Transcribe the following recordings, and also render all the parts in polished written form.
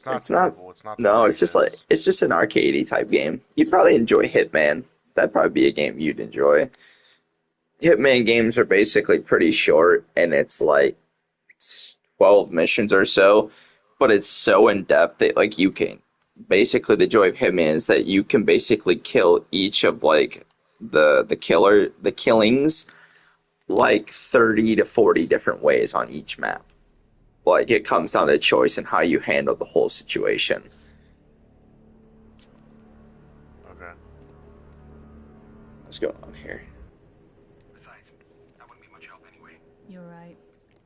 It's not It's not. terrible. It's not the No, it's just like greatest. it's just an arcadey type game. You'd probably enjoy Hitman. That'd probably be a game you'd enjoy. Hitman games are basically pretty short, and it's like 12 missions or so, but it's so in depth that like you can basically the joy of Hitman is that you can basically kill each of like the killings like 30 to 40 different ways on each map. Like it comes down to choice and how you handle the whole situation. Okay. What's going on here? Besides, that wouldn't be much help anyway. You're right.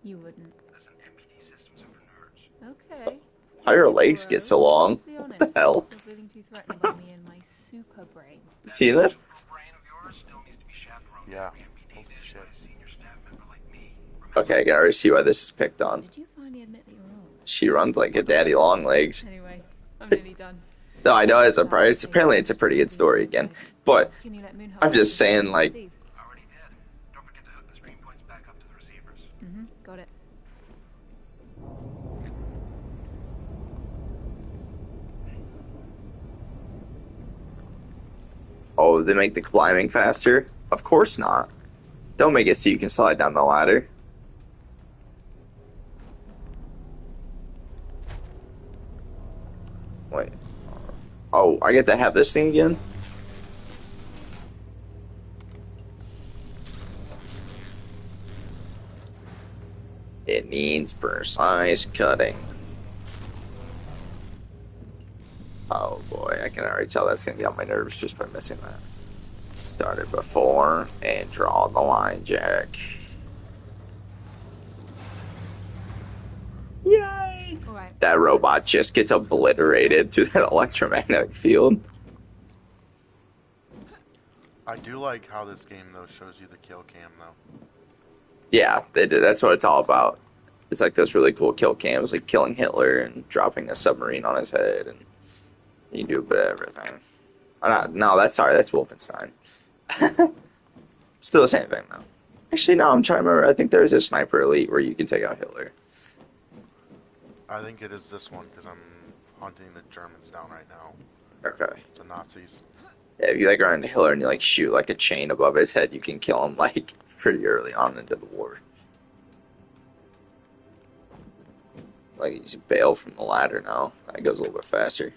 You wouldn't. Listen, MPT systems are for nerds. Okay. How do your Okay, legs get bro. so long? Let's be What the honest. hell? You're feeling too threatened by me and my super brain. You That see this? super brain of yours still needs to be chaperoned Yeah. every MPT Holy visit shit. by a senior staff member like me. Okay, I can already see why this is picked on. Did you finally admit that you're old? She runs like a daddy long legs. Anyway, I'm nearly done. No, I know it's a That's it's apparently it's a pretty good story again. But Can you let Moonhole I'm know just if saying it's like received? I already did. Don't forget to hook the stream points back up to the receivers. Got it. oh, they make the climbing faster? Of course not. Don't make it so you can slide down the ladder. Wait. Oh, I get to have this thing again? It needs precise cutting. Oh boy, I can already tell that's gonna get on my nerves just by missing that. Started before and draw the line, Jack. Yay! All right. That robot just gets obliterated through that electromagnetic field. I do like how this game though shows you the kill cam though. Yeah, they did. That's what it's all about. It's like those really cool kill cams, like killing Hitler and dropping a submarine on his head, and you do a bit of everything. No, that's sorry, that's Wolfenstein. Still the same thing though. Actually, no, I'm trying to remember. I think there's a Sniper Elite where you can take out Hitler. I think it is this one because I'm hunting the Germans down right now. Okay. The Nazis. Yeah, if you like run into Hitler and you like shoot like a chain above his head, you can kill him like pretty early on into the war. Like he's bail from the ladder now. That goes a little bit faster.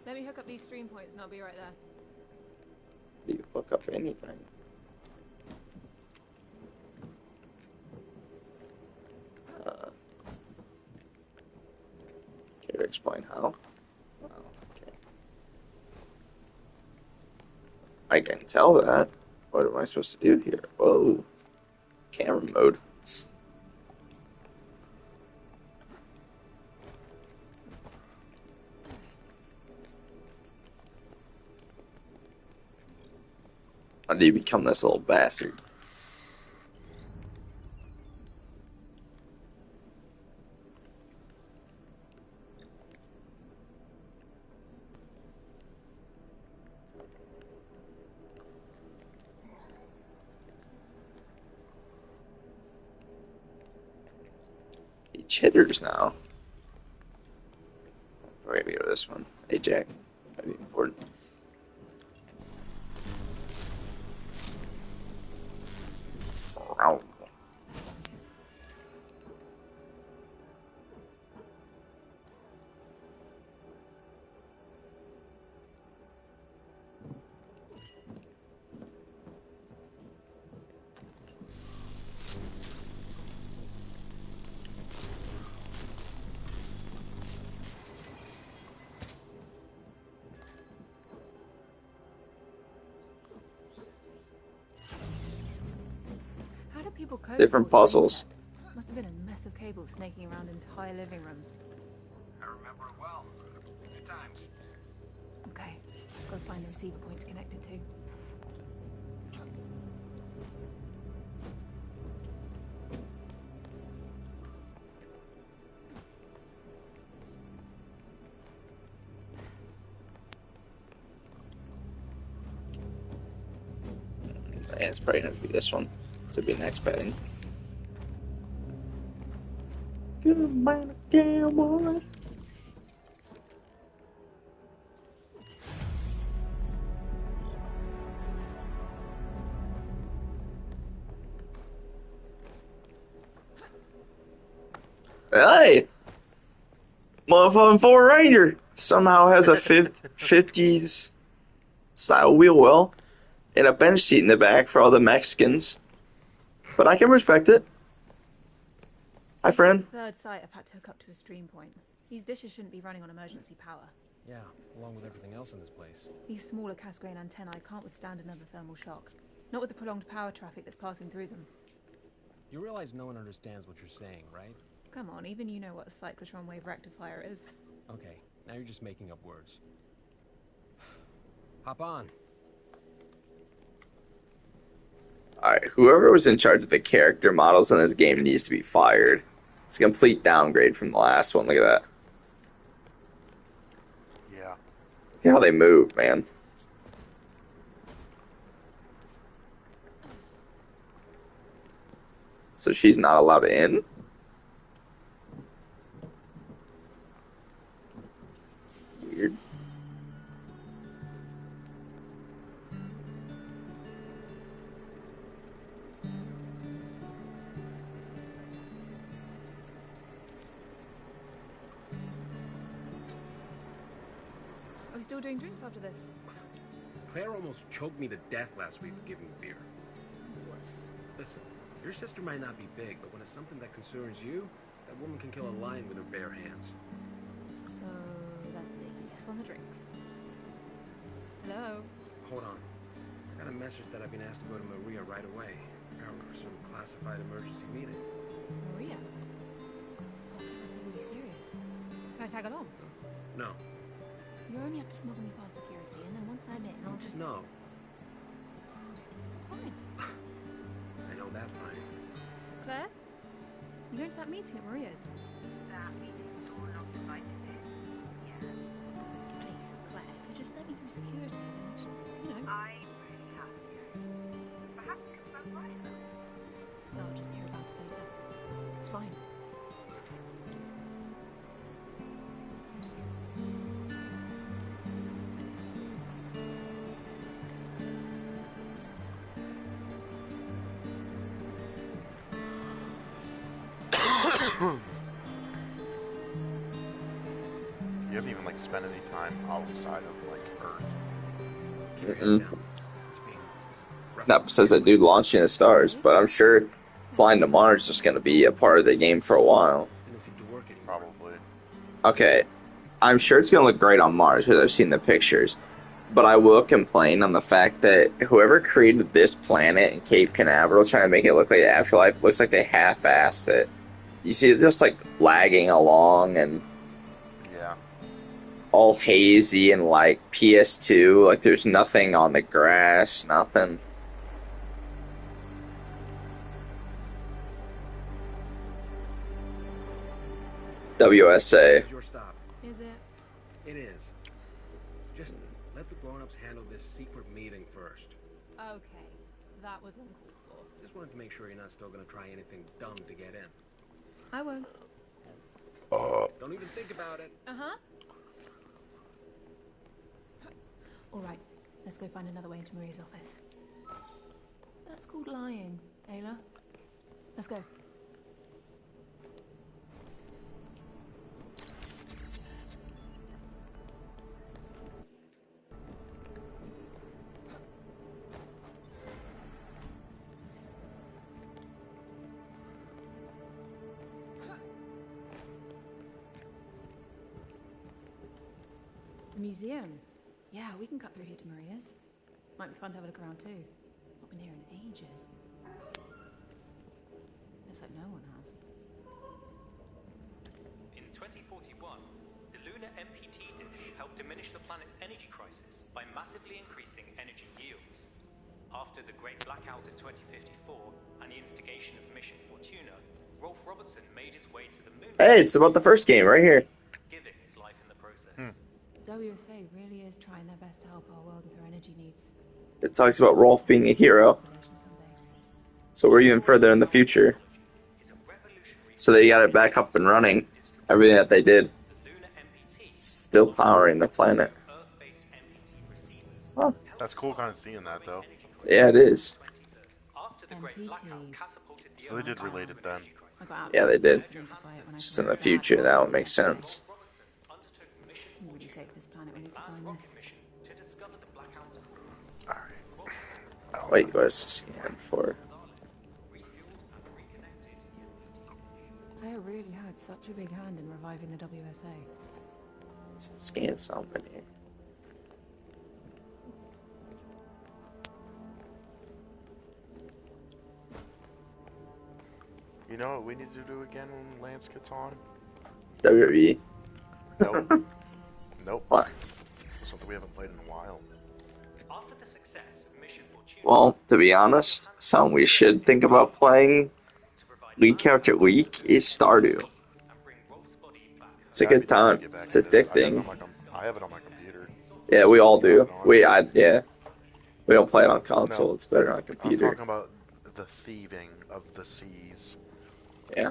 Let me hook up these stream points and I'll be right there. Do you hook up anything? Care to explain how? Oh, okay. I can tell that. What am I supposed to do here? Whoa. Camera mode. How do you become this little bastard? Each hitters now. We're gonna go to this one. Hey Jack. That'd be important. Ow. How do people cope Different with all this puzzles. internet? Must have been a mess of cables snaking around entire living rooms. I remember it well. Good times. Okay, just gotta find the receiver point to connect it to. Yeah, it's probably gonna be this one. To be next betting. Good man, cowboy. Hey, motherfucking Ford Ranger somehow has a 50s style wheel well and a bench seat in the back for all the Mexicans. But I can respect it. Hi, friend. Third site I've had to hook up to a stream point. These dishes shouldn't be running on emergency power. Yeah, along with everything else in this place. These smaller Casgrain antennae can't withstand another thermal shock. Not with the prolonged power traffic that's passing through them. You realize no one understands what you're saying, right? Come on, even you know what a cyclotron wave rectifier is. Okay, now you're just making up words. Hop on. Alright, whoever was in charge of the character models in this game needs to be fired. It's a complete downgrade from the last one. Look at that. Yeah. Look at how they move, man. So she's not allowed in? Weird. Are we still doing drinks after this? Claire almost choked me to death last week for giving beer. Listen, your sister might not be big, but when it's something that concerns you, that woman can kill a lion with her bare hands. So that's a yes on the drinks. Hello? Hold on. I got a message that I've been asked to go to Maria right away. Apparently for some classified emergency meeting. Maria? Oh, that must be really serious. Can I tag along? No. You only have to smuggle me past security, and then once I'm in, I'll just... No. Fine. I know that fine. Claire? You going to that meeting at Maria's? That meeting door not invited to? Yeah. Please, Claire, if you just let me through security, and then just, you know... I really have to go. Perhaps you can stop by about it. I'll just hear about it later. It's fine. You haven't even like spent any time outside of like Earth. Keep your Mm-mm. head down. It's being rough. Not says that dude launching the stars, but I'm sure flying to Mars is just going to be a part of the game for a while. Didn't seem to work anymore. Probably. Okay, I'm sure it's going to look great on Mars because I've seen the pictures. But I will complain on the fact that whoever created this planet in Cape Canaveral trying to make it look like the afterlife looks like they half-assed it. You see it just like lagging along and Yeah. all hazy and like PS2. Like there's nothing on the grass, nothing. WSA. It's your stop. Is it? It is. Just let the grown-ups handle this secret meeting first. Okay. That was uncalled for. Just wanted to make sure you're not still gonna try anything dumb to get in. I won't. Don't even think about it. Uh-huh. All right. Let's go find another way into Maria's office. That's called lying, Ayla. Let's go. The museum. Yeah, we can cut through here to Maria's. Might be fun to have a look around too. Not been here in ages. Looks like no one has. In 2041, the lunar MPT dish helped diminish the planet's energy crisis by massively increasing energy yields. After the Great Blackout of 2054 and the instigation of Mission Fortuna, Rolf Robertson made his way to the moon. Hey, it's about the first game right here. Giving his life in the process. WSA really is trying their best to help our world with our energy needs. It talks about Rolf being a hero. Someday. So we're even further in the future. Is a revolutionary So they got it back up and running. Everything that they did. The lunar MPT Still powering the planet. Earth-based MPT receivers Huh. helped That's cool kind of solve the seeing that, growing though. energy Yeah, it crisis is. of 2030. After the Great Blackout MPTs. catapulted the So they Earth did relate into it an then. energy crisis. I got Yeah, they absolutely did. fascinated by it when I Just saw in the my dad future, that would make yesterday. sense. Rob Robertson undertook Mission You really Fortune, saved this planet when a you manned designed rocket this. mission to discover the blackout's cause. Alright. Robertson Wait, what is this scan for? Gonzalez refueled and reconnected the MPT. They really had such a big hand in reviving the WSA. Scan somebody. You know what we need to do again when Lance gets on? WWE. Nope. Nope. What? Something we haven't played in a while. After the success of Mission Fortune, Well, to be honest, something we should think about playing to provide week after week is Stardew. and bring Rob's body back It's a Yeah, I'd good be down to time. get back It's into it. addicting. I have it on my computer. Yeah, we all do. On. Yeah. We don't play it on No, console. It's better on I'm computer. talking about the thieving of the seas. Yeah.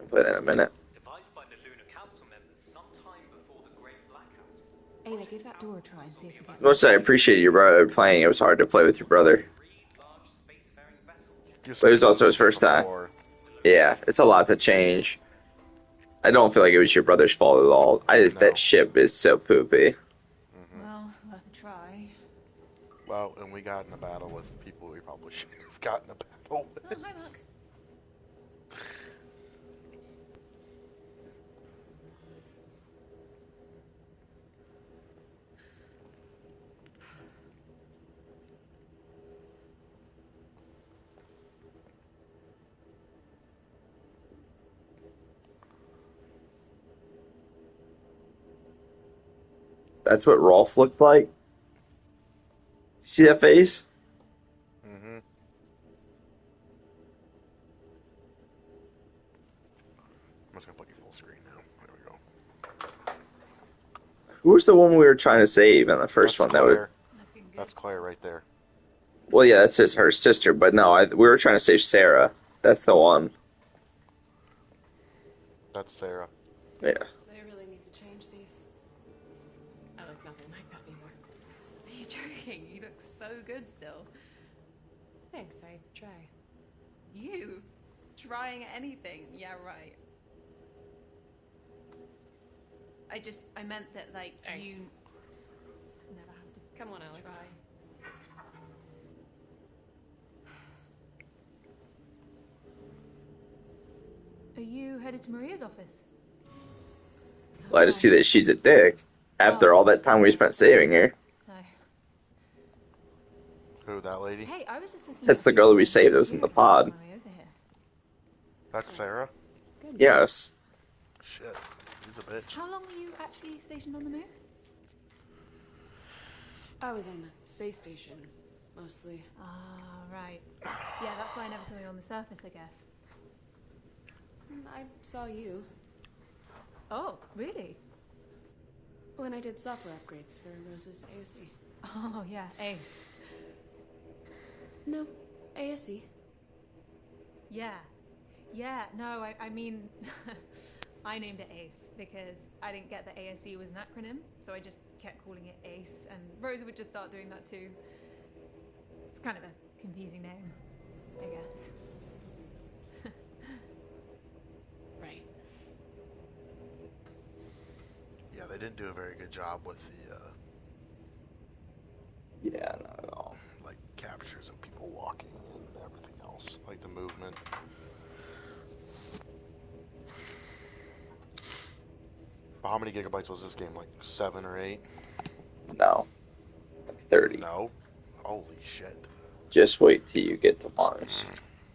I'll play that in a minute. devised by the Lunar Council members sometime before the Great Blackout. Ayla, give that door a try and see if you get Much I appreciate your brother playing, it was hard to play with your brother. 3 large spacefaring vessels. Just But it was like also his first time. before. Yeah, it's a lot to change. I don't feel like it was your brother's fault at all. No. That ship is so poopy. Well, worth a try. Well, and we got in a battle with people we probably shouldn't have gotten a battle with. Oh, hi, Mark. That's what Rolf looked like. See that face? Mm-hmm. I'm just gonna put you full screen now. There we go. Who was the one we were trying to save in the first That's one? Claire. Looking good. That's Claire right there. Well, yeah, that's her sister. But no, we were trying to save Sarah. That's the one. That's Sarah. Yeah. They really need to change these. I look nothing like that anymore. Are you joking? You look so good still. Thanks, I try. You? Trying anything? Yeah, right. I meant that, like, Thanks. you never have to Come on, Alex. try. Are you headed to Maria's office? Glad to see that she's a dick. After all that time we spent saving her. So, Who, that lady? hey, I was just looking. That's the girl that we saved that was in the pod. That's Sarah? Good. Yes. Shit. She's a bitch. How long were you actually stationed on the moon? I was on the space station, mostly. Ah, right. Yeah, that's why I never saw you on the surface, I guess. I saw you Oh, really? when I did software upgrades for Rose's ASE. Oh, yeah, Ace. No, ASE. Yeah. Yeah, no, I mean, I named it Ace because I didn't get that ASE was an acronym, so I just kept calling it Ace, and Rosa would just start doing that too. It's kind of a confusing name, I guess. Right. Yeah, they didn't do a very good job with the, Yeah, not at all. like, captures of people walking and everything else. Like, the movement. But how many gigabytes was this game? Like, 7 or 8? No. Like 30. No. Holy shit. Just wait till you get to Mars.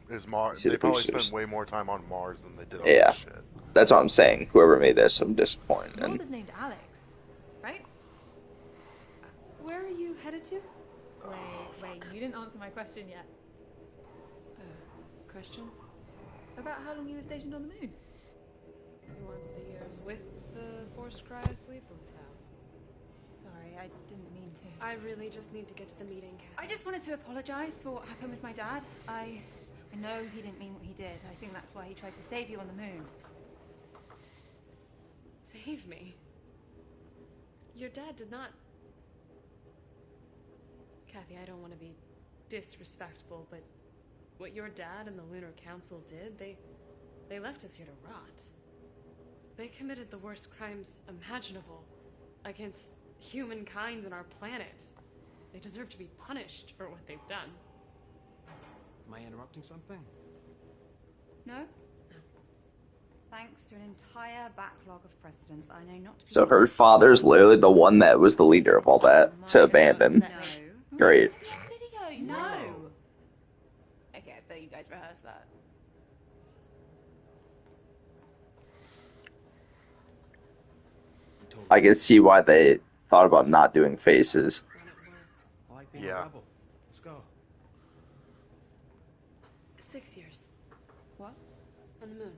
Is Mars? See They the probably boosters. spent way more time on Mars than they did on Yeah. this shit. That's what I'm saying. Whoever made this, I'm disappointed. Yours is named Alex, right? Where are you headed to? Wait, you didn't answer my question yet. Question? About how long you were stationed on the moon. You want the years with the forced cryosleep or without? Sorry, I didn't mean to. I really just need to get to the meeting. I just wanted to apologize for what happened with my dad. I I know he didn't mean what he did. I think that's why he tried to save you on the moon. Save me? Your dad did not... Kathy, I don't want to be disrespectful, but what your dad and the Lunar Council did, they left us here to rot. They committed the worst crimes imaginable against humankind and our planet. They deserve to be punished for what they've done. Am I interrupting something? No? Thanks to an entire backlog of precedents, I know not to be... So her father's literally the one that was the leader of all that to abandon. No. Great. Video, No. Okay, I bet you guys rehearsed that. I can see why they thought about not doing faces. Run at work. I like being Yeah. a rebel. Let's go. 6 years. What? On the moon.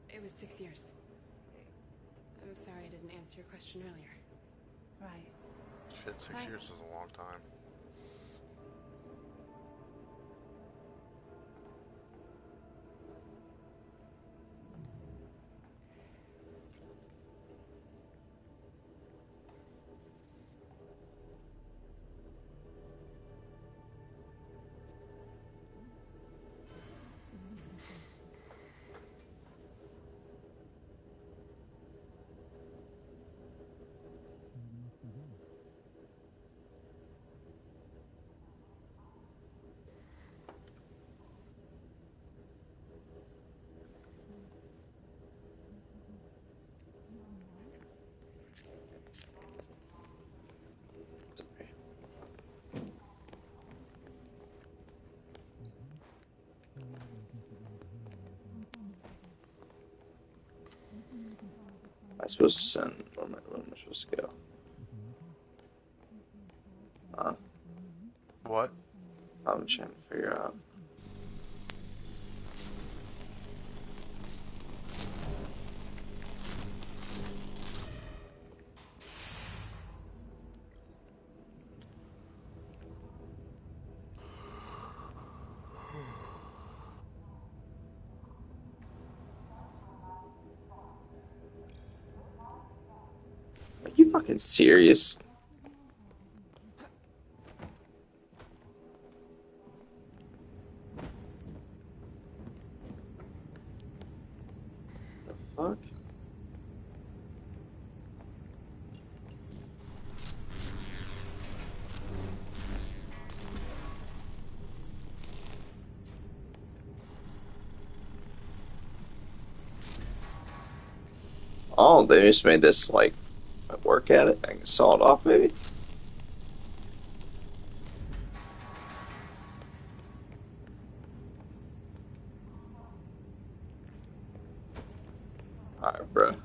It was 6 years. I'm sorry I didn't answer your question earlier. Right. Shit, 6 Thanks. years is a long time. Am I supposed to send? Where am I supposed to go? What? I'm trying to figure out. Are you fucking serious? The fuck? Oh, they just made this like work at it. I can saw it off maybe. Alright, bro.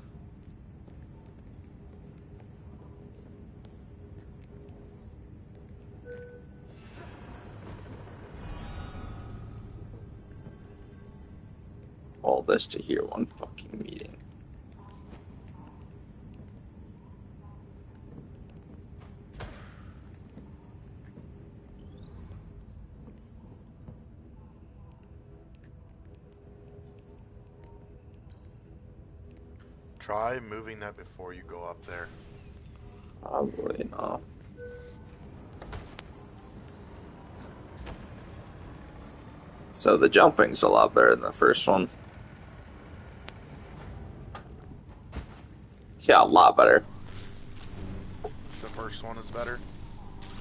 All this to hear one fucking meeting. Try moving that before you go up there. Probably not. So the jumping's a lot better than the first one. Yeah, a lot better. The first one is better.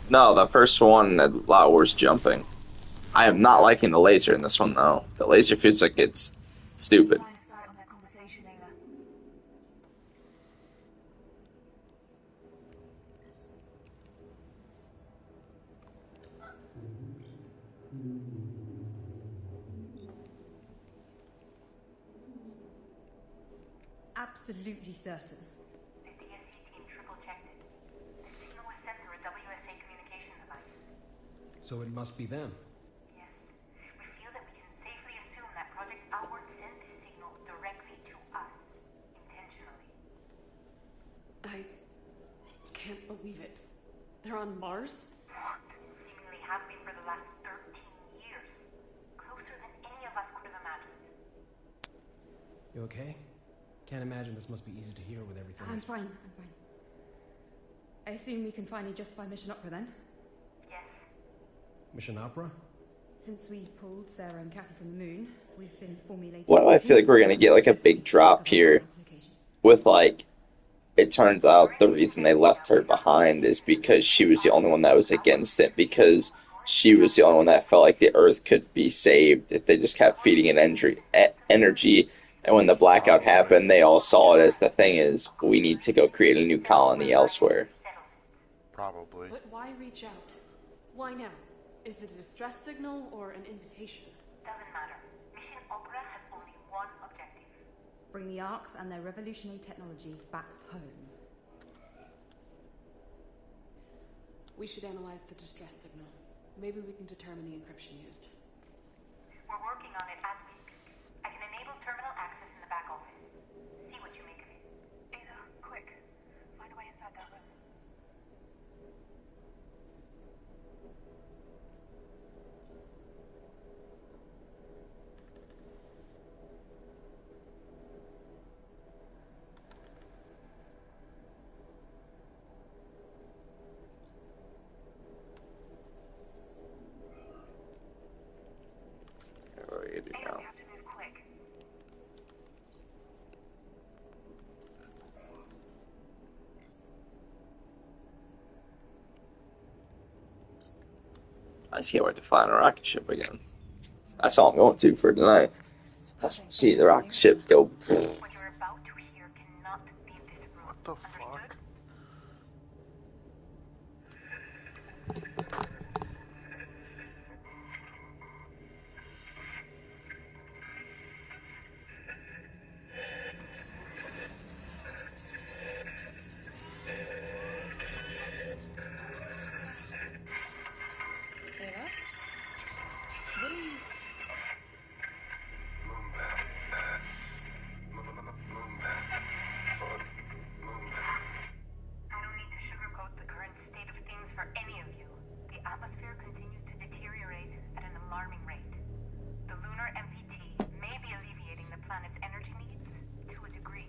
No, the first one had a lot worse jumping. I am not liking the laser in this one though. The laser feels like it's stupid. Line of sight on their conversation, Ayla. Absolutely certain. The DSC team triple-checked it. The signal was sent through a WSA communication device. So it must be them. Yes. We feel that we can safely assume that Project Outward sent this signal directly to us. Intentionally. I can't believe it. They're on Mars? Seemingly have been for the last 13 years. Closer than You okay? Can't imagine this must be easy to hear with everything. I'm fine. I assume we can finally justify Mission Opera then? Yes. Mission Opera? Since we pulled Sarah and Kathy from the moon, we've been formulating... Why do I feel like we're gonna get like a big drop here with like, it turns out the reason they left her behind is because she was the only one that was against it, because she was the only one that felt like the Earth could be saved if they just kept feeding it energy. And when the blackout happened, they all saw it as the thing is, we need to go create a new colony elsewhere. Probably. But why reach out? Why now? Is it a distress signal or an invitation? Doesn't matter. Mission Opera has only one objective. Bring the Arks and their revolutionary technology back home. We should analyze the distress signal. Maybe we can determine the encryption used. We're working on it as we speak. I can enable terminal access in the back office. See what you make of it. Ada, quick. Find a way inside that room. What do you do Ada, now? we have to move quick. I just can't wait to find a rocket ship again. That's all I'm going to for tonight. Let's see the rocket ship go. What you're about to hear cannot leave this room. What the Understood? fuck? Ada? What are you... I don't need to sugarcoat the current state of things for any of you. The atmosphere continues to deteriorate at an alarming rate. The lunar MPT may be alleviating the planet's energy needs to a degree,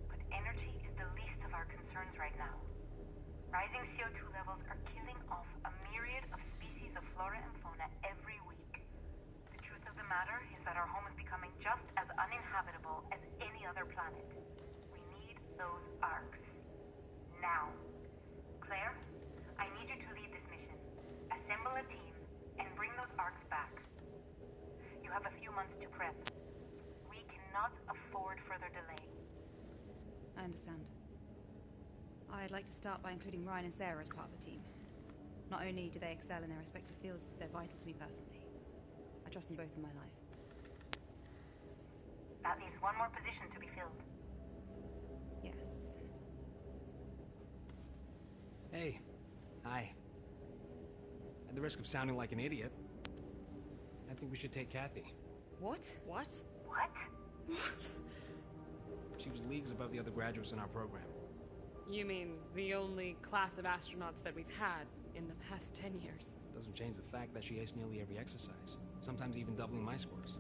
but energy is the least of our concerns right now. Rising CO2 levels are killing off a myriad of species of flora and fauna every week. The truth of the matter is that our home is becoming just as uninhabitable as any other planet. We need those arcs. Now. Claire, I need you to lead this mission. Assemble a team and bring those arcs back. You have a few months to prep. We cannot afford further delay. I understand. I'd like to start by including Ryan and Sarah as part of the team. Not only do they excel in their respective fields, they're vital to me personally. I trust them both in my life. That leaves one more position to be filled. Yes. Hey. Hi. At the risk of sounding like an idiot, I think we should take Kathy. What? What? What? What? She was leagues above the other graduates in our program. You mean the only class of astronauts that we've had in the past 10 years? Doesn't change the fact that she aced nearly every exercise, sometimes even doubling my scores.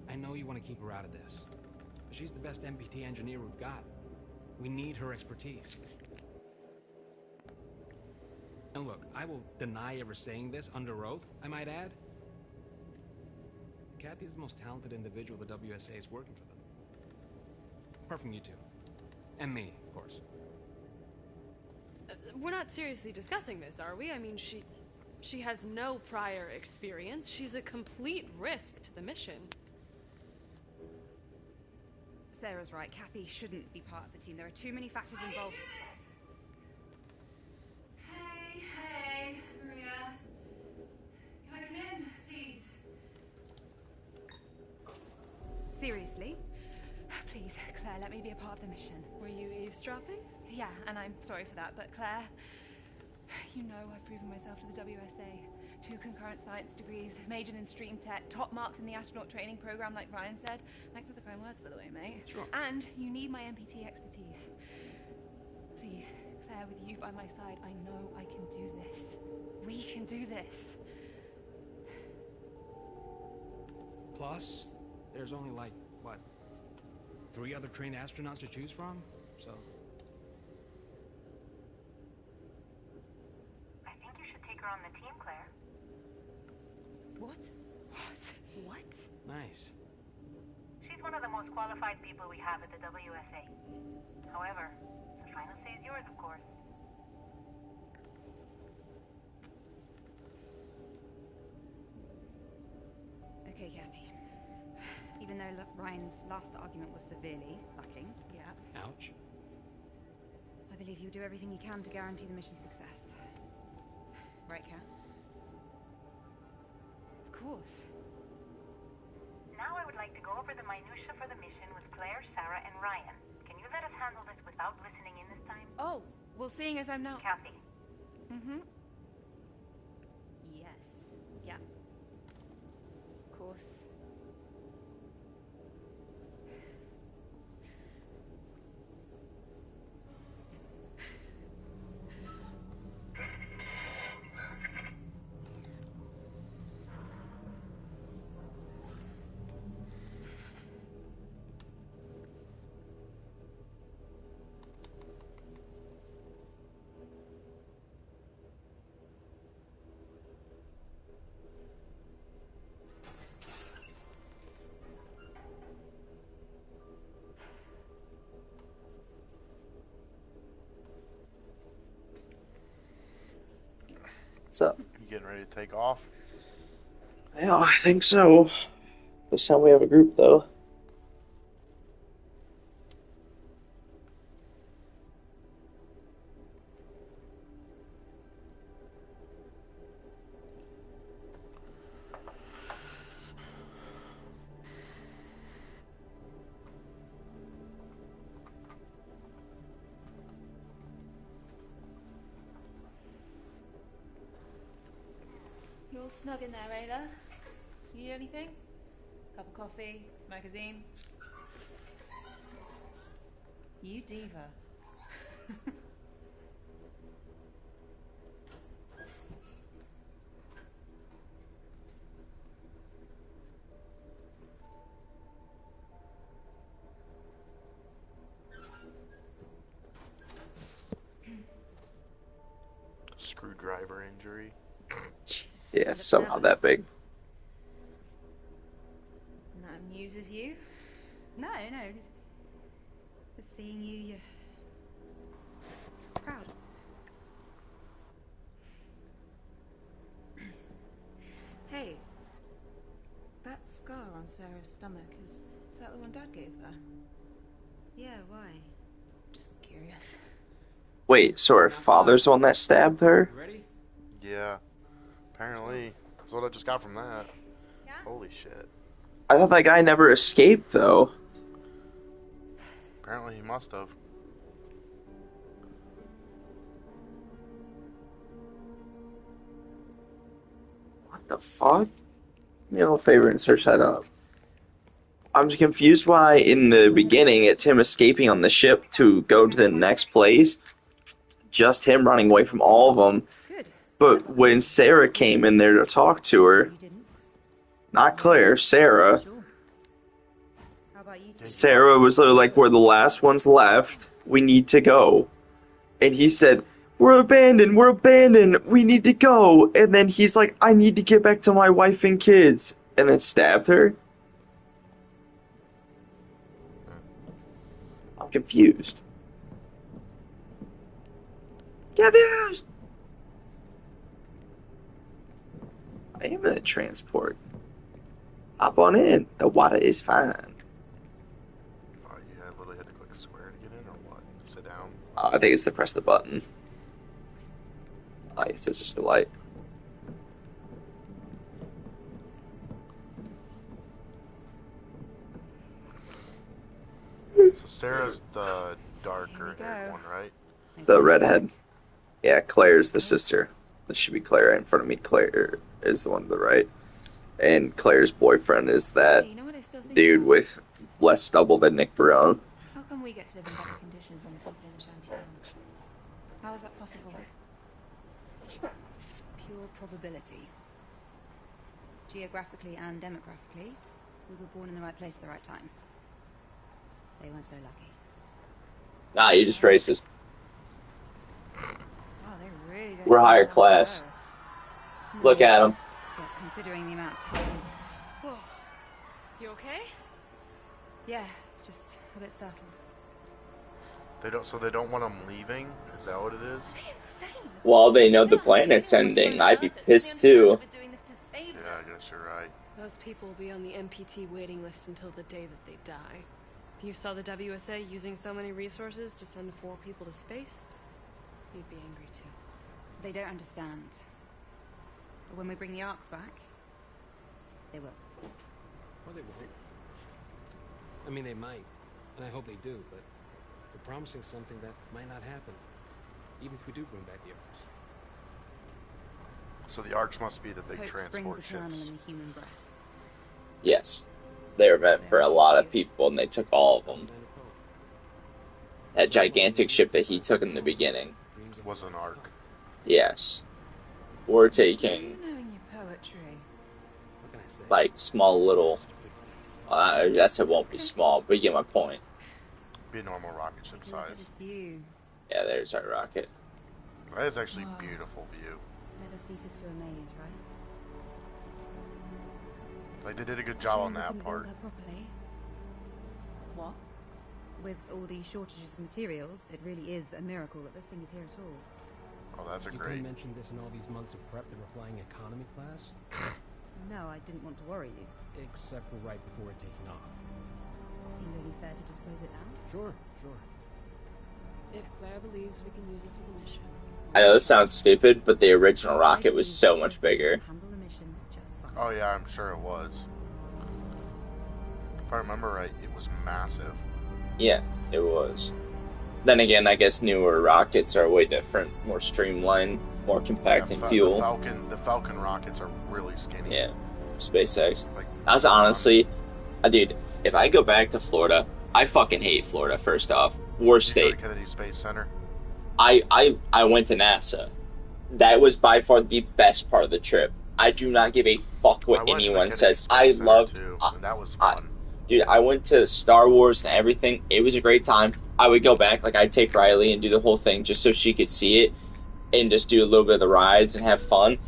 I know you want to keep her out of this, but she's the best MPT engineer we've got. We need her expertise. And look, I will deny ever saying this under oath, I might add. Kathy's the most talented individual the WSA is working for them. Apart from you two. And me, of course. We're not seriously discussing this, are we? I mean, she has no prior experience. She's a complete risk to the mission. Sarah's right. Kathy shouldn't be part of the team. There are too many factors involved. Hey, Maria. Can I come in, please? Seriously? Please, Claire, let me be a part of the mission. Were you eavesdropping? Yeah, and I'm sorry for that, but Claire, you know I've proven myself to the WSA. 2 concurrent science degrees, majored in stream tech, top marks in the astronaut training program like Ryan said. Thanks for the kind words, by the way, mate. Sure. And you need my MPT expertise. Please, Claire, with you by my side, I know I can do this. We can do this. Plus, there's only like, what, 3 other trained astronauts to choose from? So, I think you should take her on the team, Claire. What? What? nice. She's one of the most qualified people we have at the WSA. However, the final say is yours, of course. Okay, Kathy. Even though Ryan's last argument was severely lacking, yeah, Ouch. I believe you'll do everything you can to guarantee the mission's success. Right, Kat? Of course. Now I would like to go over the minutiae for the mission with Claire, Sarah, and Ryan. Can you let us handle this without listening in this time? Oh, well, seeing as I'm now... Kathy. Mm-hmm. Yes. Yeah. Of course. What's up? You getting ready to take off? Yeah, I think so. This time we have a group, though. You all snug in there, Ayla? Need anything? Cup of coffee? Magazine? You diva. Screwdriver injury. Yeah, somehow that big. And that amuses you? No, just seeing you, you're proud. Hey, that scar on Sarah's stomach, is that the one Dad gave her? Yeah, why? Just curious. Wait, so her father's the one that stabbed her? You ready? Yeah. Apparently. That's what I just got from that. Yeah? Holy shit. I thought that guy never escaped, though. Apparently he must have. What the fuck? Give me a little favor and search that up. I'm confused why in the beginning it's him escaping on the ship to go to the next place. Just him running away from all of them. Good. But when Sarah came in there to talk to her, You didn't? not Claire, Sarah, Sure. How about you two? Sarah was literally like, we're the last ones left. We need to go. And he said, we're abandoned. We need to go. And then he's like, I need to get back to my wife and kids. And then stabbed her. I'm confused. Confused. I am in a transport. Hop on in. The water is fine. Oh, you literally had to click a square to get in, or what? Sit down. I think it's to press the button. I guess it's just a light. So Sarah's the darker haired one, right? The redhead. Yeah, Claire's the sister. This should be Claire right in front of me. Claire is the one to the right. And Claire's boyfriend is that Hey, you know what I still think dude about? with less stubble than Nick Barone. How come we get to live in better conditions than the people in the shanty towns? How is that possible? Pure probability. Geographically and demographically, We were born in the right place at the right time. They weren't so lucky. Nah, you're just racist. Wow, they really don't We're seem higher to class. go. Look at them. But considering the amount of time... Whoa. You okay? Yeah, just a bit startled. So they don't want them leaving? Is that what it is? Well, they know the planet's ending. I'd be pissed too. Yeah, I guess you're right. Those people will be on the MPT waiting list until the day that they die. If you saw the WSA using so many resources to send 4 people to space, you'd be angry too. They don't understand. But when we bring the Arks back, they will. Well, they won't. I mean, they might, and I hope they do, but they're promising something that might not happen, even if we do bring back the Arks. So the Arks must be the big Hope springs transport eternal ships. in the human breast. Yes. They were meant for a lot of people, and they took all of them. That gigantic ship that he took in the beginning. Was an Ark. Yes. We're taking, Knowing your poetry. What can I say? like, small little... I guess it won't be small, but you get my point. Be a normal rocket ship Look at size. this view. Yeah, there's our rocket. That is actually Wow. beautiful view. Never ceases to amaze, right? Like they did a good job on that part. Build her properly. What? With all these shortages of materials, it really is a miracle that this thing is here at all. Oh, that's a You great. couldn't mention this in all these months of prep that we're flying economy class, No, I didn't want to worry you. except for right before we're taking off. Seemed only fair to disclose it now. Sure, sure. If Claire believes we can use it for the mission. I know this sounds stupid, but the original rocket was so much bigger. Handle the mission just fine. Oh yeah, I'm sure it was. If I remember right, it was massive. Yeah, it was. Then again, I guess newer rockets are way different, more streamlined, more compact in fuel. The Falcon rockets are really skinny. Yeah, SpaceX. Like, That's honestly, dude, if I go back to Florida, I fucking hate Florida, first off. Worst did you go state. to Kennedy Space Center? I went to NASA. That was by far the best part of the trip. I do not give a fuck I what went to the anyone Kennedy says. Space I Center, loved, too, and that was fun. dude, I went to Star Wars and everything. It was a great time. I would go back, like I'd take Riley and do the whole thing just so she could see it and just do a little bit of the rides and have fun.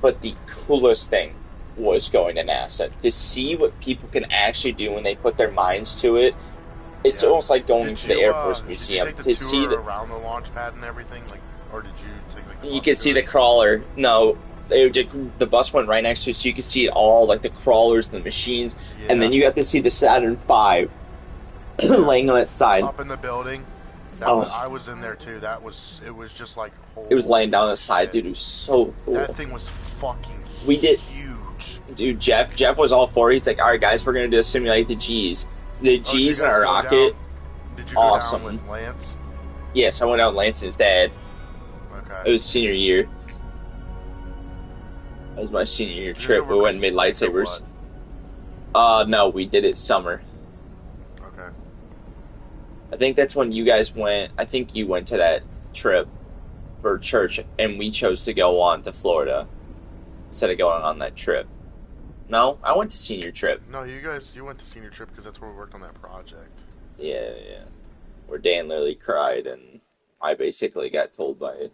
But the coolest thing was going to NASA. To see what people can actually do when they put their minds to it. It's Yeah. almost like going Did to the you, Air Force Did Museum you take to the see tour around the launch pad and everything, like, or did you take like? The you bus could see tour? the crawler. No, the bus went right next to you, so you could see it all, like the crawlers and the machines, Yeah. and then you got to see the Saturn V laying on its side. Up in the building. I was in there too. It was just like. It was laying down on its side, shit. dude. It was so cool. That thing was fucking. We did- huge. Dude, Jeff was all for it. He's like, all right, guys, we're gonna do simulate the G's. The Oh, did you G's in guys our go rocket. down- Did you go awesome. down with Lance? Yes, I went out with Lance and his dad. Okay. It was senior year. That was my senior year Did you trip. go We went and made Christmas break or lightsabers. No, we did it summer. Okay. I think that's when you guys went. I think you went to that trip for church, and we chose to go on to Florida instead of going on that trip. No, I went to senior trip. No, you went to senior trip because that's where we worked on that project. Yeah. Where Dan literally cried, and I basically got told by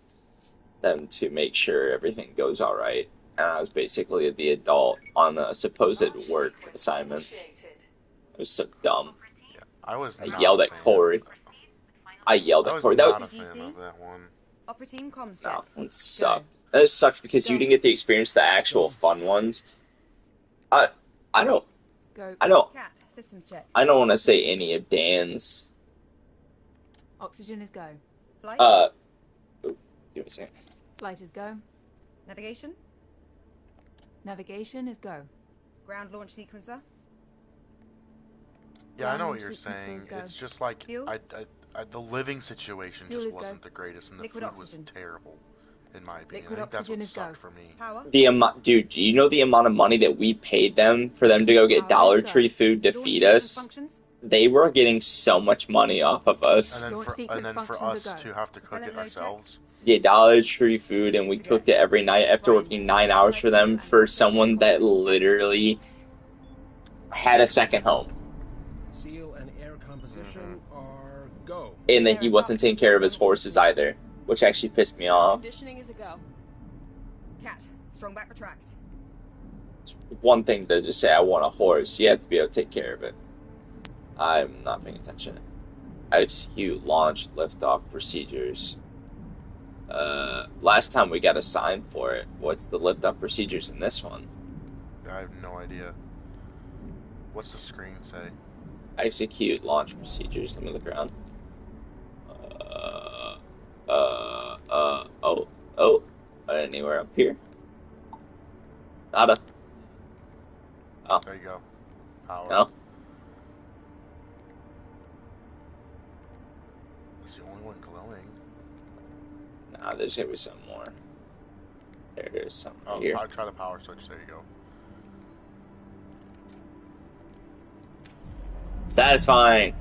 them to make sure everything goes all right. And I was basically the adult on a supposed work assignment. It was so dumb. Yeah, I was. I not yelled a at fan. Corey. I yelled I at was Corey. not That a fan of that one. Opera team comms no, check. it sucked. That sucked because you didn't get to experience the actual fun ones. I don't Go. Cat, systems check. want to say any of Dan's. Oxygen is go. Flight? Give me a second. Flight is go. Navigation? Navigation is go. Ground launch sequencer? Yeah, I know Ground what you're sequences saying. go. It's just like Fuel? the living situation Fuel just is go. wasn't the greatest, and the Liquid food oxygen. was terrible, in my opinion. Liquid I think that's oxygen what is go. sucked for me. Power? The amount, dude. Do you know the amount of money that we paid them for them to go get Power Dollar is go. Tree food to Launch feed sequence us? functions? They were getting so much money off of us. And then Launch for sequence us functions are go. to have to cook it Element load check. ourselves. Yeah, Dollar Tree food, and we cooked it every night after working 9 hours for them for someone that literally had a second home, Seal and air composition are go. and that he wasn't taking care of his horses either, which actually pissed me off. Conditioning is a go. Cat, strong back retract. It's one thing to just say I want a horse. You have to be able to take care of it. I'm not paying attention. Execute launch liftoff procedures. Last time we got a sign for it. What's the liftoff procedures in this one? I have no idea. What's the screen say? Execute launch procedures. Let me look around. Oh. Anywhere up here? Nada. Oh. There you go. Power. No? It's the only one glowing. Nah, there's gotta be some more. There's some Oh, here. try the power switch. There you go. Satisfying.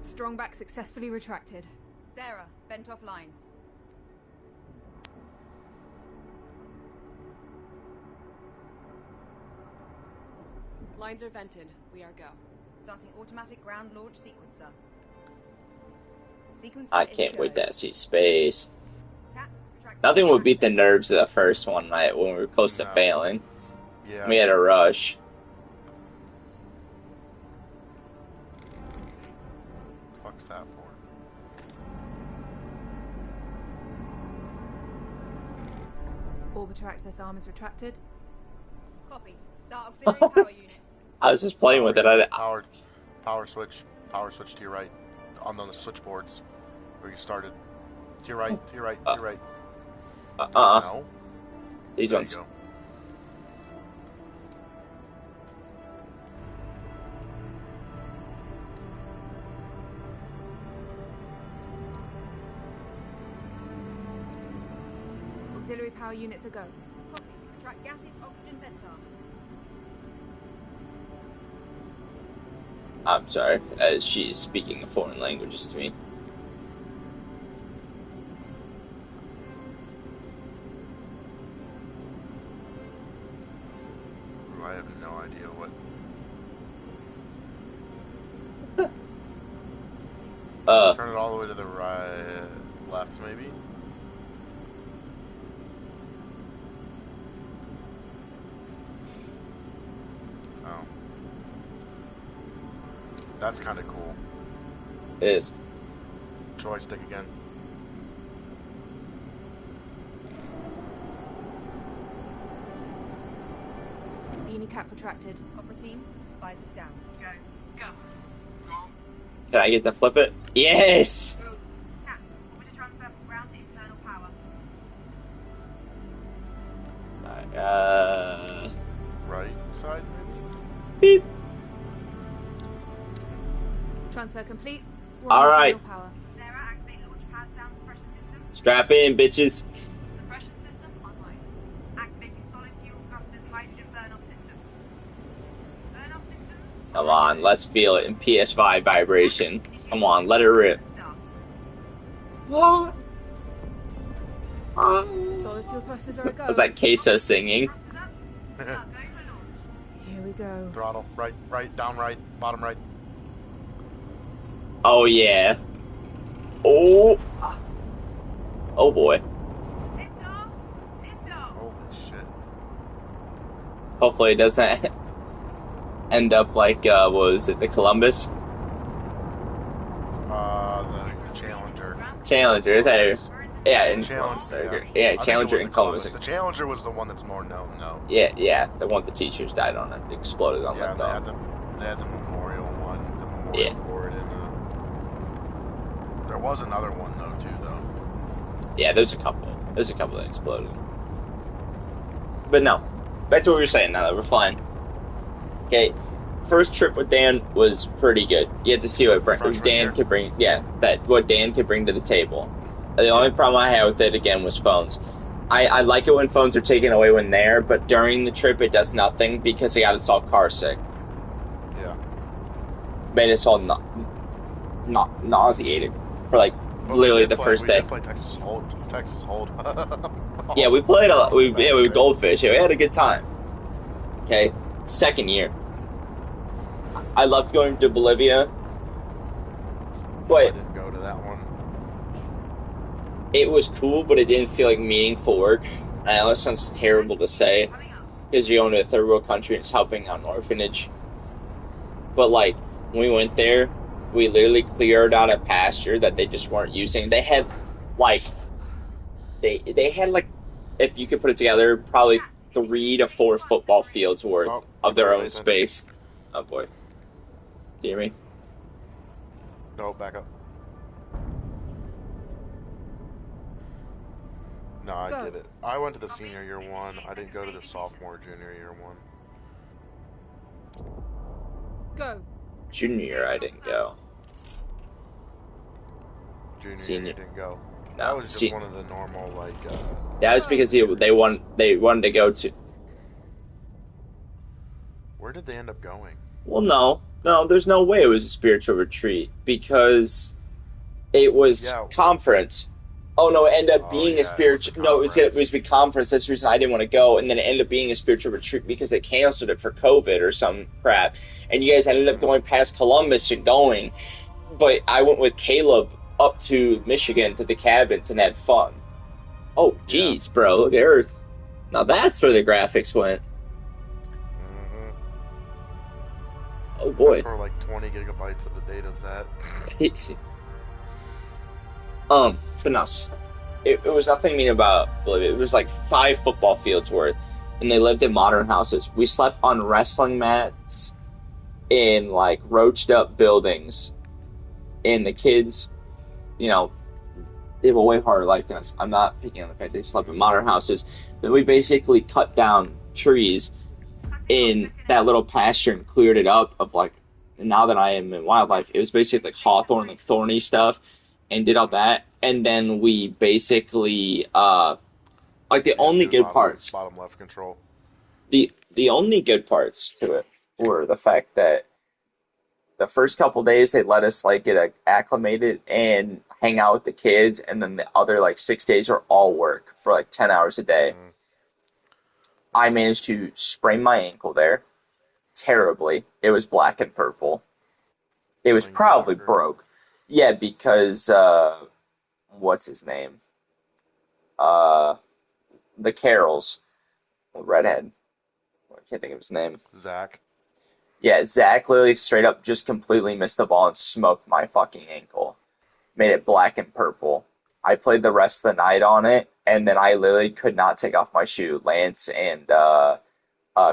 Strong back successfully retracted. Sarah, bent off lines. Lines are vented. We are go. Starting automatic ground launch sequencer. Sequencer I is can't go. wait to see space. Cat, retract Nothing would beat the nerves of the first one night when we were close to No. failing. Yeah. We had a rush. Fuck's that for? Orbiter access arm is retracted. Copy. Start auxiliary power unit. I was just playing with it. Power switch to your right, on the switchboards where you started. To your right, to your right, to your right. No. These There ones. you go. Auxiliary power units are go. Copy. Retract gaseous oxygen ventar. I'm sorry, she is speaking foreign languages to me. I have no idea what. Turn it all the way to the right, left maybe. Oh, that's kind of cool. It is. Joystick again. Unicap retracted. Opera team, visors down. Go. Go. Can I get to flip it? Yes! Cat, orbital transfer from ground to internal power. Right side Beep. Transfer complete. All right. Internal power. Sarah, activate launch pad sound suppression system. Strap in, bitches. Suppression system online. Activating solid fuel thrusters hydrogen burn-off system. Burn-off system. Come on, let's feel it in PS5 vibration. Come on, let it rip. What? Solid fuel thrusters are a go. Was that Queso singing? Here we go. Throttle, right, down right, bottom right. Oh yeah. Oh. Oh boy. Holy shit. Hopefully it doesn't end up like, what was it, the Columbus? The Challenger. Challenger, there. Yeah, in Challenger, Columbus. yeah. Yeah, I think Challenger it was in the Columbus. The Challenger was the one that's more known, though. Yeah, the one the teachers died on and exploded on Yeah, liftoff. they had the memorial one, the memorial for it, and there was another one though too, though. Yeah, there's a couple. There's a couple that exploded. But no, back to what we were saying. Now that we're flying. Okay, first trip with Dan was pretty good. You had to see what Dan could bring. Yeah, what Dan could bring to the table. The only problem I had with it again was phones. I like it when phones are taken away when there, but during the trip it does nothing because it got us all car sick. Yeah. Made us all nauseated for like literally the first day. We did play Texas Texas hold. Yeah, we played a lot. We Bad goldfish. Yeah, we had a good time. Okay, second year. I loved going to Bolivia, I but didn't go to that one. it was cool, but it didn't feel like meaningful work. I know it sounds terrible to say, because you're going to a third world country and it's helping out an orphanage. But like, when we went there, we literally cleared out a pasture that they just weren't using. They had like, they had like, if you could put it together, probably 3 to 4 football fields worth Oh, of their pay own attention. space. Oh boy. Do you hear me? No, back up. No, I Go. get it. I went to the senior year one. I didn't go to the sophomore, junior year one. Go. Junior year, I didn't go. Junior Senior. year, you didn't go. No, That was just one of the normal, like, that was because they wanted to go to. Where did they end up going? Well, no, there's no way it was a spiritual retreat because it was Yeah. conference. Oh no, it ended up Oh, being yeah, a spiritual. it was a No, it conference. was a conference. That's the reason I didn't want to go, and then it ended up being a spiritual retreat because they canceled it for COVID or some crap. And you guys ended up going past Columbus and going, but I went with Caleb up to Michigan to the cabins and had fun. Oh, geez, bro, look at Earth. Now that's where the graphics went. Mm-hmm. Oh boy. That's where like 20 gigabytes of the data's at. But no, it was nothing mean about Bolivia. It was like 5 football fields worth, and they lived in modern houses. We slept on wrestling mats in like roached up buildings, and the kids, you know, they have a way harder life than us. I'm not picking on the fact they slept in modern houses. Then we basically cut down trees in that little pasture and cleared it up of like, now that I am in wildlife, it was basically like hawthorn, like thorny stuff, and did all that. And then we basically, like the only good parts, Bottom left control. the only good parts to it were the fact that the first couple days they let us like get acclimated and hang out with the kids, and then the other like 6 days were all work for like 10 hours a day. I managed to sprain my ankle there terribly. It was black and purple. It was probably broke. Yeah, because what's his name? The Carrolls, redhead. I can't think of his name. Zach. Yeah, Zach literally straight up just completely missed the ball and smoked my fucking ankle. Made it black and purple. I played the rest of the night on it, and then I literally could not take off my shoe. Lance and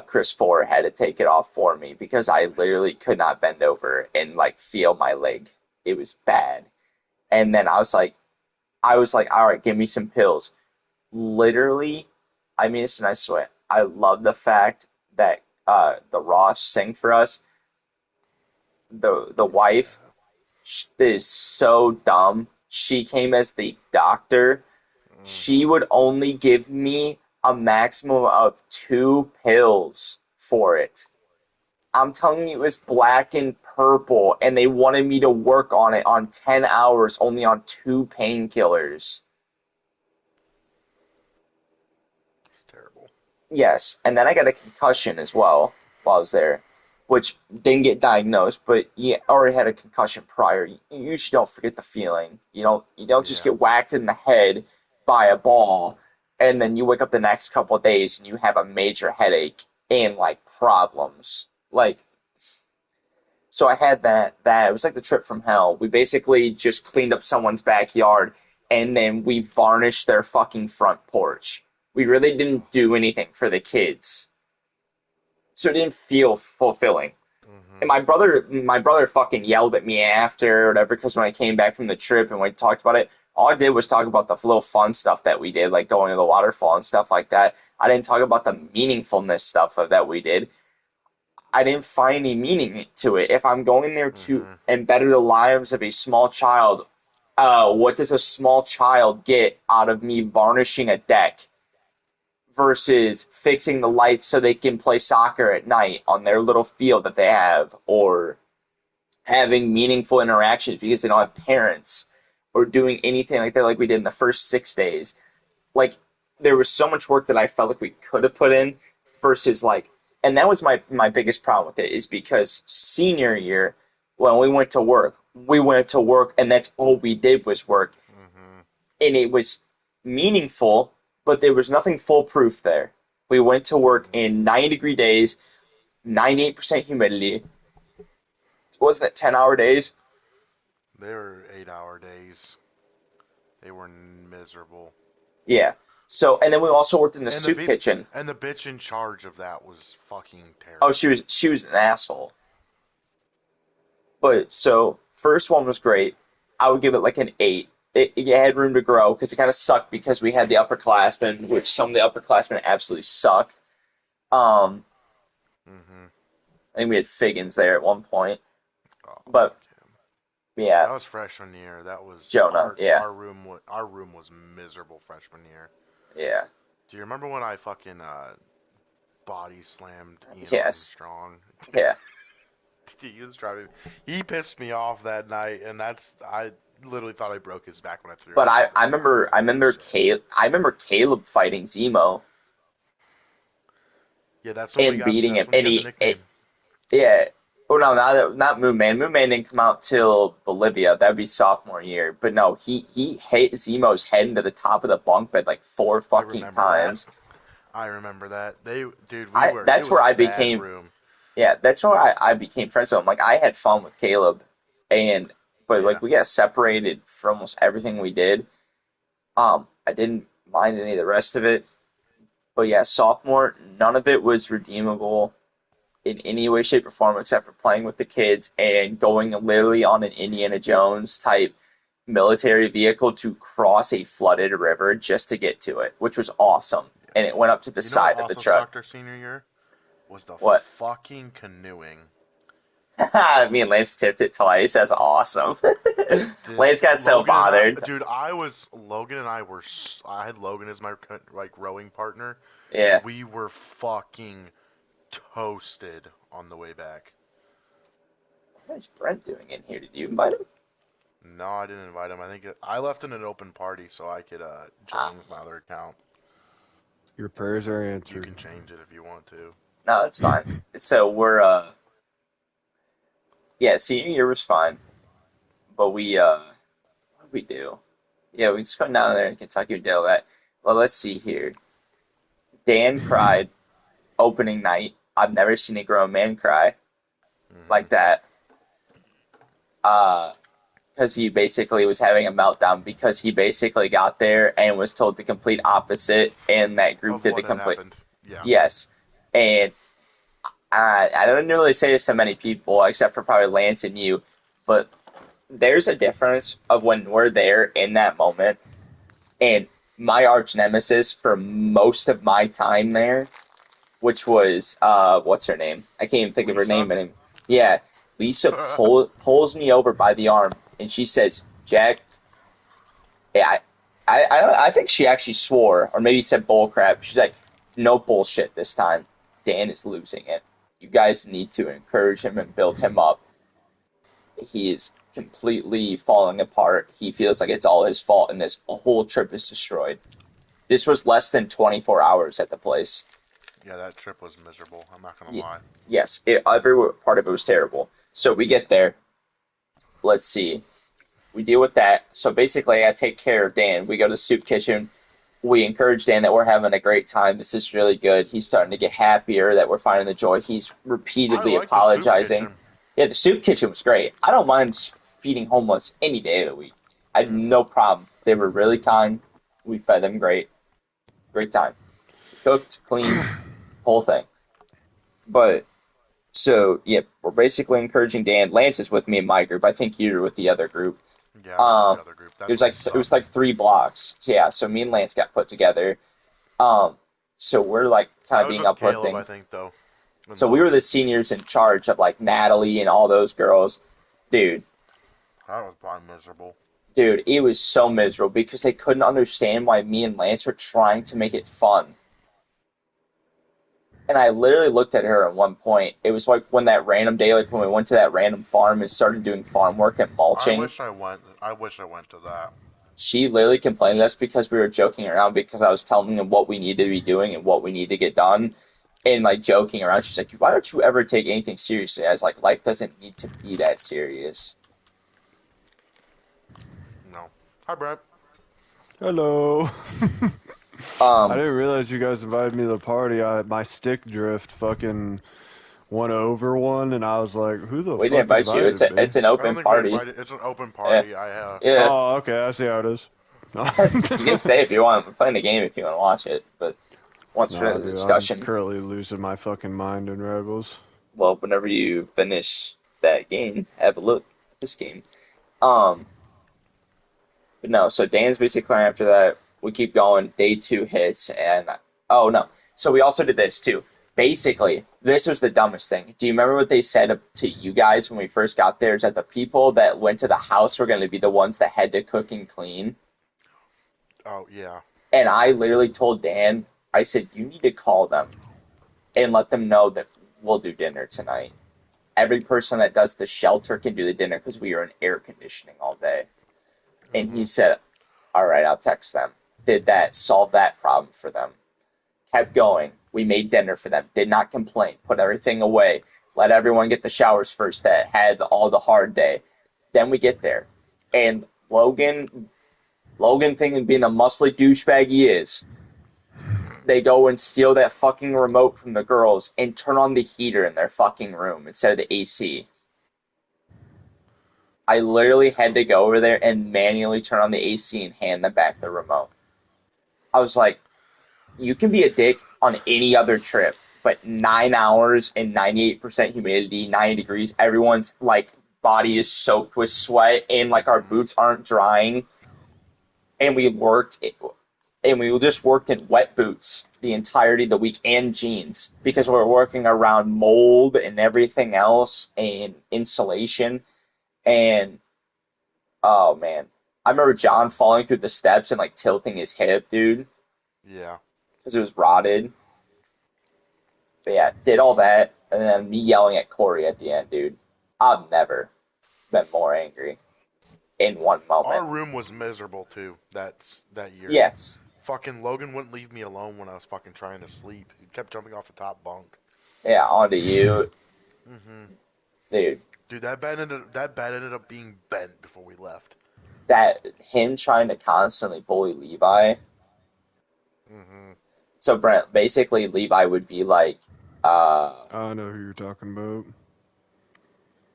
Chris Ford had to take it off for me because I literally could not bend over and like feel my leg. It was bad. And then I was like, all right, give me some pills. Literally, I mean, it's a nice sweat. I love the fact that the Ross sang for us. The wife is so dumb. She came as the doctor. She would only give me a maximum of 2 pills for it. I'm telling you, it was black and purple, and they wanted me to work on it on 10 hours, only on 2 painkillers. It's terrible. Yes, and then I got a concussion as well while I was there, which didn't get diagnosed, but you already had a concussion prior. You usually don't forget the feeling. You don't just get whacked in the head by a ball, and then you wake up the next couple of days and you have a major headache and like problems. Like, so I had that. It was like the trip from hell. We basically just cleaned up someone's backyard and then we varnished their fucking front porch. We really didn't do anything for the kids. So it didn't feel fulfilling. And my brother fucking yelled at me after or whatever, because when I came back from the trip and we talked about it, all I did was talk about the little fun stuff that we did, like going to the waterfall and stuff like that. I didn't talk about the meaningfulness stuff that we did. I didn't find any meaning to it. If I'm going there to better the lives of a small child, what does a small child get out of me varnishing a deck versus fixing the lights so they can play soccer at night on their little field that they have, or having meaningful interactions because they don't have parents, or doing anything like that like we did in the first 6 days. Like, there was so much work that I felt like we could have put in versus like, and that was my biggest problem with it is because senior year, when we went to work and that's all we did was work. Mm-hmm. And it was meaningful, but there was nothing foolproof there. We went to work in 90-degree days, 98% humidity. Wasn't it 10-hour days? They were 8-hour days. They were miserable. Yeah. So, and then we also worked in the And soup kitchen. And the bitch in charge of that was fucking Oh, terrible. she was an asshole. But so first one was great. I would give it like an 8. It had room to grow because it kind of sucked because we had the upperclassmen, which some of the upperclassmen absolutely sucked. Um, Mm-hmm. I think we had Figgins there at one point, Oh, but fuck him. yeah, That was freshman year. That was Jonah, yeah, our room was miserable freshman year. yeah, Do you remember when I fucking body slammed Ian yes, Armstrong? yeah. He was driving. He pissed me off that night, and I literally thought I broke his back when I threw But him. I remember Caleb fighting Zemo Yeah, that's when we and got beating him, that's when he got the nickname. yeah. Oh no, not Moon Man. Moon Man didn't come out till Bolivia. That'd be sophomore year. But no, he hit Zemo's head into the top of the bunk bed like 4 I fucking remember that. times. I remember that. I It that's was where a I bad became room. Yeah, that's where I became friends with him. Like I had fun with Caleb, and but Yeah. like we got separated for almost everything we did. I didn't mind any of the rest of it. But yeah, sophomore, none of it was redeemable in any way, shape, or form except for playing with the kids and going literally on an Indiana Jones type military vehicle to cross a flooded river just to get to it, which was awesome. And it went up to the You know what side of the also truck. sucked our senior year? Was the What? fucking canoeing. Me and Lance tipped it twice. That's awesome. Lance got so Logan and I, bothered. dude, Logan and I were, I had Logan as my like rowing partner. Yeah. We were fucking toasted on the way back. What is Brent doing in here? Did you invite him? No, I didn't invite him. I think I left in an open party so I could join with my other account. Your prayers are You answered. can change it if you want to. No, it's fine. So we're yeah, senior year was fine. But what did we do? Yeah, we just come down there in Kentucky and did all that. Well, let's see here. Dan cried opening night. I've never seen a grown man cry like that. Because he basically was having a meltdown because he basically got there and was told the complete opposite, and that group Of did the what had complete. happened. Yeah. Yes, and I don't really say this to many people except for probably Lance and you, but there's a difference of when we're there in that moment, and my arch nemesis for most of my time there, which was what's her name? I can't even think of her Lisa? name anymore. Yeah, Lisa pulls me over by the arm and she says, "Jack, yeah, I think she actually swore or maybe said bull crap. She's like, no bullshit this time. Dan is losing it. You guys need to encourage him and build him up. He is completely falling apart. He feels like it's all his fault, and this whole trip is destroyed." This was less than 24 hours at the place. Yeah, that trip was miserable. I'm not gonna lie. Yes, every part of it was terrible. So we get there. Let's see. We deal with that. So basically, I take care of Dan. We go to the soup kitchen. We encourage Dan that we're having a great time. This is really good. He's starting to get happier that we're finding the joy. He's repeatedly I like the soup apologizing. kitchen. Yeah, the soup kitchen was great. I don't mind feeding homeless any day of the week. I had no problem. They were really kind. We fed them great. Great time. Cooked, cleaned, whole thing. But so yeah, we're basically encouraging Dan. Lance is with me in my group. I think you're with the other group. Yeah, I was in the other group. It was like it was like 3 blocks. So yeah, so me and Lance got put together. So we're like kind of being uplifting. Caleb, I think though. So we were the seniors in charge of like Natalie and all those girls. Dude, that was probably miserable. Dude, it was so miserable because they couldn't understand why me and Lance were trying to make it fun. And I literally looked at her at one point. It was like when that random day, like when we went to that random farm and started doing farm work and I mulching. wish I went. I wish I went to that. She literally complained to us because we were joking around because I was telling them what we needed to be doing and what we need to get done. And like joking around, she's like, "Why don't you ever take anything seriously?" I was like, "Life doesn't need to be that serious." No. Hi, Brent. Hello. I Um, didn't realize you guys invited me to the party. My stick drift fucking went over one, and I was like, "Who the we didn't fuck invite you. invited me?" It's an I don't open think we party. invited. It's an open Yeah, party. I yeah. Oh, okay. I see how it is. No, You can stay if you want. We're playing the game if you want to watch it. But once we're nah, in the dude. I'm discussion, currently losing my fucking mind in Rebels. well, whenever you finish that game, have a look at this game. Um, but no, so Dan's basically clearing after that. We keep going. Day 2 hits, and oh no. So we also did this too. Basically, this was the dumbest thing. Do you remember what they said to you guys when we first got there? Is that the people that went to the house were going to be the ones that had to cook and clean? oh yeah. And I literally told Dan, I said, you need to call them and let them know that we'll do dinner tonight. Every person that does the shelter can do the dinner because we are in air conditioning all day. And he said, all right, I'll text them. Did that, solve that problem for them. Kept going. We made dinner for them. Did not complain. Put everything away. Let everyone get the showers first that had all the hard day. Then we get there. And Logan thinking being a muscly douchebag he is, they go and steal that fucking remote from the girls and turn on the heater in their fucking room instead of the AC. I literally had to go over there and manually turn on the AC and hand them back the remote. I was like, you can be a dick on any other trip, but 9 hours and 98% humidity, 90 degrees, everyone's like body is soaked with sweat and like our boots aren't drying. And we just worked in wet boots the entirety of the week and jeans because we were working around mold and everything else and insulation. And oh man, I remember John falling through the steps and like tilting his hip, dude, Yeah. because it was rotted. But yeah, did all that, and then me yelling at Corey at the end, dude. I've never been more angry in one Our moment. room was miserable too. That year. Yes. Fucking Logan wouldn't leave me alone when I was fucking trying to sleep. He kept jumping off the top bunk. Yeah, onto you, dude. Dude, that bed ended up being bent before we left. That him trying to constantly bully Levi. So Brent, basically Levi would be like, I know who you're talking about.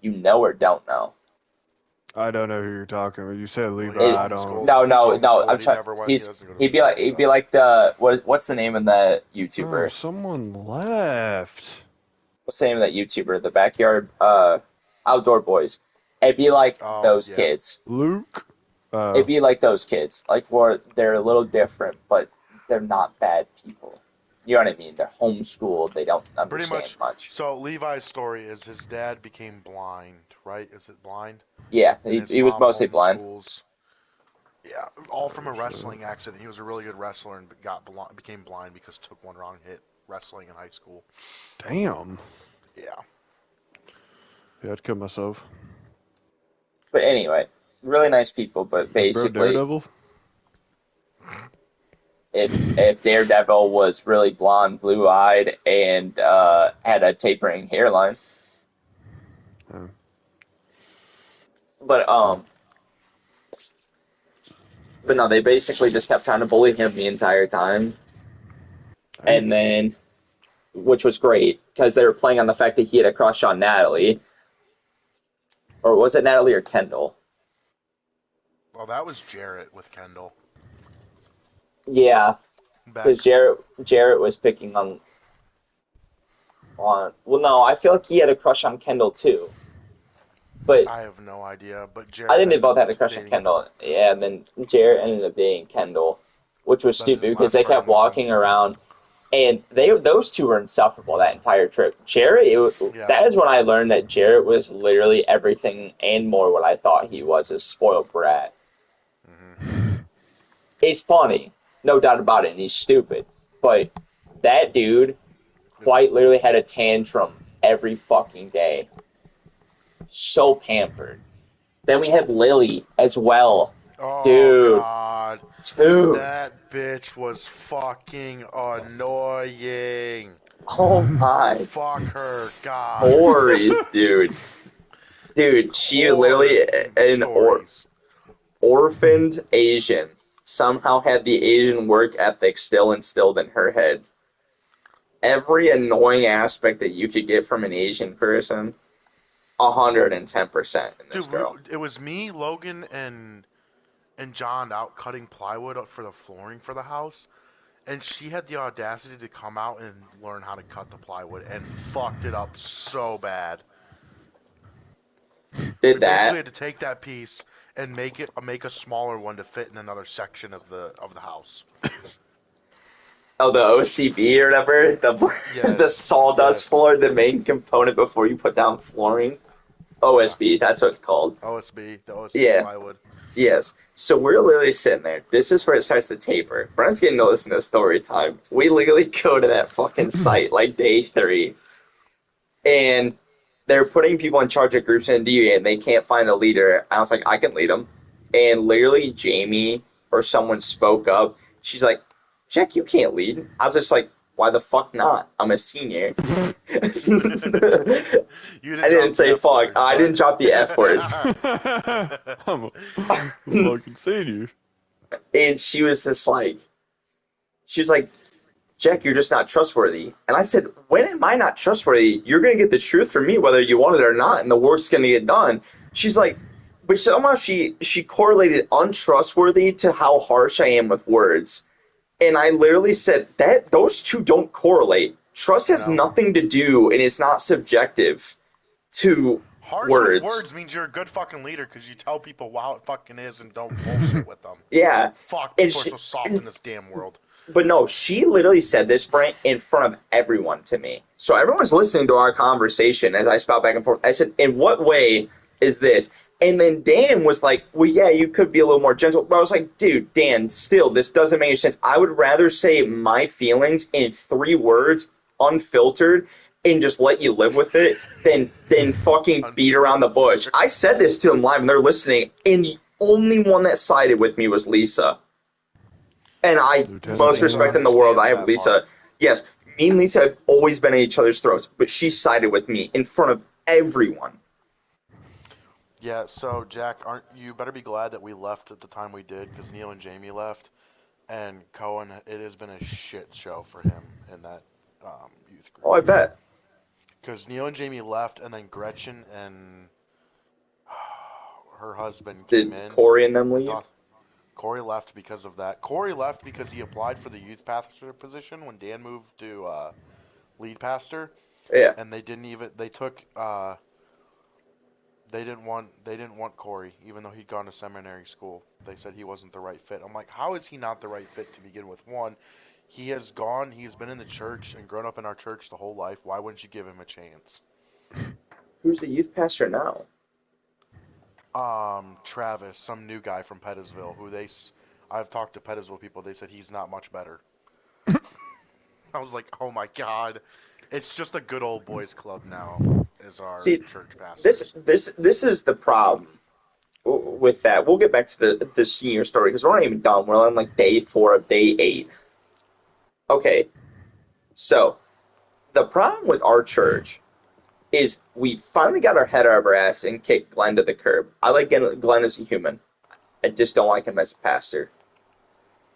you know or don't know. I don't know who you're talking about. You said Levi. he's I don't. No, He's no, no. homeschooled. I'm He trying. never went. He doesn't go to He'd be school, like he'd so. be like the what's the name of the Oh, YouTuber? someone left. What's the name of that YouTuber? The backyard outdoor boys. It'd be like Oh those yeah. kids. Luke. It'd be like those kids. Like where they're a little different, but they're not bad people. You know what I mean? They're homeschooled. They don't Pretty understand much. So Levi's story is his dad became blind, right? Is it blind? Yeah, And his he was mom mostly blind. homeschools. Yeah, all from a wrestling accident. He was a really good wrestler and became blind because took one wrong hit wrestling in high school. Damn. Yeah. Yeah, I'd kill myself. But anyway, really nice people. But Is bro basically, Daredevil? if Daredevil was really blonde, blue-eyed, and had a tapering hairline. Oh. But but no, they basically just kept trying to bully him the entire time, and then, which was great because they were playing on the fact that he had a crush on Natalie, or was it Natalie or Kendall? Well, that was Jarrett with Kendall. Yeah, Back. because Jarrett was picking on. Well, no, I feel like he had a crush on Kendall too. But I have no idea. But Jarrett. I think they both had a crush on Kendall. Yeah, and then Jarrett ended up being Kendall, which was That's his stupid because best they friend kept in the world. walking around, and those two were insufferable that entire trip. Jarrett, that is when I learned that Jarrett was literally everything and more what I thought he was, a spoiled brat. He's funny, no doubt about it, and he's stupid, but that dude White literally had a tantrum every fucking day. So pampered. Then we had Lily as well. Oh Dude. God. Dude. That bitch was fucking annoying. Oh my. Fuck her, God. Stories, dude. Dude, she literally an stories. orphaned Asian somehow had the Asian work ethic still instilled in her head. Every annoying aspect that you could get from an Asian person, 110% in this Dude, girl. it was me, Logan, and John out cutting plywood for the flooring for the house, and she had the audacity to come out and learn how to cut the plywood and fucked it up so bad. Did We that. basically had to take that piece and make a smaller one to fit in another section of the house. Oh, the OCB or whatever? The sawdust floor, the main component before you put down flooring? OSB, that's what it's called. OSB, the OSB plywood. Yes. So we're literally sitting there. This is where it starts to taper. Brent's getting to listen to story time. We literally go to that fucking site like day 3. And they're putting people in charge of groups in DA and they can't find a leader. I was like, I can lead them. And literally Jamie or someone spoke up. She's like, Jack, you can't lead. I was just like, why the fuck not? I'm a senior. I didn't say fuck. I didn't drop the F word. I'm a fucking senior. And she was like, Jack, you're just not trustworthy. And I said, when am I not trustworthy? You're going to get the truth from me whether you want it or not, and the work's going to get done. She's like, but somehow she correlated untrustworthy to how harsh I am with words. And I literally said that those two don't correlate. Trust has nothing to do, and it's not subjective to harsh words. With words means you're a good fucking leader because you tell people how it fucking is and don't bullshit with them. Yeah. Fuck, people are so soft in this damn world. But no, she literally said this, Brent, in front of everyone to me. So everyone's listening to our conversation as I spout back and forth. I said, in what way is this? And then Dan was like, well, yeah, you could be a little more gentle. But I was like, dude, Dan, still, this doesn't make any sense. I would rather say my feelings in 3 words, unfiltered, and just let you live with it than fucking beat around the bush. I said this to them live, and they're listening, and the only one that sided with me was Lisa. And most respect in the world, I have Lisa. Yes, me and Lisa have always been at each other's throats, but she sided with me in front of everyone. Yeah, so Jack, you better be glad that we left at the time we did, because Neil and Jamie left, and Cohen, it has been a shit show for him in that youth group. Oh, I bet. Because Neil and Jamie left, and then Gretchen and her husband came in. Did Corey and them leave? Corey left because of that. Corey left because he applied for the youth pastor position when Dan moved to lead pastor. Yeah. And they didn't even they didn't want Corey, even though he'd gone to seminary school. They said he wasn't the right fit. I'm like, how is he not the right fit to begin with? One, he's been in the church and grown up in our church the whole life. Why wouldn't you give him a chance? Who's the youth pastor now? Travis, some new guy from Pettisville, I've talked to Pettisville people, they said he's not much better. I was like, oh my god. It's just a good old boys club now, is our church pastor. This is the problem with that. We'll get back to the senior story, because we're not even done. We're on like day 4 of day 8. Okay, so the problem with our church is we finally got our head out of our ass and kicked Glenn to the curb. I like Glenn as a human. I just don't like him as a pastor.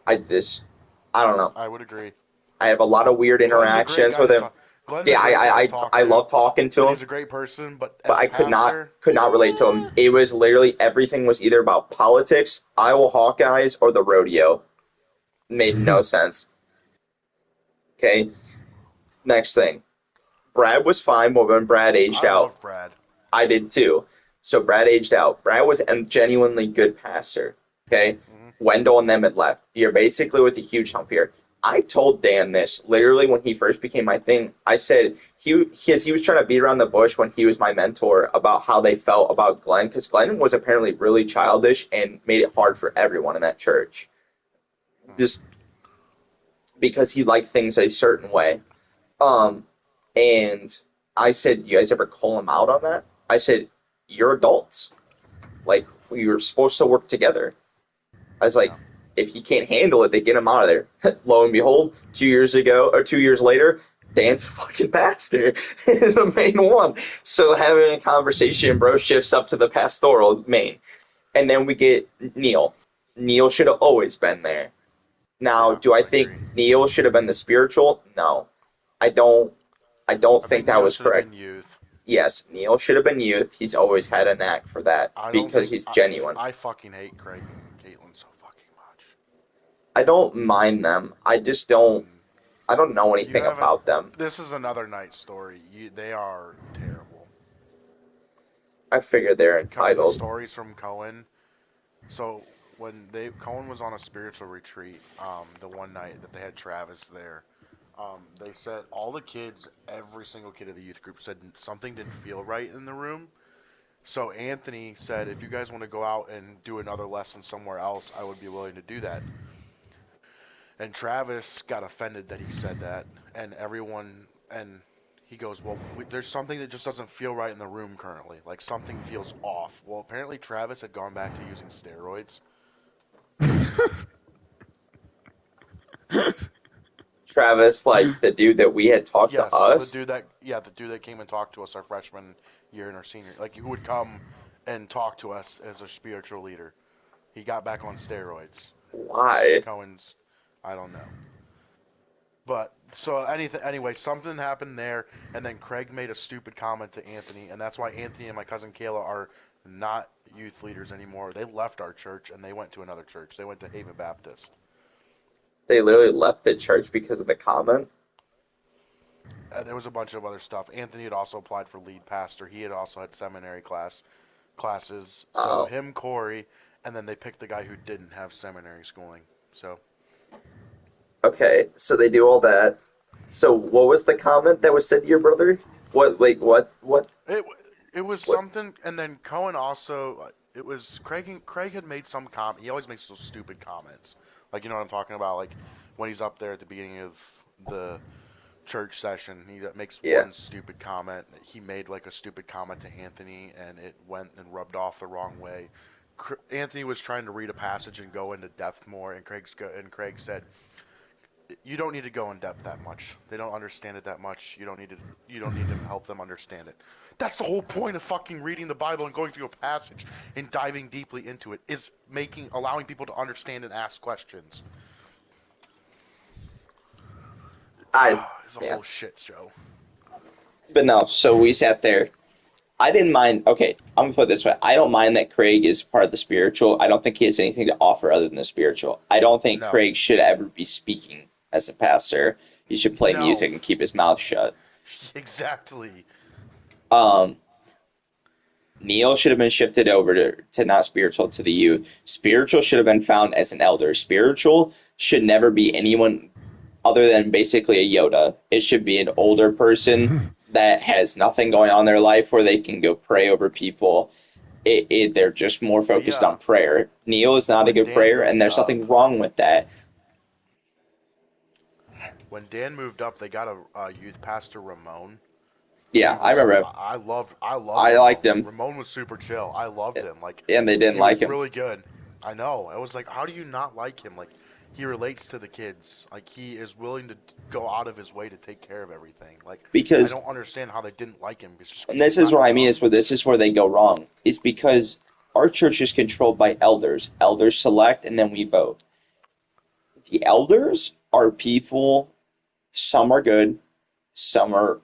I don't know. I would agree. I have a lot of weird interactions with him. Yeah, I love talking to him. He's a great person, but I could not relate to him. It was literally everything was either about politics, Iowa Hawkeyes, or the rodeo. Made no sense. Okay. Next thing. Brad was fine, but when Brad aged out, love Brad. I did too. So Brad aged out. Brad was a genuinely good pastor. Okay? Wendell and them had left. You're basically with a huge hump here. I told Dan this literally when he first became my thing. I said he was trying to beat around the bush when he was my mentor about how they felt about Glenn, because Glenn was apparently really childish and made it hard for everyone in that church. Just because he liked things a certain way. And I said, "You guys ever call him out on that?" I said, "You're adults. Like we were supposed to work together." I was like, Yeah. "If he can't handle it, they get him out of there." Lo and behold, 2 years ago or 2 years later, Dan's a fucking pastor, the main one. So having a conversation, bro, shifts up to the pastoral main, and then we get Neil. Neil should have always been there. Now, Yeah, do I I think agree. Neil should have been the spiritual? No, I don't. I don't I think think that Neil was should have correct. been youth. Yes, Neil should have been youth. He's always had a knack for that I don't because think he's genuine. I fucking hate Craig and Caitlin so fucking much. I don't mind them. I just don't. Mm. I don't know You anything haven't. about them. This is another night story. They are terrible. I figure they're The entitled. stories from Cohen. So when they Cohen was on a spiritual retreat, the one night that they had Travis there, they said all the kids, every single kid of the youth group said something didn't feel right in the room. So Anthony said, if you guys want to go out and do another lesson somewhere else, I would be willing to do that. And Travis got offended that he said that, and everyone, and he goes, well, there's something that just doesn't feel right in the room currently. Like something feels off. Well, apparently Travis had gone back to using steroids. Travis, like the dude that we had talked to Yes, us. the dude that came and talked to us our freshman year and our senior, like who would come and talk to us as a spiritual leader. He got back on steroids. Why? Cohen's, I don't know. But so anyway, something happened there, and then Craig made a stupid comment to Anthony, and that's why Anthony and my cousin Kayla are not youth leaders anymore. They left our church and they went to another church. They went to Haven Baptist. They literally left the church because of the comment. There was a bunch of other stuff. Anthony had also applied for lead pastor. He had also had seminary classes. So Oh, him, Corey, and then they picked the guy who didn't have seminary schooling. So okay. So they do all that. So what was the comment that was said to your brother? What? Like what? What? it it was What? something, and then Cohen also. It was Craig had made some comment. He always makes those stupid comments, like you know what I'm talking about. Like when he's up there at the beginning of the church session, he makes Yeah. one stupid comment. He made like a stupid comment to Anthony, and it went and rubbed off the wrong way. Anthony was trying to read a passage and go into depth more, and Craig said, "You don't need to go in depth that much. They don't understand it that much. You don't need to help them understand it." That's the whole point of fucking reading the Bible and going through a passage and diving deeply into it is allowing people to understand and ask questions. I. It's a Yeah. whole shit show. But no. So we sat there. I didn't mind. Okay, I'm gonna put it this way. I don't mind that Craig is part of the spiritual. I don't think he has anything to offer other than the spiritual. I don't think No. Craig should ever be speaking as a pastor. He should play No. music and keep his mouth shut. Exactly. Um, Neil should have been shifted over to not spiritual to the youth. Spiritual should have been found as an elder. Spiritual should never be anyone other than basically a Yoda. It should be an older person that has nothing going on in their life where they can go pray over people. They're just more We focused on prayer. Neil is not a when good Dan prayer, and moved there's up, nothing wrong with that. they got a youth pastor, Ramon. Yeah, I remember. I loved I liked Ramon. him, Ramon was super chill. I loved him. Like and they didn't he like was him really good. I know. I was like, how do you not like him? Like he relates to the kids. Like he is willing to go out of his way to take care of everything. Like I because, don't understand how they didn't like him just and because he's this is not what I mean. young. Is where this is where they go wrong. Is because our church is controlled by elders. Elders select, and then we vote. The elders are people. Some are good, some are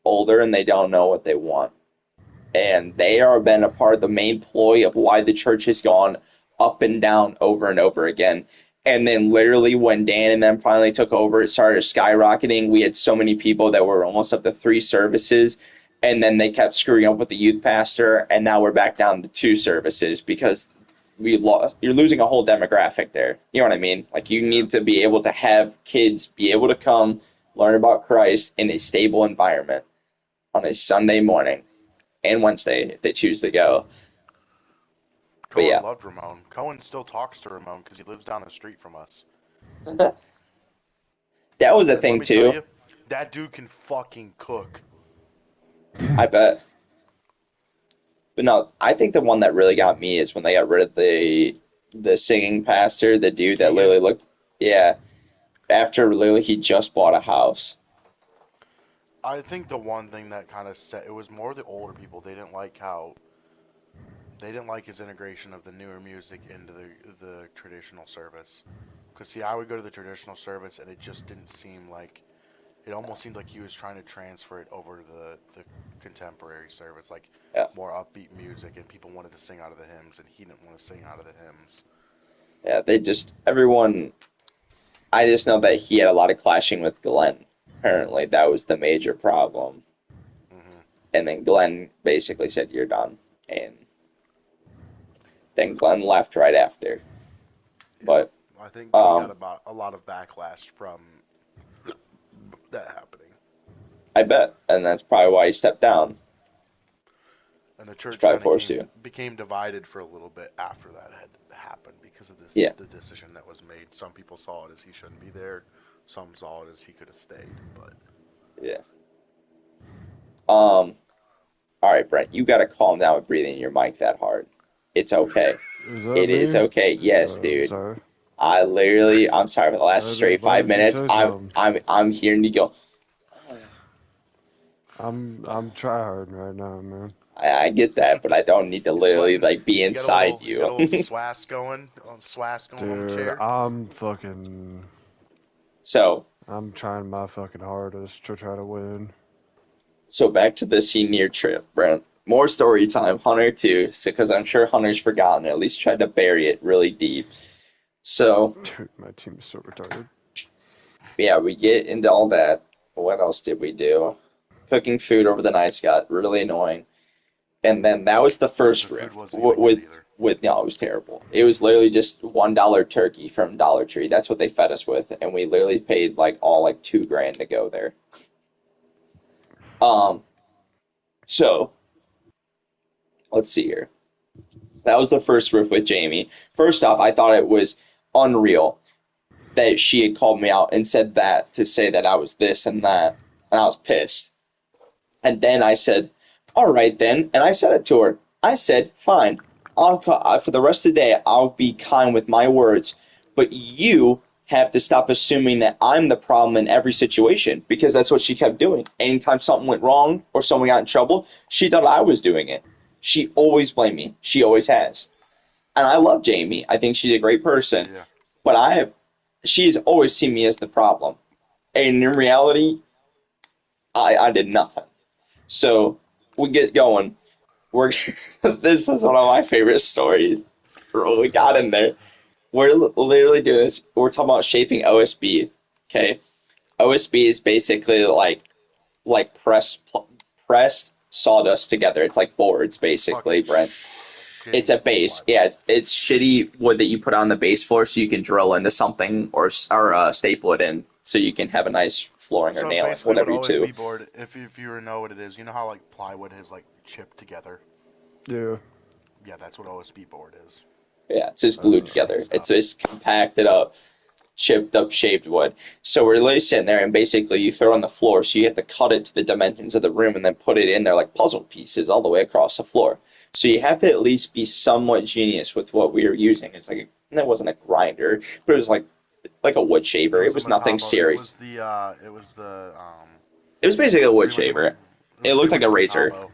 older, and they don't know what they want. And they are been a part of the main ploy of why the church has gone up and down over and over again. And then literally when Dan and them finally took over, it started skyrocketing. We had so many people that were almost up to 3 services, and then they kept screwing up with the youth pastor, and now we're back down to 2 services because you're losing a whole demographic there. You know what I mean? Like you Yeah. need to be able to have kids be able to come learn about Christ in a stable environment on a Sunday morning and Wednesday if they choose to go. But Cohen yeah, loved Ramon. Cohen still talks to Ramon because he lives down the street from us. that was a And let thing me tell too. you, That dude can fucking cook. I bet. But no, I think the one that really got me is when they got rid of the singing pastor, the dude that Keegan. literally looked, yeah, after literally he just bought a house. I think the one thing that kind of set it was more the older people. They didn't like his integration of the newer music into the traditional service. Cause see, I would go to the traditional service and it just didn't seem like it almost seemed like he was trying to transfer it over to the contemporary service, like Yeah, more upbeat music, and people wanted to sing out of the hymns, and he didn't want to sing out of the hymns. yeah, they just everyone. I just know that he had a lot of clashing with Glenn. Apparently, that was the major problem. Hmm. And then Glenn basically said, "You're done," and then Glenn left right after. Yeah, But I think he got um, about a lot of backlash from that happening, I bet, and that's probably why he stepped down. and the He's church probably kind of forced came to. became divided for a little bit after that had happened because of this Yeah, the decision that was made. Some people saw it as he shouldn't be there. Some saw it as he could have stayed, but yeah. Um, all right, Brent, you got to calm down with breathing in your mic that hard. It's okay. Is that It is me? okay. Yes, I'm dude. sorry. I'm sorry for the last straight Why five did you minutes. say something? I'm hearing you go. I'm tryhard right now, man. I get that, but I don't need to you're literally sweating. like be inside You got you. a little swass going on the Dude, chair. So, I'm trying my fucking hardest to try to win. so back to the senior trip, Brent. More story time, Hunter too, because I'm sure Hunter's forgotten. At least tried to bury it really deep. So, Dude, my team is so retarded. yeah, we get into all that. What else did we do? Cooking food over the nights got really annoying. And then that was the The first food rift wasn't even good with either. no, it was terrible. It was literally just $1 turkey from Dollar Tree. That's what they fed us with, and we literally paid like all like 2 grand to go there. Um, so let's see here. That was the first rift with Jamie. First off, I thought it was unreal that she had called me out and said that to say that I was this and that, and I was pissed. And then I said, all right then. And I said it to her. I said, fine. For the rest of the day, I'll be kind with my words. But you have to stop assuming that I'm the problem in every situation because that's what she kept doing. Anytime something went wrong or someone got in trouble, she thought I was doing it. She always blamed me. She always has. And I love Jamie. I think she's a great person. Yeah. But she's always seen me as the problem. And in reality, I did nothing. So we get going. We're this is one of my favorite stories. We got in there. We're literally doing this. We're talking about shaping OSB. Okay, OSB is basically like pressed sawdust together. It's like boards, It's basically, fucking Brent. It's shitty a base. plywood. Yeah, it's shitty wood that you put on the base floor so you can drill into something or staple it in so you can have a nice flooring or So nail it, basically, what whatever you do. OSB board, if you know what it is, you know how like plywood has like chipped together. Yeah. Yeah, that's what OSB board is. Yeah, it's just It's glued the shitty together. It's stuff. just compacted up, chipped up, shaped wood. So we're literally sitting there, and basically you throw it on the floor, so you have to cut it to the dimensions of the room and then put it in there like puzzle pieces all the way across the floor. So you have to at least be somewhat genius with what we were using. It's like that wasn't a grinder, but it was like a wood It shaver. It was a was nothing Metabo. serious. It was the It was basically a wood pretty much a shaver. it It was looked pretty like much a a razor. Metabo.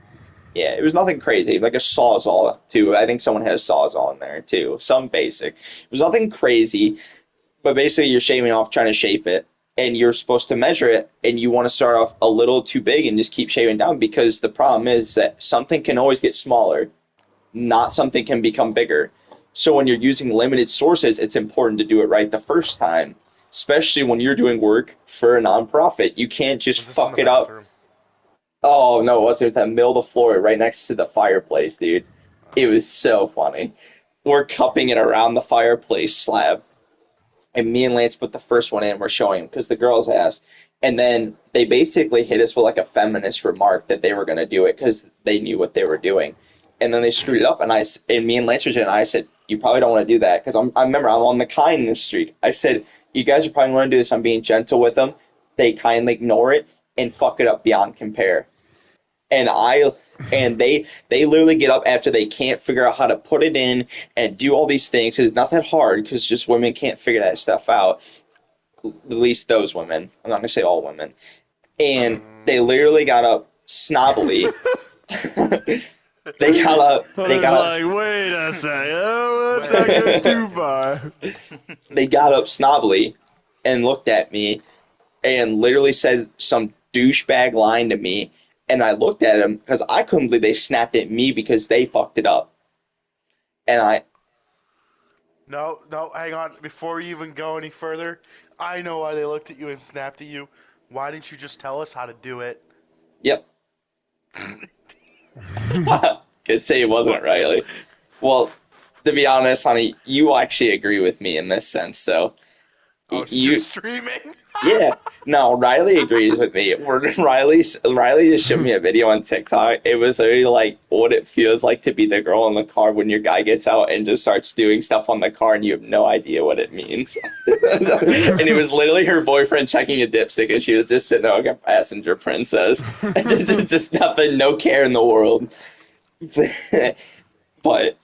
Yeah, it was nothing crazy. Like a sawzall too. I think someone had a sawzall in there too. Some basic. It was nothing crazy. But basically, you're shaving off, trying to shape it, and you're supposed to measure it, and you want to start off a little too big and just keep shaving down because the problem is that something can always get smaller, not something can become bigger. So when you're using limited sources, it's important to do it right the first time, especially when you're doing work for a nonprofit. You can't just Was this in the fuck it up. bathroom? Oh no, what's there's that middle of the floor right next to the fireplace, dude. It Oh, was so funny. We're cupping it around the fireplace slab and me and Lance put the first one in. We're showing him because the girls asked, and then they basically hit us with like a feminist remark that they were going to do it because they knew what they were doing, and then they screwed it up. And me and Lance and I said, you probably don't want to do that because I remember I'm on the kindness streak. I said, you guys are probably going to do this. I'm being gentle with them. they kindly ignore it and fuck it up beyond compare. And they literally get up after they can't figure out how to put it in and do all these things. It's not that hard because just women can't figure that stuff out. At least those women. I'm not gonna say all women. And they literally got up snobbily. They got up. They Hunter's got up. like, wait a second. Oh, let's not go too far. They got up snobbily and looked at me and literally said some douchebag line to me. And I looked at him because I couldn't believe they snapped at me because they fucked it up. And I, No, no, hang on. Before you even go any further, I know why they looked at you and snapped at you. Why didn't you just tell us how to do it? yep. Could say it wasn't Riley. Well, to be honest, honey, you actually agree with me in this sense. So Oh, you're you, streaming? yeah, no, Riley agrees with me. Riley just showed me a video on TikTok. It was literally like what it feels like to be the girl in the car when your guy gets out and just starts doing stuff on the car and you have no idea what it means. And it was literally her boyfriend checking a dipstick and she was just sitting there like a passenger princess. Just nothing, no care in the world. But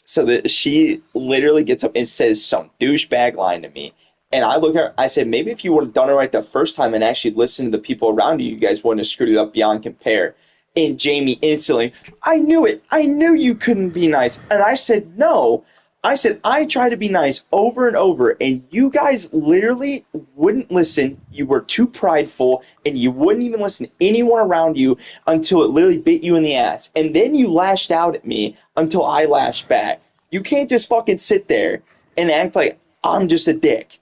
so that she literally gets up and says some douchebag line to me. And I look at her, I said, maybe if you would have done it right the first time and actually listened to the people around you, you guys wouldn't have screwed it up beyond compare. And Jamie instantly, I knew it. I knew you couldn't be nice. And I said, no. I said, I try to be nice over and over, and you guys literally wouldn't listen. You were too prideful, and you wouldn't even listen to anyone around you until it literally bit you in the ass. And then you lashed out at me until I lashed back. You can't just fucking sit there and act like I'm just a dick.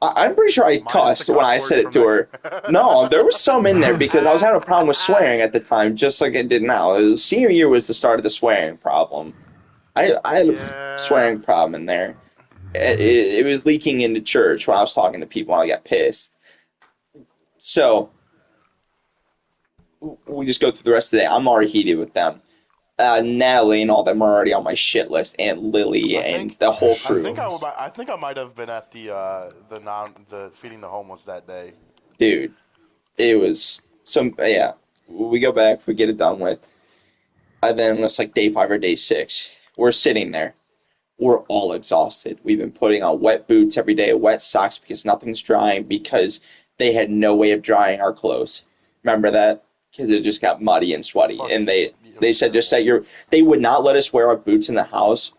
I'm pretty sure I Minus the cussed when cuss I words said it from to her. that. No, there was some in there because I was having a problem with swearing at the time, just like I did now. Senior year was the start of the swearing problem. I had a Yeah. swearing problem in there. It was leaking into church when I was talking to people and I got pissed. So we just go through the rest of the day. I'm already heated with them. Natalie and all them are already on my shit list, and Lily I and think the whole I crew. think I think I might have been at the feeding the homeless that day. Dude, it was some, yeah. We go back, we get it done with. And then it's like day 5 or day 6. We're sitting there. We're all exhausted. We've been putting on wet boots every day, wet socks because nothing's drying because they had no way of drying our clothes. Remember that? Because it just got muddy and sweaty. Fuck, And it they was said just terrible. set your, they would not let us wear our boots in the house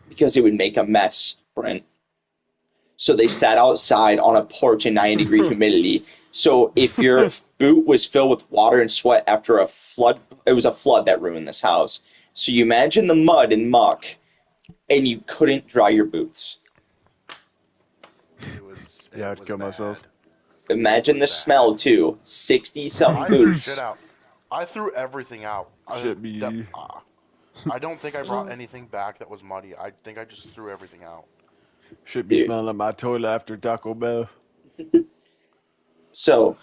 because it would make a mess, Brent. So they sat outside on a porch in 90-degree humidity. So if your boot was filled with water and sweat after a flood, it was a flood that ruined this house. So you imagine the mud and muck, and you couldn't dry your boots. Yeah, It I'd was kill myself. bad. It Imagine was the smell bad. too. 60-something I threw shit boots. out. I threw everything out. Shit me. I don't think I brought anything back that was muddy. I think I just threw everything out. Should be Dude. smelling like my toilet after Taco Bell. So,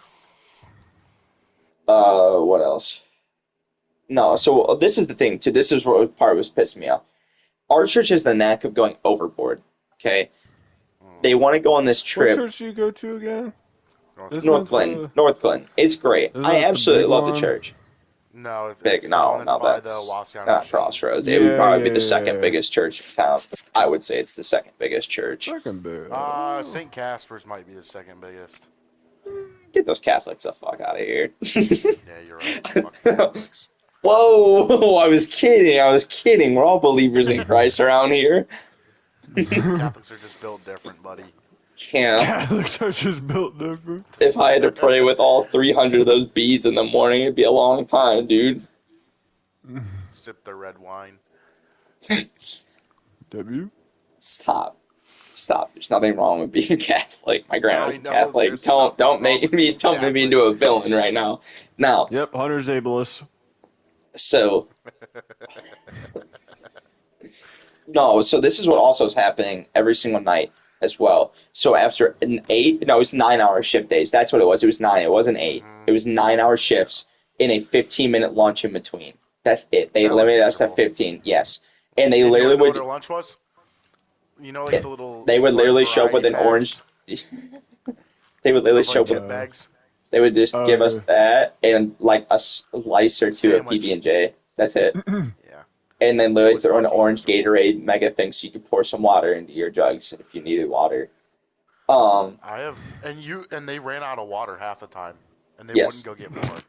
what else? No, so this is the thing too. This is what part was pissing me off. Our church has the knack of going overboard. Okay, they want to go on this What trip. church do you go to again? North Isn't Clinton. North Clinton. It's great. isn't I it the absolutely big love the one? church. No, Big. it's the one No, that's no, by the that's Wasion not machine. Crossroads. It would Yeah, probably be yeah, the second yeah. biggest church in town. I would say it's the second biggest church. Second bell. St. Casper's might be the second biggest. Get those Catholics the fuck out of here. Yeah, you're right. Fuck Catholics. Whoa, I was kidding. I was kidding. We're all believers in Christ around here. Catholics are just built different, buddy. Yeah. Catholics are just built different. If I had to pray with all 300 of those beads in the morning, it'd be a long time, dude. Sip the red wine. W? Stop. Stop. There's nothing wrong with being Catholic. My grandma's I know Catholic. there's nothing Don't wrong make with me being don't make me Catholic. into a villain right now. Now, Yep, Hunter's ableist. so no, so this is what also is happening every single night as well. So after an 8, no, it was 9-hour shift days. That's what it was. It was 9. It wasn't 8. It was 9-hour shifts in a 15-minute lunch in between. That's it. They That was limited us to miserable. 15. Yes, and they And you literally want to know what would. our lunch was? You know, like the little They would like literally show up variety with an packs. orange. They would literally Those show like up with, chip Uh, bags they would just oh give us that and like a slice or two of sandwich. PB&J. That's it. yeah. Yeah, And then it literally was throw an fucking orange miserable. Gatorade mega thing so you could pour some water into your jugs if you needed water. I have and they ran out of water half the time, and they wouldn't Yes, go get more.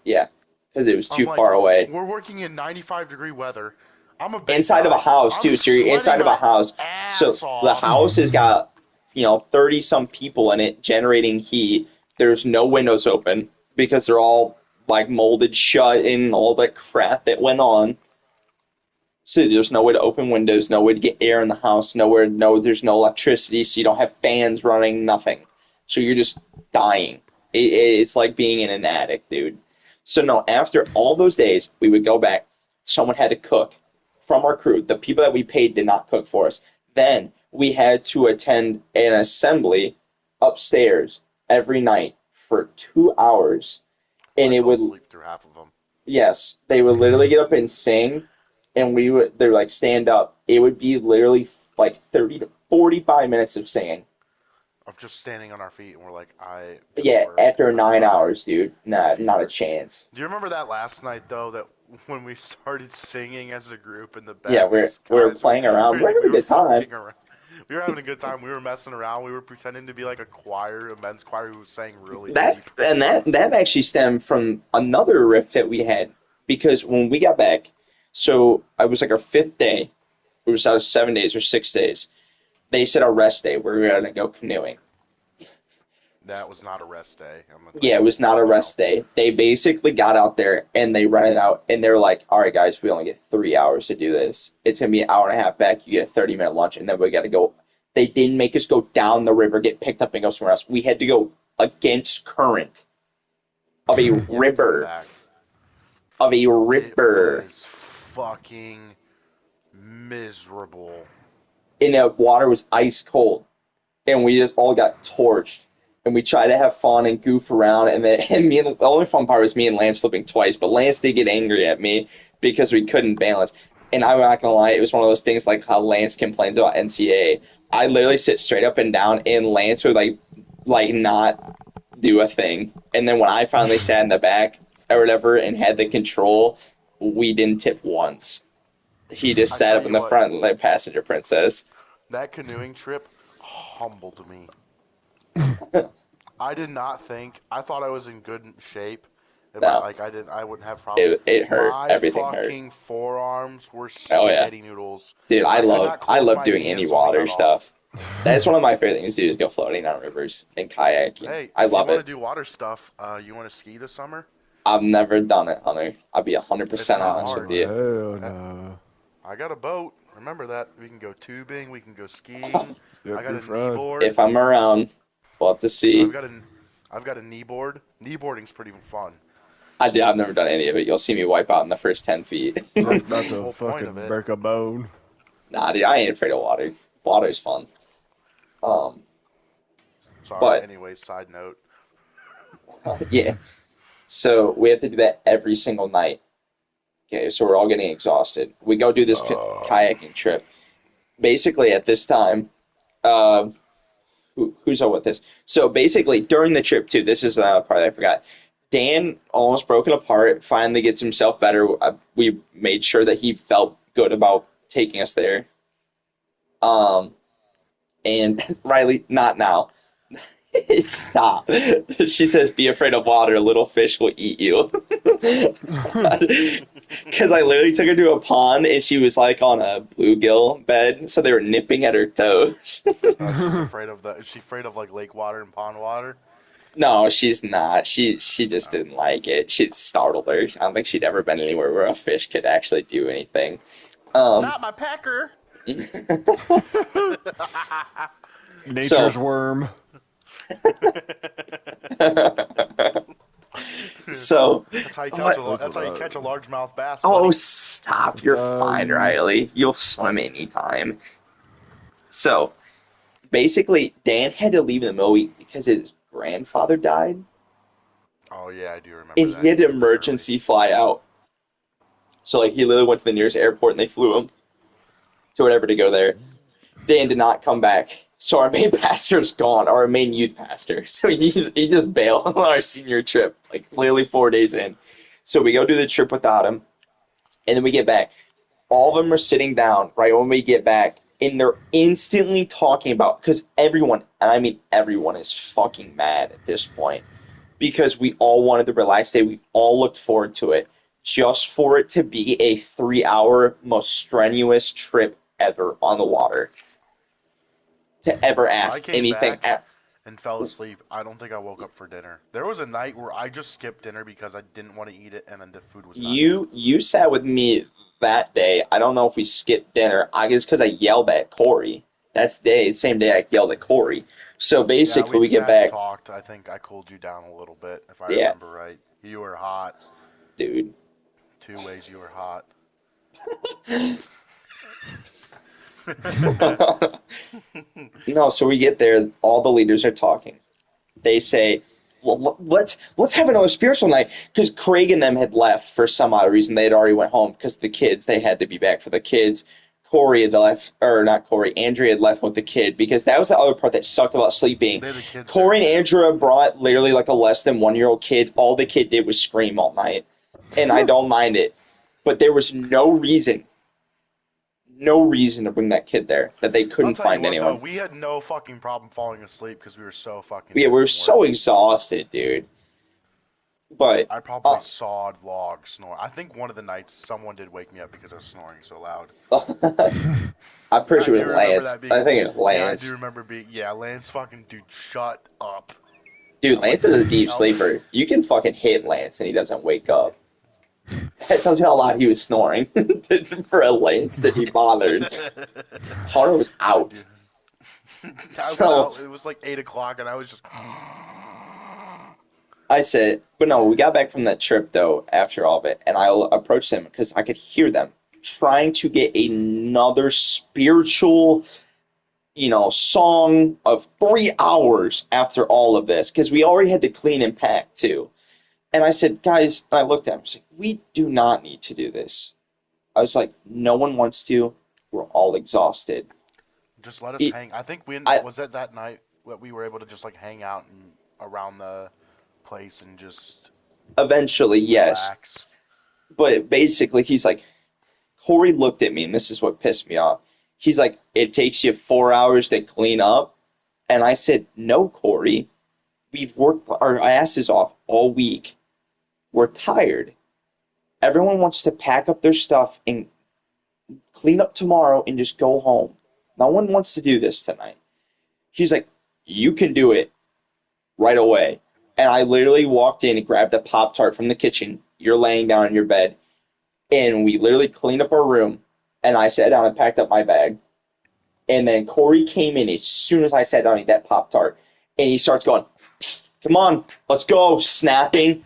yeah, because it was I'm too like, far away. we're working in 95-degree weather. I'm a big Inside of a guy. house I'm too. So you're sweating inside of a my house. So ass the off. house has got 30 some people in it generating heat. There's no windows open because they're all like molded shut and all that crap that went on. So there's no way to open windows, no way to get air in the house, nowhere, no, there's no electricity, so you don't have fans running, nothing. So you're just dying. It's like being in an attic, dude. So no, after all those days, we would go back. Someone had to cook from our crew. The people that we paid did not cook for us. Then we had to attend an assembly upstairs every night for 2 hours, and I it fell would asleep through half of them. yes, they would literally get up and sing, and they're like stand up. It would be literally like 30 to 45 minutes of singing. Of just standing on our feet, and we're like, I But feel yeah, burned. after I'm 9 hours, dying. dude, My not a fever. chance. Do you remember that last night though? That when we started singing as a group in the Yeah, back, these we were guys were playing around. We're having we a were good time. fucking around. We were having a good time. We were messing around. We were pretending to be like a choir, a men's choir who sang really deep. That actually stemmed from another riff that we had because when we got back, so I was like our fifth day. It was out of 7 days or 6 days. They said our rest day. We were gonna go canoeing. That was not a rest day. I'm gonna tell Yeah, you it that was not a right now. rest day. They basically got out there and they rented out, and they were like, "All right, guys, we only get 3 hours to do this. It's gonna be an hour and a half back. You get a 30-minute lunch, and then we got to go." They didn't make us go down the river, get picked up, and go somewhere else. We had to go against current of a You have to come river, back. of a It river, was fucking miserable. and the water was ice cold, and we just all got torched. And we tried to have fun and goof around, and then the only fun part was me and Lance flipping twice. But Lance did get angry at me because we couldn't balance. And I'm not gonna lie, it was one of those things like how Lance complains about NCAA. I literally sit straight up and down, and Lance would like not do a thing. And then when I finally sat in the back or whatever and had the control, we didn't tip once. He just I sat tell up in you the what, front like passenger princess. that canoeing trip humbled me. I did not think. I thought I was in good shape. No, Like I wouldn't have problem. it hurt. My Everything hurt. fucking forearms were Oh yeah. spaghetti noodles. Dude, I could not I close love my doing any hands when we water got off. stuff. That's one of my favorite things to do is go floating on rivers and kayaking. Hey, I if you love want to it. do water stuff, you want to ski this summer? I've never done it, Hunter. I'll be It's 100% not honest with hard. you. Hell Uh, no. I got a boat. Remember that. We can go tubing. We can go skiing. I Yep, got you're a knee fried. board. If I'm around, we'll have to I've see. got a I've got a knee board. Knee boarding's pretty fun. I've never done any of it. You'll see me wipe out in the first 10 feet. About That's the to whole point of fucking it. break a bone. Nah, dude, I ain't afraid of water. Water's fun. Um, Sorry. but Anyway, side note. yeah. So we have to do that every single night. Okay, so we're all getting exhausted. We go do this kayaking trip. Basically, at this time, uh, who's all with this? So basically, during the trip too, this is the part that I forgot. Dan almost broken apart. Finally, gets himself better. We made sure that he felt good about taking us there. Um, and Riley, not now. Stop. She says, "Be afraid of water. Little fish will eat you." Because I literally took her to a pond and she was like on a bluegill bed, so they were nipping at her toes. She's afraid of the. Is she afraid of like lake water and pond water? No, she's not. She just No. didn't like it. She'd startled her. I don't think she'd ever been anywhere where a fish could actually do anything. Um, Not my pecker. Nature's so worm. so That's how you catch what? a. That's That's what how you I. catch a largemouth bass, Oh, buddy. stop! That's You're fine, Riley. You'll swim anytime. So basically, Dan had to leave in the middle of the week because his grandfather died, Oh yeah, I do remember and he that. had He to died early. emergency fly out. So like he literally went to the nearest airport and they flew him to whatever to go there. Dan did not come back. So our main pastor's gone, our main youth pastor. So he just bailed on our senior trip, like literally 4 days in. So we go do the trip without him, and then we get back. All of them are sitting down right when we get back, and they're instantly talking about, because everyone, and I mean everyone, is fucking mad at this point because we all wanted the relaxed day. We all looked forward to it just for it to be a 3 hour most strenuous trip ever on the water to ever I ask came anything. back and fell asleep. I don't think I woke up for dinner. There was a night where I just skipped dinner because I didn't want to eat it, and then the food was not good. You sat with me that day. I don't know if we skipped dinner. I guess because I yelled at Corey. That's the same day I yelled at Corey. So Yeah, basically, we we get sat and back. talked. I think I cooled you down a little bit, if I Yeah, remember right. You were hot. dude. Two ways you were hot. No, so we get there. All the leaders are talking. They say, well, let's have another spiritual night because Craig and them had left for some odd reason. They had already went home because the kids, they had to be back for the kids. Corey had left, or not Corey, Andrea had left with the kid because that was the other part that sucked about sleeping. They had the kids there Corey and too. Andrea brought literally like a less than 1 year old kid. All the kid did was scream all night, and I don't mind it, but there was no reason to bring that kid there that they I'll couldn't tell you find what though, anyone. we had no fucking problem falling asleep because we were so fucking Yeah, we dead were from so work. exhausted, dude. But I probably sawed logs snore. I think one of the nights someone did wake me up because I was snoring so loud. I'm pretty I sure do it was remember Lance. that being. I think it was Yeah, I do Lance. remember being. Yeah, Lance fucking dude, shut up. Dude, I'm like, Lance is a deep I'll. sleeper. You can fucking hit Lance and he doesn't wake up. That tells you how loud he was snoring for a Lance to be bothered. Hunter was I out. do. I was So out. It was like 8 o'clock, and I was just. I said, but no, we got back from that trip though after all of it, and I approached them because I could hear them trying to get another spiritual, song of 3 hours after all of this because we already had to clean and pack too. And I said, guys, and I looked at him, I was like, we do not need to do this. I was like, no one wants to. We're all exhausted. Just let us It, hang. I think we I was it that night that we were able to just like hang out and around the place and just eventually, yes. relax. But basically, he's like, Corey looked at me, and this is what pissed me off. He's like, it takes you 4 hours to clean up. And I said, no, Corey. We've worked our asses off all week. We're tired. Everyone wants to pack up their stuff and clean up tomorrow and just go home. No one wants to do this tonight. He's like, you can do it right away. And I literally walked in and grabbed a Pop Tart from the kitchen. You're laying down in your bed. And we literally cleaned up our room. And I sat down and packed up my bag. And then Corey came in as soon as I sat down to eat that Pop Tart. And he starts going, come on, let's go, snapping.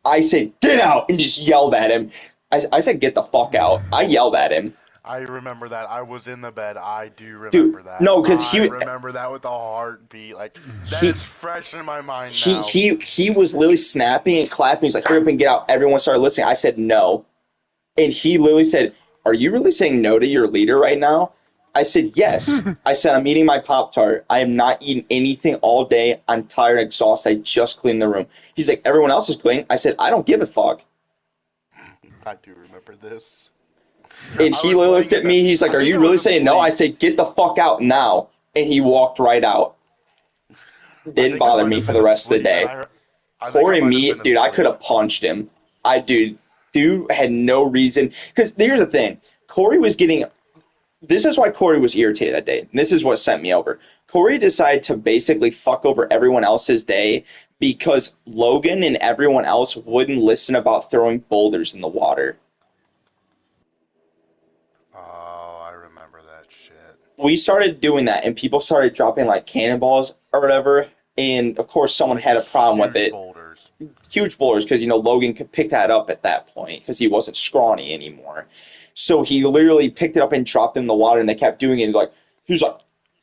I said, get out, and just yelled at him. I said, get the fuck out. I yelled at him. I remember that. I was in the bed. I do Dude, remember that. no, because I remember that with a heartbeat. Like that he is fresh in my mind he now. he he was literally snapping and clapping. He's like, hurry up and get out. Everyone started listening. I said no. And he literally said, are you really saying no to your leader right now? I said, yes. I said, I'm eating my Pop-Tart. I am not eating anything all day. I'm tired, exhausted. I just cleaned the room. He's like, everyone else is clean. I said, I don't give a fuck. I do remember this. And I he was laying looked in at me. bed. He's like, I are think you I really was saying no? I asleep. said, get the fuck out now. And he walked right out. I Didn't think I bother might me have for been the rest of the asleep, and day. I think I Corey and might have me, been dude, I could asleep. have punched him. Dude had no reason. Because here's the thing. Corey was getting, this is why Corey was irritated that day. And this is what sent me over. Corey decided to basically fuck over everyone else's day because Logan and everyone else wouldn't listen about throwing boulders in the water. Oh, I remember that shit. We started doing that, and people started dropping like cannonballs or whatever. And of course, someone Like had a problem with huge it. boulders. Huge boulders, because Logan could pick that up at that point because he wasn't scrawny anymore. So he literally picked it up and dropped it in the water, and they kept doing it. He was like,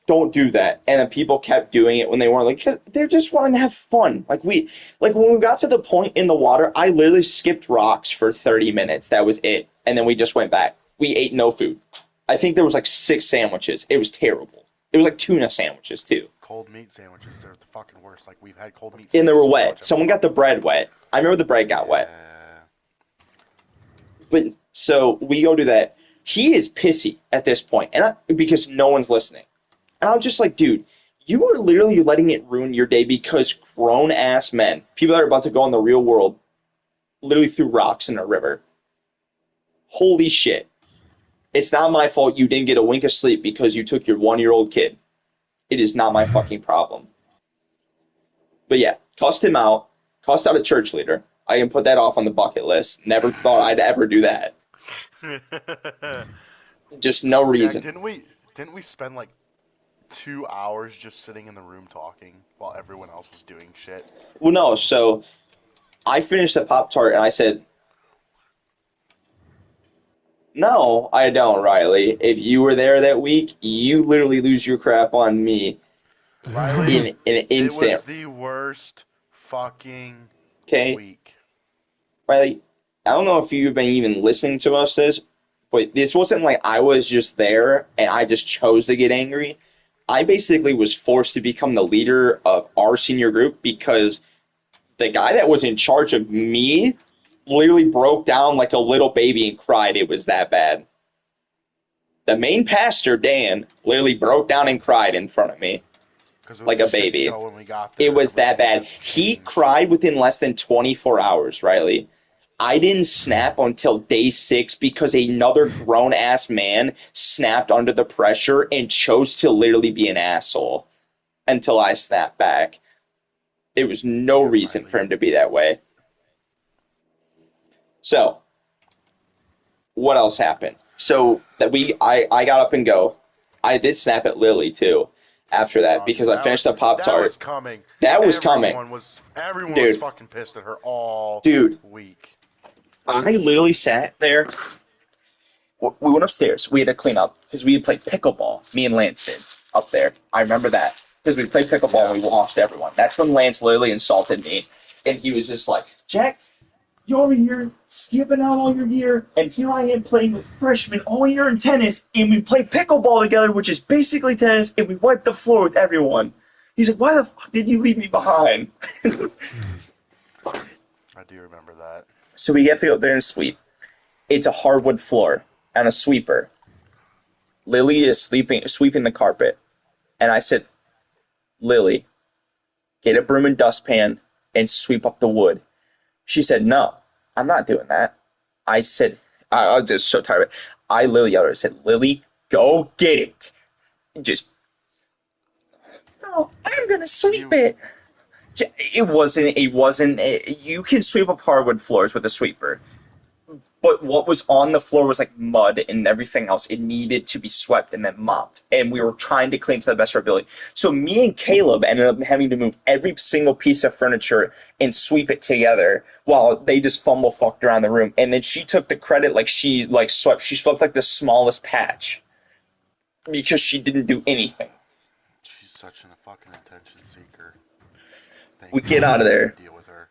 "Don't do that." And then people kept doing it when they weren't, like, they're just wanting to have fun. Like when we got to the point in the water, I literally skipped rocks for 30 minutes. That was it, and then we just went back. We ate no food. I think there was like 6 sandwiches. It was terrible. It was like tuna sandwiches too, Cold meat sandwiches, they're the fucking worst. Like we've had cold meat and they were sandwiches pretty wet. much every Someone got the fucking bread week. wet. I remember the bread got wet. Yeah. But so we go do that. He is pissy at this point, because no one's listening. And I'm just like, dude, you are literally letting it ruin your day because grown ass men, people that are about to go in the real world, literally threw rocks in a river. Holy shit. It's not my fault you didn't get a wink of sleep because you took your 1-year-old kid. It is not my fucking problem. But yeah, cussed him out, cussed out a church leader. I can put that off on the bucket list. Never thought I'd ever do that. Just no Jack, reason. didn't we spend like 2 hours just sitting in the room talking while everyone else was doing shit? Well, no, so I finished the Pop Tart and I said, no, I don't, Riley. If you were there that week, you literally lose your crap on me Riley, in an it was instant. the worst fucking Okay, week. Riley, I don't know if you've been even listening to us this, but this wasn't like I was just there and I just chose to get angry. I basically was forced to become the leader of our senior group because the guy that was in charge of me literally broke down like a little baby and cried. It was that bad. The main pastor, Dan, literally broke down and cried in front of me Because it was like a a shit baby. show when we got It there. was that Everything bad. just He changed. cried within less than 24 hours, Riley. I didn't snap until day 6 because another grown ass man snapped under the pressure and chose to literally be an asshole until I snapped back. There was no Damn, reason Riley. for him to be that way. So, what else happened? So that I got up and go. I did snap at Lily too after that Oh, dude, because I finished the Pop that was Tart. coming. That was coming. Everyone was Dude, fucking pissed at her all dude, week. I literally sat there. We went upstairs. We had to clean up because we had played pickleball. Me and Lance did up there. I remember that because we played pickleball Yeah. and we watched everyone. That's when Lance literally insulted me, and he was just like, "Jack, you're over here skipping out all your year, and here I am playing with freshmen all year in tennis, and we play pickleball together, which is basically tennis, and we wipe the floor with everyone." He's like, "Why the fuck did you leave me behind?" I do remember that. So we have to go up there and sweep. It's a hardwood floor and a sweeper. Lily is sweeping the carpet. And I said, "Lily, get a broom and dustpan and sweep up the wood." She said, "No, I'm not doing that." I said, I was just so tired of it. I literally yelled at her. I said, "Lily, go get it." Just, "No, I'm going to sweep You it." You can sweep up hardwood floors with a sweeper. But what was on the floor was like mud and everything else. It needed to be swept and then mopped. And we were trying to clean to the best of our ability. So me and Caleb ended up having to move every single piece of furniture and sweep it together while they just fumble fucked around the room. And then she took the credit like she swept like the smallest patch because she didn't do anything. She's such a fucking attention seeker. We Thank get God out of I there. had to deal with her.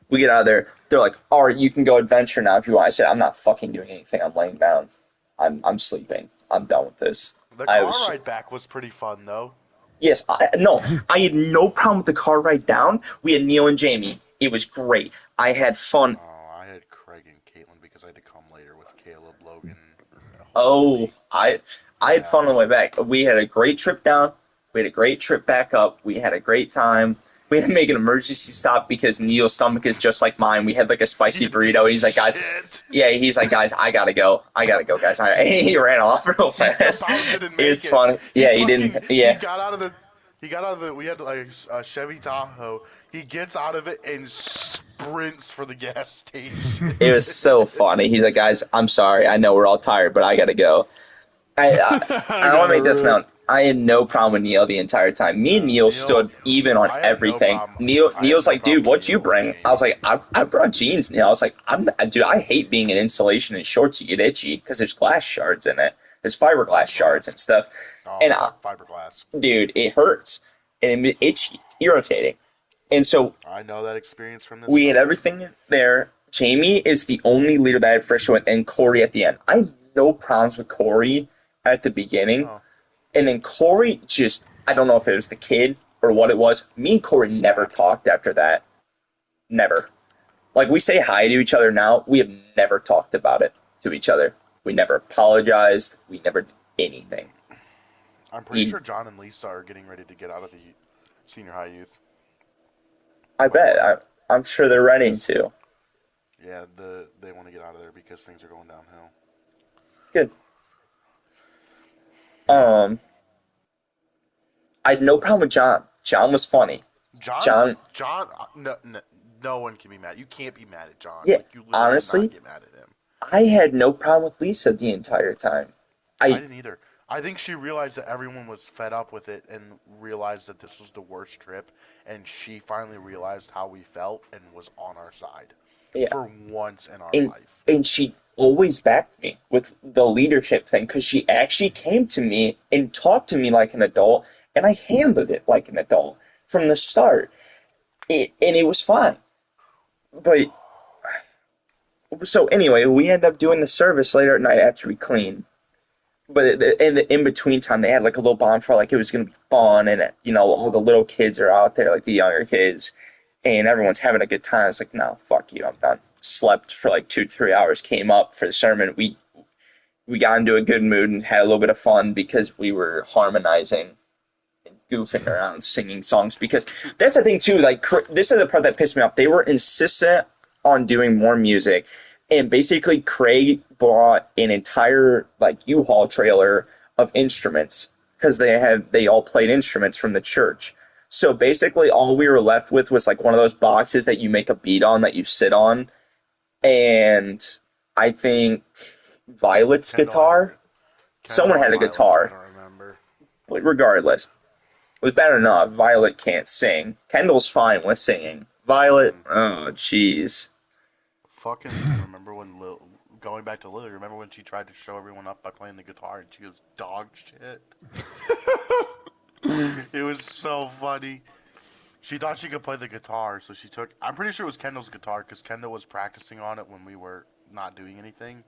We get out of there. They're like, "All right, you can go adventure now if you want." I said, "I'm not fucking doing anything. I'm laying down. I'm sleeping. I'm done with this." The I car was ride back was pretty fun though. Yes, no, I had no problem with the car ride down. We had Neil and Jamie. It was great. I had fun. Oh, I had Craig and Caitlin because I had to come later with Caleb, Logan, Oh, Holly. I had fun Yeah. on the way back. We had a great trip down. We had a great trip back up. We had a great time. We had to make an emergency stop because Neil's stomach is just like mine. We had like a spicy burrito. He's like, "Guys," Shit. yeah, he's like, "Guys, I gotta go. I gotta go, guys." He ran off real He fast. about didn't It make was it. funny. He Yeah, he fucking didn't. Yeah, he got out of the we had like a Chevy Tahoe. He gets out of it and sprints for the gas station. it was so funny. He's like, "Guys, I'm sorry. I know we're all tired, but I gotta go." I want to gotta make this rip. known. I had no problem with Neil the entire time. Me and Neil Neil, stood even on I had no everything. problem. I had Neil's no like, "Dude, problem with what you Neil or bring?" I was Jamie. like, I brought jeans." Neil, I was like, Dude, I hate being in insulation and shorts. You get itchy because there's glass shards in it. There's fiberglass shards Fiberglass. and stuff. Oh, And fuck fiberglass. dude, it hurts and it's itchy, it's irritating. And so I know that experience from this we had summer. everything there. Jamie is the only leader that I had friction with, and Corey at the end. I had no problems with Corey at the beginning. Oh. And then Corey just, I don't know if it was the kid or what it was. Me and Corey never talked after that. Never. Like, we say hi to each other now. We have never talked about it to each other. We never apologized. We never did anything. I'm pretty sure John and Lisa are getting ready to get out of the senior high youth. I Like, bet. I'm sure they're ready to. Yeah, they want to get out of there because things are going downhill. Good. I had no problem with John. John was funny. John, no one can be mad. You can't be mad at John. Yeah, Like, you literally honestly, cannot get mad at him. I had no problem with Lisa the entire time. I didn't either. I think she realized that everyone was fed up with it and realized that this was the worst trip, and she finally realized how we felt and was on our side. Yeah. For once in our life. And she always backed me with the leadership thing because she actually came to me and talked to me like an adult, and I handled it like an adult from the start. And it was fine. But, so anyway, we end up doing the service later at night after we clean. But in the in-between time, they had like a little bonfire, like it was going to be fun, and, you know, all the little kids are out there, like the younger kids, and everyone's having a good time. It's like, no, fuck you, I'm done. Slept for like 2 to 3 hours, came up for the sermon. We got into a good mood and had a little bit of fun because we were harmonizing and goofing around, singing songs. Because that's the thing too. Like, this is the part that pissed me off. They were insistent on doing more music, and basically Craig bought an entire like U-Haul trailer of instruments because they all played instruments from the church. So basically, all we were left with was like one of those boxes that you make a beat on that you sit on. And I think Violet's guitar. Someone had a guitar. I don't remember. But regardless, it was better enough. Violet can't sing. Kendall's fine with singing. Violet, oh jeez. Fucking remember when going back to Lily, remember when she tried to show everyone up by playing the guitar and she was dog shit? It was so funny. She thought she could play the guitar, so she took... I'm pretty sure it was Kendall's guitar, because Kendall was practicing on it when we were not doing anything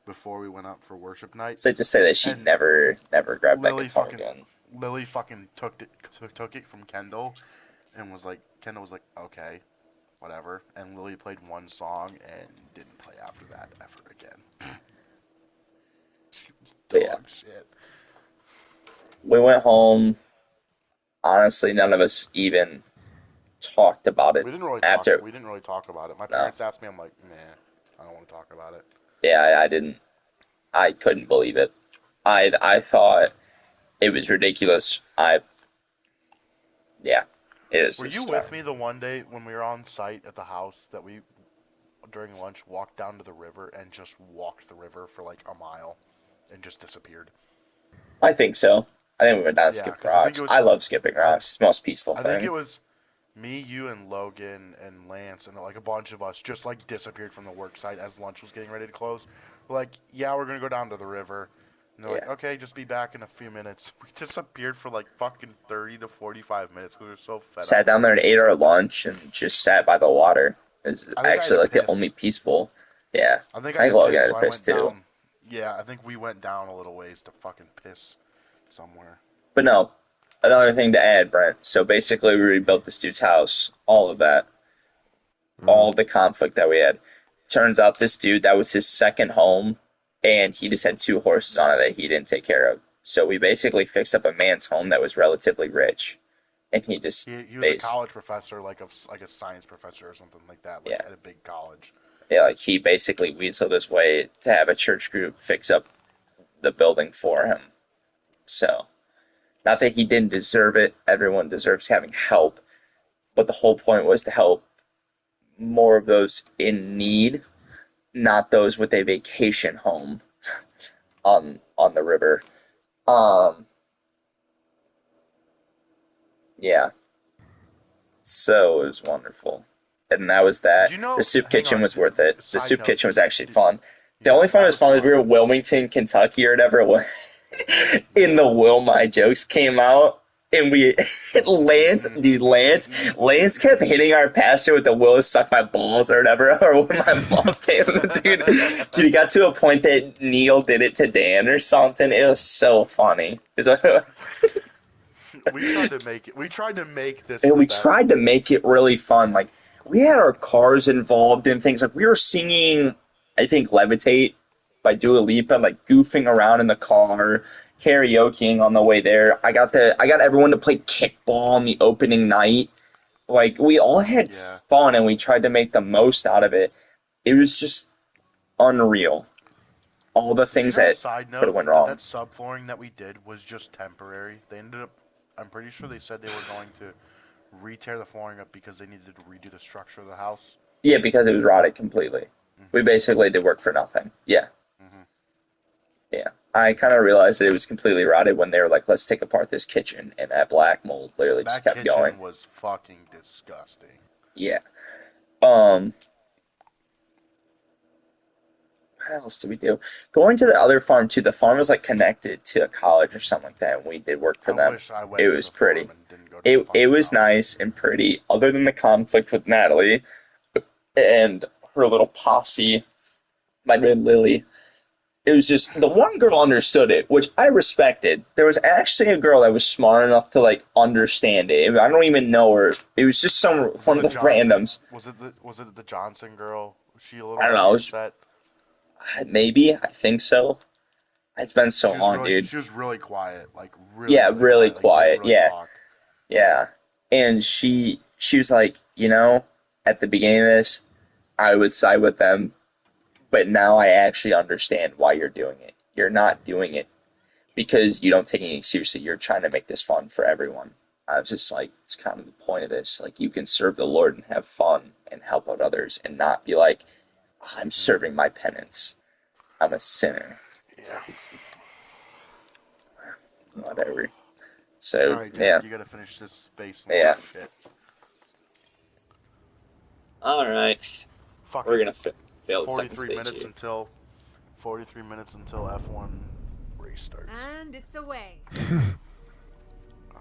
before we went up for worship night. So just say that she never grabbed that guitar again. Lily fucking took it from Kendall, and Kendall was like, okay, whatever. And Lily played one song and didn't play after that ever again. She was dog shit. We went home. Honestly, none of us even talked about it. We didn't really talk about it. My parents asked me, I'm like, nah, I don't want to talk about it. Yeah, I didn't. I couldn't believe it. I thought it was ridiculous. Yeah, it is. Were you with me the one day when we were on site at the house that we, during lunch, walked down to the river and just walked the river for like a mile and just disappeared? I think so. I think we went down and skipped rocks. I love skipping rocks. It's the most peaceful thing. I think it was me, you, and Logan, and Lance, and like a bunch of us just like disappeared from the work site as lunch was getting ready to close. We're like, yeah, we're going to go down to the river. And they're like, okay, just be back in a few minutes. We disappeared for like fucking 30 to 45 minutes because we were so fed up. Sat down there and ate our lunch and just sat by the water. It was actually like the only peaceful. Yeah. I think Logan had a piss too. Yeah, I think we went down a little ways to fucking piss somewhere. But no, another thing to add, Brent. So basically, we rebuilt this dude's house. All of that. All the conflict that we had. Turns out this dude, that was his second home, and he just had 2 horses on it that he didn't take care of. So we basically fixed up a man's home that was relatively rich, and he just... He was a college professor, like a science professor or something like that, at a big college. Yeah, like he basically weaseled his way to have a church group fix up the building for him. So, not that he didn't deserve it. Everyone deserves having help. But the whole point was to help more of those in need, not those with a vacation home on the river. Yeah. So it was wonderful. And that was that. The soup kitchen was worth it. The soup kitchen was actually fun. The only fun was we were in Wilmington, Kentucky, or whatever it was. In the Will My Jokes came out, and Lance kept hitting our pastor with the "will suck my balls" or whatever, or when my mom did, dude, he got to a point that Neil did it to Dan or something. It was so funny. We tried to make this And the we best tried to make it really fun. Like, we had our cars involved in things. Like, we were singing, I think, Levitate by Dua Lipa, like, goofing around in the car, karaokeing on the way there. I got everyone to play kickball on the opening night. Like, we all had Yeah. fun, and we tried to make the most out of it. It was just unreal. All the Did you things know, that side could have note, went that wrong. that subflooring that we did was just temporary? They ended up, I'm pretty sure they said they were going to re-tear the flooring up because they needed to redo the structure of the house. Yeah, because it was rotted completely. We Mm-hmm. basically did work for nothing. Yeah. Mm-hmm. Yeah, I kind of realized that it was completely rotted when they were like, "Let's take apart this kitchen," and that black mold literally just That kept going. kitchen was fucking disgusting. Yeah. Um. What else did we do? Going to the other farm too. The farm was like connected to a college or something like that, and we did work for I them. wish I It went to was the pretty. farm and didn't go to the It fucking was college. nice and pretty. Other than the conflict with Natalie and her little posse, my red Lily. It was just the one girl understood it, which I respected. There was actually a girl that was smart enough to like understand it. I don't even know her. It was just Was it one of the the Johnson? randoms. Was it the Johnson girl? Was she a I little don't know. heavier set? Maybe I think so. It's been so She was long, really dude. she was really quiet, like really Yeah, really really quiet, like didn't quiet. really Yeah, talk. yeah. And she was like, at the beginning of this, I would side with them, but now I actually understand why you're doing it. You're not doing it because you don't take anything seriously. You're trying to make this fun for everyone. I was just like, it's kind of the point of this. Like, you can serve the Lord and have fun and help out others and not be like, I'm serving my penance. I'm a sinner. Yeah. Whatever. All So, right, yeah. Jack, you gotta finish this space launch Yeah. shit. All right. We're Fucking going to fail the second 43 stage minutes here. until 43 minutes until F1 race starts. And it's away. I'm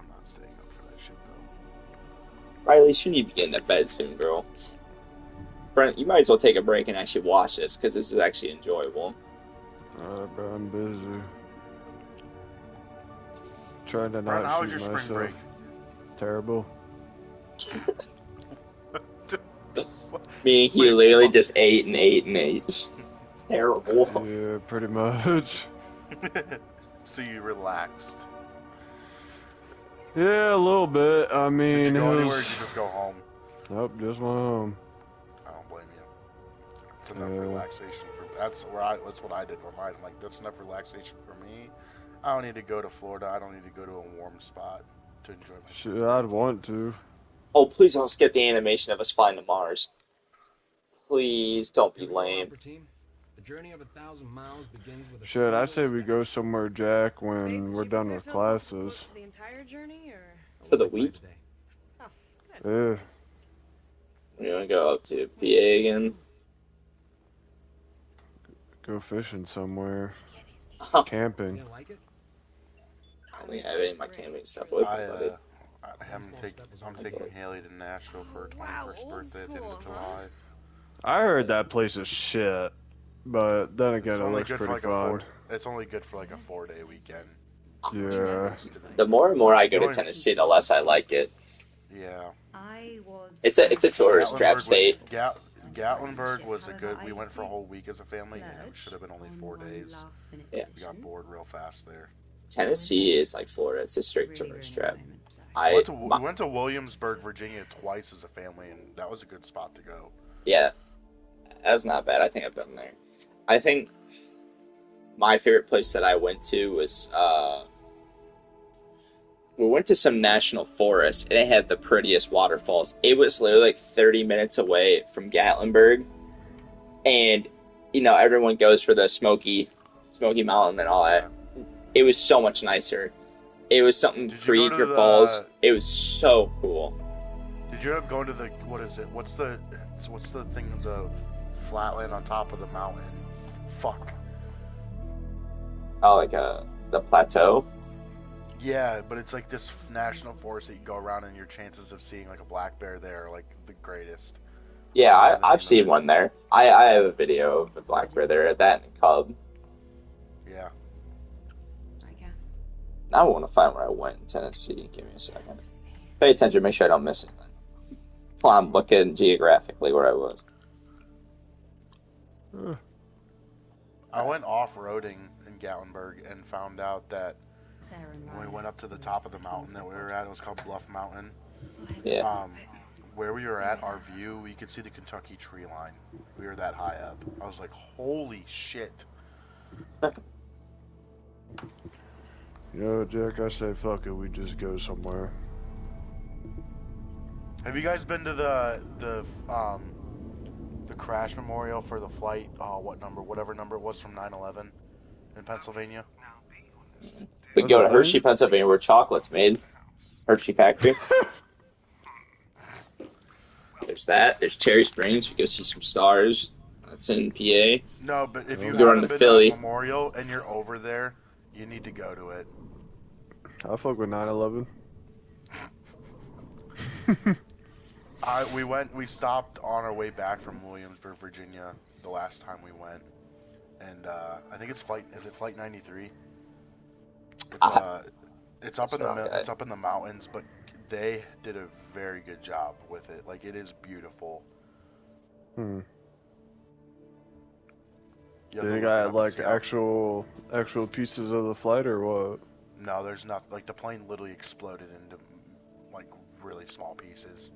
not staying up for that shit though. Riley, shouldn't you be getting to bed soon, girl? Brent, you might as well take a break and actually watch this because this is actually enjoyable. Bro, I'm busy. Trying to Brent, not how was shoot your spring myself. break? Terrible. Me, he Wait, literally hold just ate and ate and ate. Terrible. Yeah, pretty much. So you relaxed. Yeah, a little bit. I mean, Did you go it anywhere or was... did you just go home? Nope, just went home. I don't blame you. It's enough relaxation for that's what I did one night. I'm like, that's enough relaxation for me. I don't need to go to Florida. I don't need to go to a warm spot to enjoy my Shit, I'd want to. Oh, please don't skip the animation of us flying to Mars. Please don't be Here we go, lame. Upper Team. The journey of 1,000 miles begins with a Shit, I say single we step. go somewhere, Jack, Babe, when did we're you done prepare with philosophical quotes classes. for the entire journey, or? For the week? Today. Oh, good. Yeah, You want to go up to PA again? go fishing somewhere. Oh, You Camping. gonna like it? I don't think I have any of my camping stuff with me, buddy. I'm taking Haley to Nashville for her 21st birthday at the end of July. I heard that place is shit, but then again, It's it only looks good for pretty like fun. It's only good for like a 4-day weekend. Yeah. The more and more I go You to only- Tennessee, the less I like it. Yeah. It's a tourist trap state. Gatlinburg was a good. We went for a whole week as a family, and it should have been only 4 days. Yeah. We got bored real fast there. Tennessee is like Florida. It's a straight tourist trap. We went to Williamsburg, Virginia twice as a family, and that was a good spot to go. Yeah, that's not bad. I think I've been there. I think my favorite place that I went to was we went to some national forest and it had the prettiest waterfalls. It was literally like 30 minutes away from Gatlinburg, and everyone goes for the Smoky Mountain and all that. It was so much nicer. It was something Creeker Falls. It was so cool. Did you end up going to the what is it? What's the thing? The flatland on top of the mountain. Fuck. Oh, like the plateau. Yeah, but it's like this national forest that you go around, and your chances of seeing like a black bear there are like the greatest. I Yeah, don't remember the I've name of seen it. one there. I have a video of the black bear there, that and a cub. Yeah. Right, Kath. Now I want to find where I went in Tennessee. Give me a second. Pay attention, make sure I don't miss anything. Well, I'm looking geographically where I was. I went off-roading in Gatlinburg and found out that Sarah and when we Ryan. went up to the top of the mountain that we were at, it was called Bluff Mountain. Yeah. Where we were at, our view, we could see the Kentucky tree line. We were that high up. I was like, holy shit. Yo, Jack, I say fuck it, we just go somewhere. Have you guys been to the crash memorial for the flight? Whatever number it was from 9/11 in Pennsylvania? We That's go a to Hershey, thing? Pennsylvania, where chocolate's made. Hershey factory. There's that. There's Cherry Springs. We go see some stars. That's in PA. No, but if you We run haven't to been to that Philly. memorial and you're over there, you need to go to it. I fuck with 9/11. We stopped on our way back from Williamsburg, Virginia, the last time we went, and I think is it flight 93? It's up in it's up in the mountains, but they did a very good job with it. Like, it is beautiful. Hmm. You have Do to they look it got up and like see how. actual pieces of the flight or what? No, there's not. Like, the plane literally exploded into like really small pieces.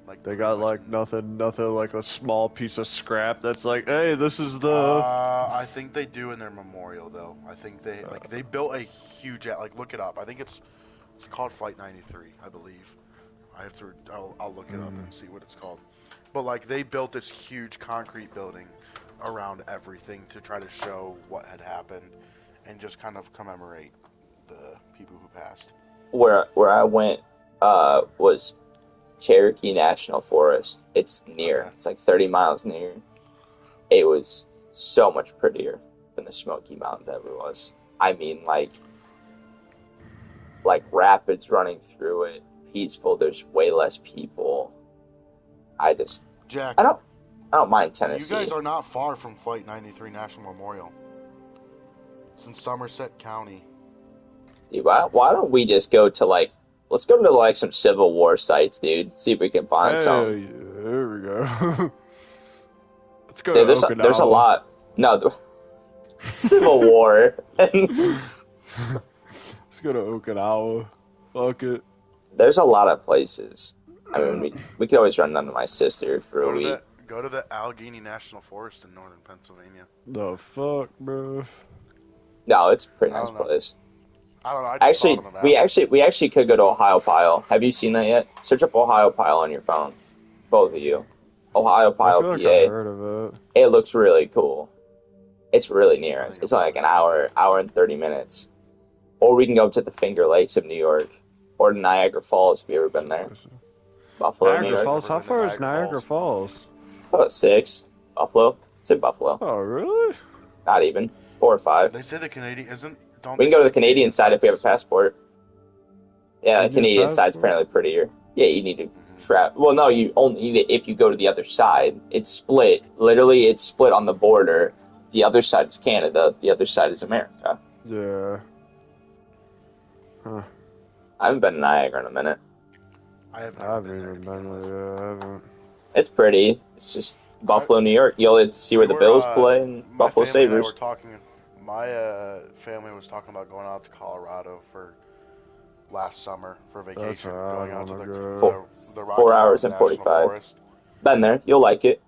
Like, They pretty got much. like nothing like a small piece of scrap that's like, hey, this is the. I think they do in their memorial though. I think they built a huge like, look it up. I think it's called Flight 93, I believe. I'll look it up and see what it's called. But like, they built this huge concrete building around everything to try to show what had happened and just kind of commemorate the people who passed. Where I went was Cherokee National Forest. It's near. Okay. It's like 30 miles near. It was so much prettier than the Smoky Mountains ever was. I mean, like rapids running through it, peaceful. There's way less people. Jack, I don't mind Tennessee. you guys are not far from Flight 93 National Memorial. It's in Somerset County. Dude, why don't we just go to let's go to like some Civil War sites, dude. See if we can find some. Yeah, there we go. Let's go Dude, to Okinawa. there's a lot. No, the Civil War. Let's go to Okinawa. Fuck it. There's a lot of places. I mean, we could always run down to my sister for a week. Go to the Allegheny National Forest in northern Pennsylvania. The fuck, bro? No, it's a pretty nice place. I don't know. I just saw it on the map. We actually could go to Ohio Pile. Have you seen that yet? Search up Ohio Pile on your phone, both of you. Ohio Pile, I feel like PA. I've heard of it. It looks really cool. It's really near us. It's only like an hour and 30 minutes. Or we can go to the Finger Lakes of New York, or to Niagara Falls. Have you ever been there? Buffalo, New Niagara York. Falls. How far is Niagara Falls? About 6. Buffalo. It's in Buffalo. Oh, really? Not even 4 or 5. They say the Canadian isn't. We can go to the Canadian side if we have a passport. Yeah, the Canadian side's apparently prettier. Yeah, you need to travel. Well, no, you only need it if you go to the other side. It's split. Literally, it's split on the border. The other side is Canada. The other side is America. Yeah. Huh. I haven't been to Niagara in a minute. I haven't even been there. I haven't. It's pretty. It's just Buffalo, New York. You'll get to see where the Bills play and Buffalo Sabres. My family was talking about going out to Colorado for last summer for vacation. Going out to the Rocky 4 hours and National 45. Forest. Been there. You'll like it.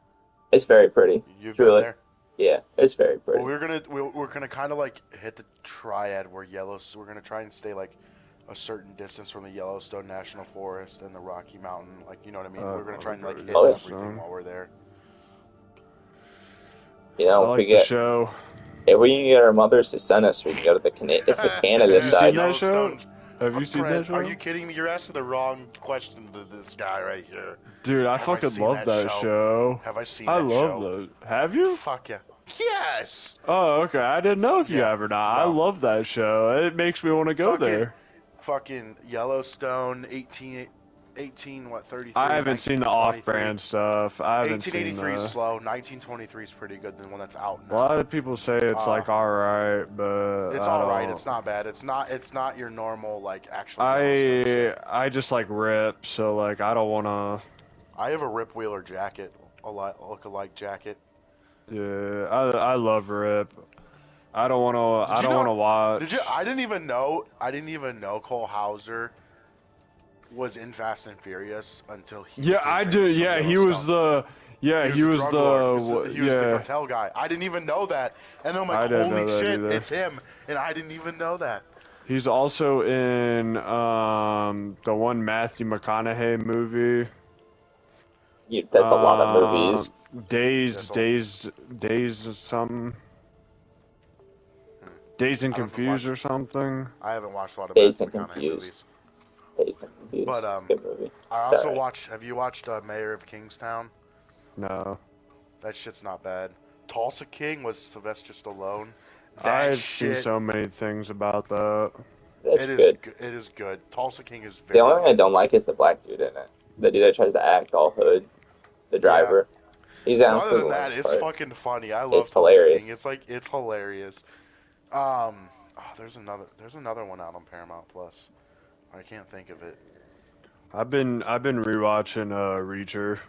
It's very pretty. You've Truly. been there? Yeah, it's very pretty. Well, we're gonna kind of like hit the triad where We're gonna try and stay like a certain distance from the Yellowstone National Forest and the Rocky Mountain. Like, you know what I mean? We're gonna try and like hit everything while we're there. You know, I like the show. If we can get our mothers to send us, we can go to the Canada side. Have you seen that show? Have you seen that show? Are you kidding me? You're asking the wrong question to this guy right here. Dude, I fucking love that show. Have I seen I that love show? that. Have you? Fuck yeah. Yes! Oh, okay. I didn't know if you have or not. I love that show. It makes me want to go there. fucking Yellowstone, 33, I haven't seen the 1923. off-brand stuff. I haven't seen 1883 is the. slow. 1923 is pretty good, the one that's out A lot now. of people say it's Uh, like alright, but it's I all right. don't. It's not bad. It's not your normal like actual Yellowstone shit. I just like Rip, so like I don't wanna. I have a Rip Wheeler jacket, a look-alike jacket. Yeah, I love Rip. Did I you don't know? wanna Did you? watch. I didn't even know. I didn't even know Cole Hauser was in Fast and Furious until he Yeah, became I do. famous from Yeah, he was Yellowstone. the. Yeah, He he was the was drug lord. He was the Yeah, cartel guy. I didn't even know that. And then I'm like, I didn't holy know that shit, either. it's him. And I didn't even know that. He's also in the one Matthew McConaughey movie. That's a lot of movies. Days, That's all. days, days, something. Hmm. Days and I haven't Confused watched. or something. I haven't watched a lot of Dazed Matthew and McConaughey Confused. movies. Dazed and Confused. But It's a good movie. I It's also alright. watched. Have you watched Mayor of Kingstown? No, That shit's not bad. Tulsa King was Sylvester Stallone. That I've seen shit. so many things about that. That's It is. good. It is good. Tulsa King is The very only thing I good. don't like is the black dude in it. The dude that tries to act all hood, the Yeah. driver. He's But other honestly the than that, lamest it's part. fucking funny. I love It's Tulsa King. hilarious. It's hilarious. There's another one out on Paramount Plus. I can't think of it. I've been rewatching Reacher.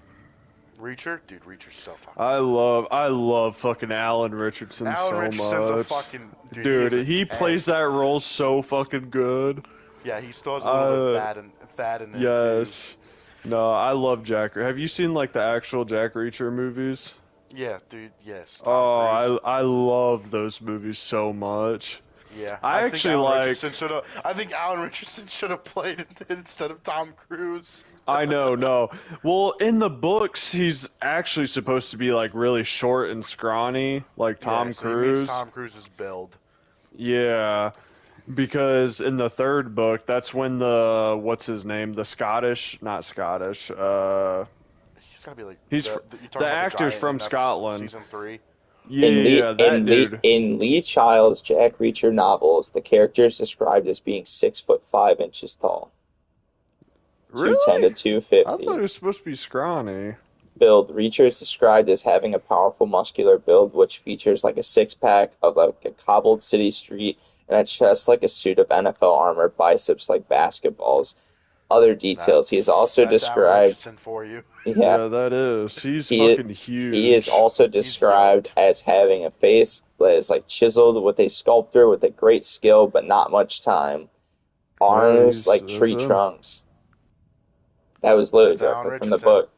Reacher, dude, Reacher's so fucking I good. love I love fucking Alan Richardson Alan so Richardson's a much. fucking dude. He Dude, is a he plays tank. that role so fucking good. Yeah, he still has a little bit of Uh, Thad in him too. yes. No, I love Jack. Have you seen like the actual Jack Reacher movies? Yeah, dude. Yes, Tom Oh, Cruise. I love those movies so much. Yeah, I actually like. I think Alan Richardson should have played it instead of Tom Cruise. I know, no. Well, in the books, he's actually supposed to be like really short and scrawny, like Yeah, Tom so he meets Cruise. Tom Cruise's build. Yeah, because in the third book, that's when the what's his name, the Scottish, not Scottish. He's gotta be like He's you're the talking about the actor's giant from in Scotland. season 3. Yeah, yeah, yeah, that dude. In Lee Child's Jack Reacher novels, the character is described as being 6'5" tall, 210 Really? to two I thought he fifty. was supposed to be scrawny. Build Reacher is described as having a powerful muscular build, which features like a six pack of like a cobbled city street and a chest like a suit of NFL armor, biceps like basketballs. Other details. He is also That's Alan described. Richardson for you. Yeah, Yeah, that is. He's He fucking he is huge. also He's described yoked. as having a face that is like chiseled with a sculptor with a great skill but not much time. Yeah, Arms he's like that's tree him. trunks. That was literally That's Alan directly from the Richardson. book.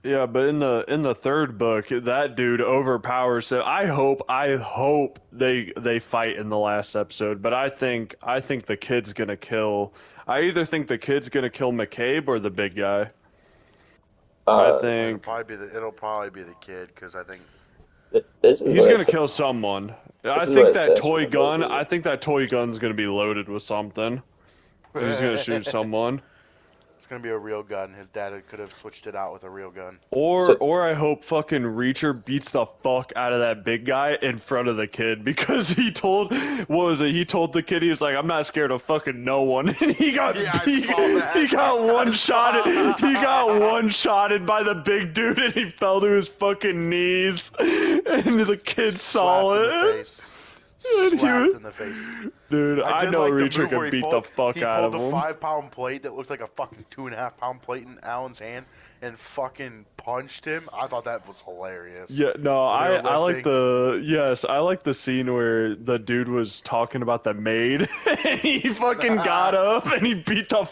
Yeah, but in the third book, that dude overpowers him. I hope they fight in the last episode, but I think the kid's gonna kill. I either think the kid's gonna kill McCabe or the big guy. I Uh, think It'll probably be the kid because I think this is he's what gonna kill someone. this is what it says from Toy the gun. movie. I think that toy gun's gonna be loaded with something. He's gonna shoot it's someone. gonna be a real gun. His dad could have switched it out with a real gun. So Or I hope fucking Reacher beats the fuck out of that big guy in front of the kid because what was it? He told the kid he was like, I'm not scared of fucking no one. And Yeah, I saw that. he got I one shotted. saw He got that. one shotted by the big dude and he fell to his fucking knees. And the kid saw Slapped in the it. face. And he Slapped was, in the face. dude, I I did know like the Reacher move where could beat the fuck he out pulled of the him. 5 pound plate that looked like a fucking 2.5 pound plate in Alan's hand and fucking punched him. I thought that was hilarious. Yeah, no, When they were I like lifting. I like the scene where the dude was talking about the maid and he fucking got up and he beat the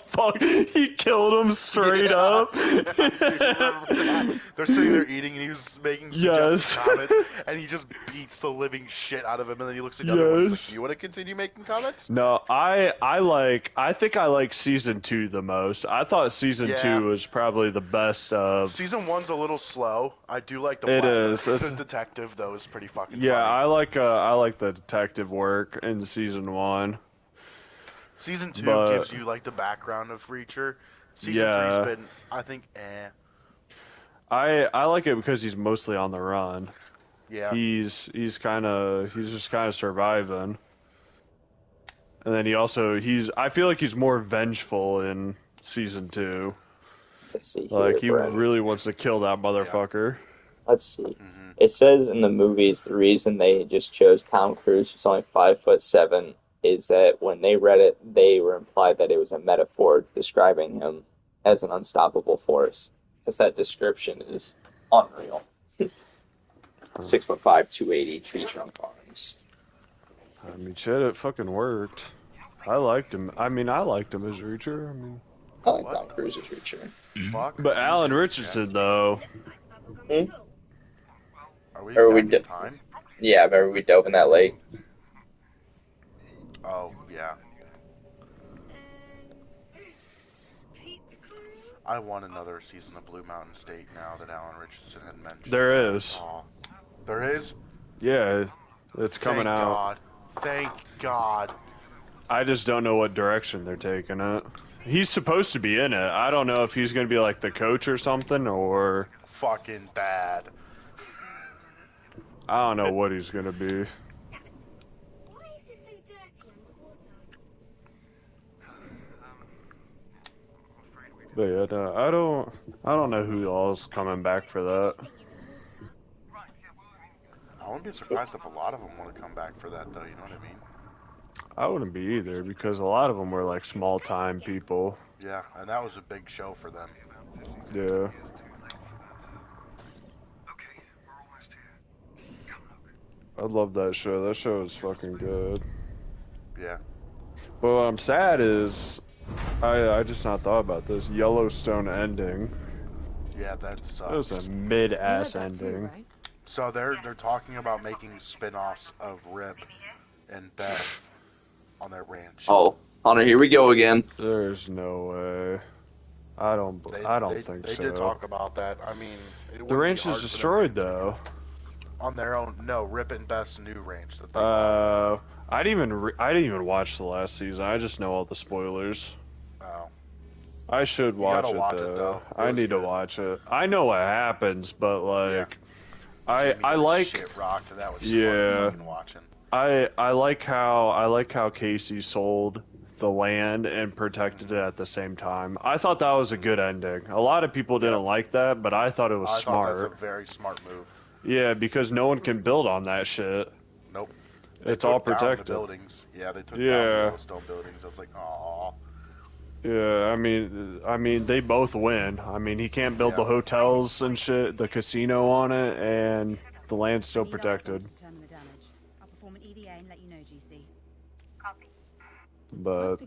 he killed him straight Yeah. up. Dude, remember that? They're sitting there eating and he was making Yes. suggestive comments and he just beats the living shit out of him and then he looks at the other one and he's Yes. like, you want to continue making comments? No, I think I like season 2 the most. I thought season Yeah. 2 was probably the best of. Season 1's a little slow. I do like the It black, is. the It's- detective though is pretty fucking Yeah, funny. I like the detective work in season 1. Season 2 But gives you like the background of Reacher. Season yeah, 3's been, I think, I like it because he's mostly on the run. Yeah. He's just kind of surviving. And then I feel like he's more vengeful in season 2. Let's see Like, here, he Brent. really wants to kill that motherfucker. Let's see. It says in the movies the reason they just chose Tom Cruise, who's only 5'7", is that when they read it, they were implied that it was a metaphor describing him as an unstoppable force. Because that description is unreal. 6'5", 280, tree trunk arms. I mean, shit, it fucking worked. I liked him. I mean, I liked him as Reacher. I mean, I like Tom Cruise as Reacher. Fuck. but Alan Richardson, though. Are we Or back in time? Yeah, remember we dove in that lake? Oh, yeah. I want another season of Blue Mountain State now that Alan Richardson had mentioned. There is. Aw. There is? Yeah, it's coming Thank out. God. Thank God. I just don't know what direction they're taking it. He's supposed to be in it. I don't know if he's going to be like the coach or something, or... Fucking bad. I don't know what he's going to be. Why is it so dirty underwater? But yeah, no, I don't know who all's coming back for that. I wouldn't be surprised if a lot of them want to come back for that, though, you know what I mean? I wouldn't be either, because a lot of them were like small-time people. Yeah, and that was a big show for them. Yeah. I love that show. That show is fucking good. Yeah. But what I'm sad is, I just not thought about this. Yellowstone ending. Yeah, that sucks. That was a mid-ass ending. Right? So they're talking about making spin-offs of Rip and Beth on their ranch. Oh, Hunter, here we go again. There's no way. I don't think they so. They did talk about that. I mean, the ranch is destroyed though. On their own, no. Rip and Beth's new ranch that they I didn't even watch the last season. I just know all the spoilers. Oh. I should watch it though. I need to watch it. I know what happens, but like, I like. Shit rocked. That was yeah. fun watching. I like how Casey sold the land and protected it at the same time. I thought that was a good ending. A lot of people didn't like that, but I thought it was smart. I thought that's a very smart move. Yeah, because no one can build on that shit. Nope. It's all protected. The buildings. Yeah, they took down the Yellowstone buildings. I was like, aww. Yeah, I mean, they both win. I mean, he can't build the hotels and shit, the casino on it, and the land's still protected. But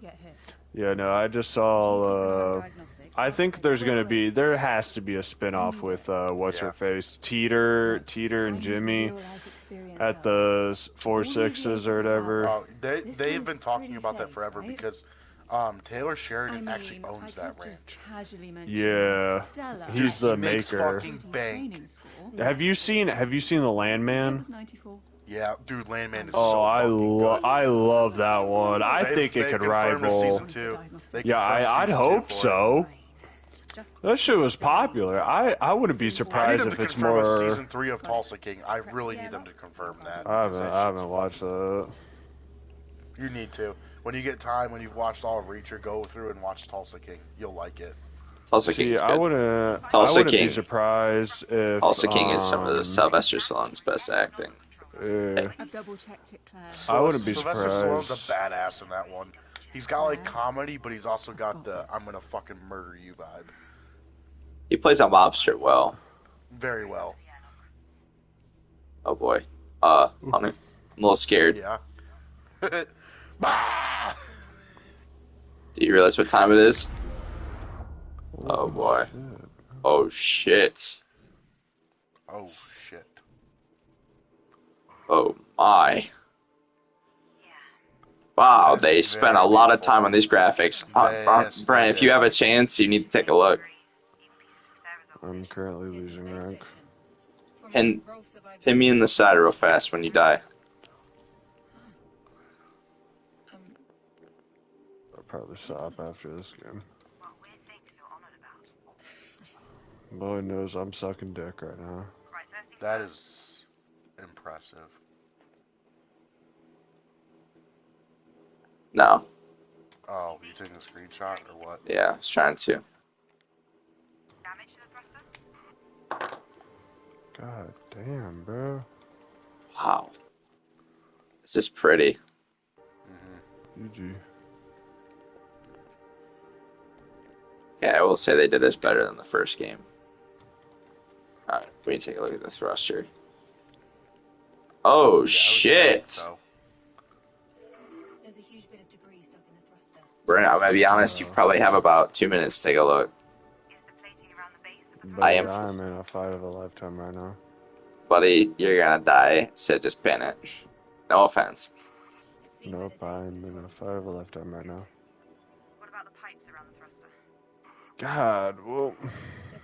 yeah, no, I just saw. I think there has to be a spinoff with what's her face, Teeter and Jimmy at the 4-6s or whatever. Oh, they've been talking about that forever because Taylor Sheridan actually owns that ranch. Yeah, he's the maker. Fucking bank. Have you seen The Landman? Yeah, dude, Landman is I love that one. I think it could rival. Season 2. Yeah, I'd hope so. That shit was popular. I wouldn't be surprised if it's more. Season 3 of Tulsa King. I really need them to confirm that. I haven't watched that. You need to. When you get time, when you've watched all of Reacher, go through and watch Tulsa King. You'll like it. Tulsa King is good. I wouldn't be surprised if Tulsa King is some of the Sylvester Stallone's best acting. Yeah. I've double checked it, Claire. I wouldn't be Sylvester surprised. Stallone's a badass in that one. He's got like comedy, but he's also got the "I'm gonna fucking murder you" vibe. He plays a mobster well. Very well. Oh boy. Honey, I'm a little scared. Yeah. Do you realize what time it is? Oh boy. Oh shit. Oh shit. Oh my. Wow, they spent a lot of time on these graphics. Brent, if you have a chance, you need to take a look. I'm currently losing rank. And hit me in the side real fast when you die. I'll probably stop after this game. Lord knows I'm sucking dick right now. That is impressive. No. Oh, you taking a screenshot or what? Yeah, I was trying to. Damage to the thruster? God damn, bro. Wow. This is pretty. GG. Yeah, I will say they did this better than the first game. Alright, we need to take a look at the thruster. Oh, Yeah, I would say shit! so. There's a huge bit of debris stuck in the thruster. Brent, I'm gonna be honest, you probably have about 2 minutes to take a look. Is the plating around the base of the But I thruster? am, yeah, I'm in a fight of a lifetime right now. buddy, you're gonna die, so just pin it. No offense. Let's see where Nope, the I'm database in a was. fight of a lifetime right now. What about the pipes around the thruster? God, well, They're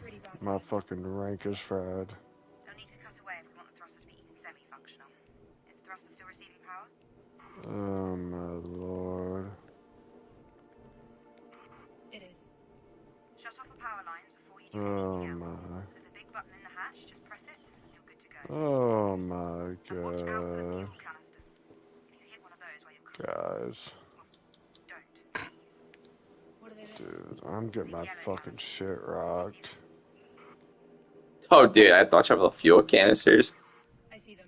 pretty badly my bent. fucking rank is fried. They'll need to be cut away if we want the thruster to be even semi-functional. Is the thruster still receiving power? Oh my lord. It is. Shut off the power lines before you do Oh anything else. my. There's a big button in the hatch, just press it, you're good to go. Oh my And watch out for the god. fuel canisters. If you hit one of those while you're cooking, Guys. don't, please. What are they there? Dude, I'm getting my fucking shit rocked. Oh, dude, I thought you were the fuel canisters. I see them.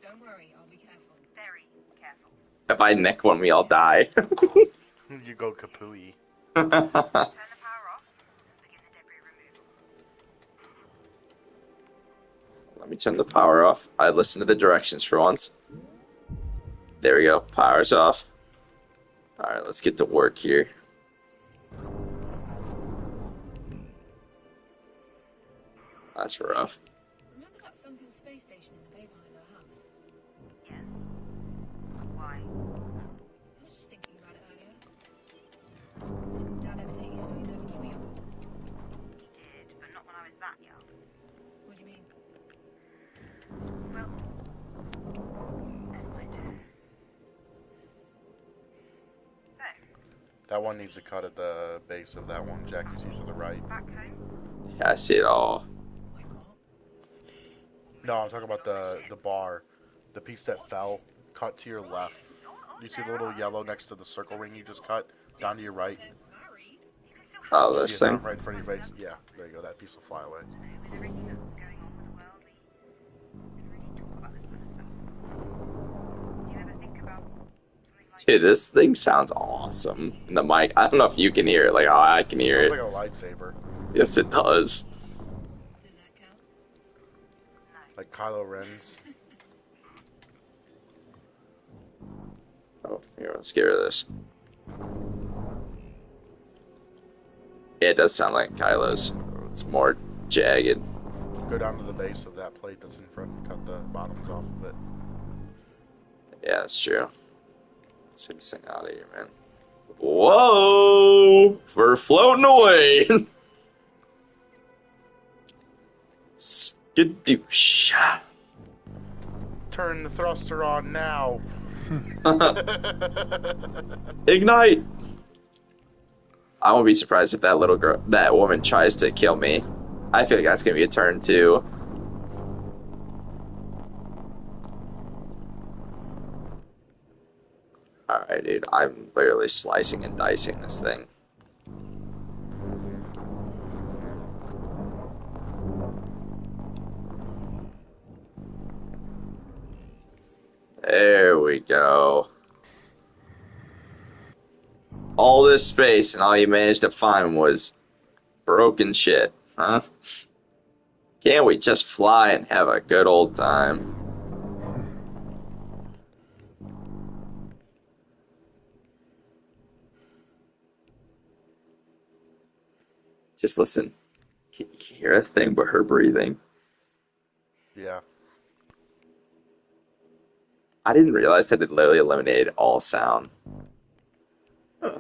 Don't worry, I'll be careful. Very careful. If I nick one, we all die. You go kapooey. Turn the power off and begin the debris removal. Let me turn the power off. I listened to the directions for once. There we go. Power's off. Alright, let's get to work here. That's rough. Remember that sunken space station in the bay behind our house? Yes. Why? I was just thinking about it earlier. Did Dad ever take you swimming there when you were young? He did, but not when I was that young. What do you mean? Well, never mind. So, That one needs to cut at the base of that one. Jack, you see to the right. back home? Yeah, I see it all. Like what? No, I'm talking about the bar. The piece that fell. Cut to your left. You see the little yellow next to the circle ring you just cut? Down to your right. They're married? Oh, You this see it thing? down right in front of your face? Yeah, there you go. That piece will fly away. With everything that's going on with the world, we don't really talk about this kind of stuff. Do you ever think about something like Dude, this thing sounds awesome. In the mic, I don't know if you can hear it, like how I can hear Sounds it. like a lightsaber. Yes, it does. Does that count? Like Kylo Ren's. Oh, here, let's get rid of this. Yeah, it does sound like Kylo's. It's more jagged. Go down to the base of that plate that's in front and cut the bottoms off of it. Yeah, that's true. Let's get this thing out of here, man. Whoa! We're floating away! Skadoosh. Turn the thruster on now. Ignite! I won't be surprised if that little girl, that woman tries to kill me. I feel like that's gonna be a turn too. Alright, dude, I'm literally slicing and dicing this thing. There we go. All this space and all you managed to find was broken shit, huh? Can't we just fly and have a good old time? Just listen. Can you hear a thing but her breathing? Yeah. I didn't realize that it literally eliminated all sound. Huh.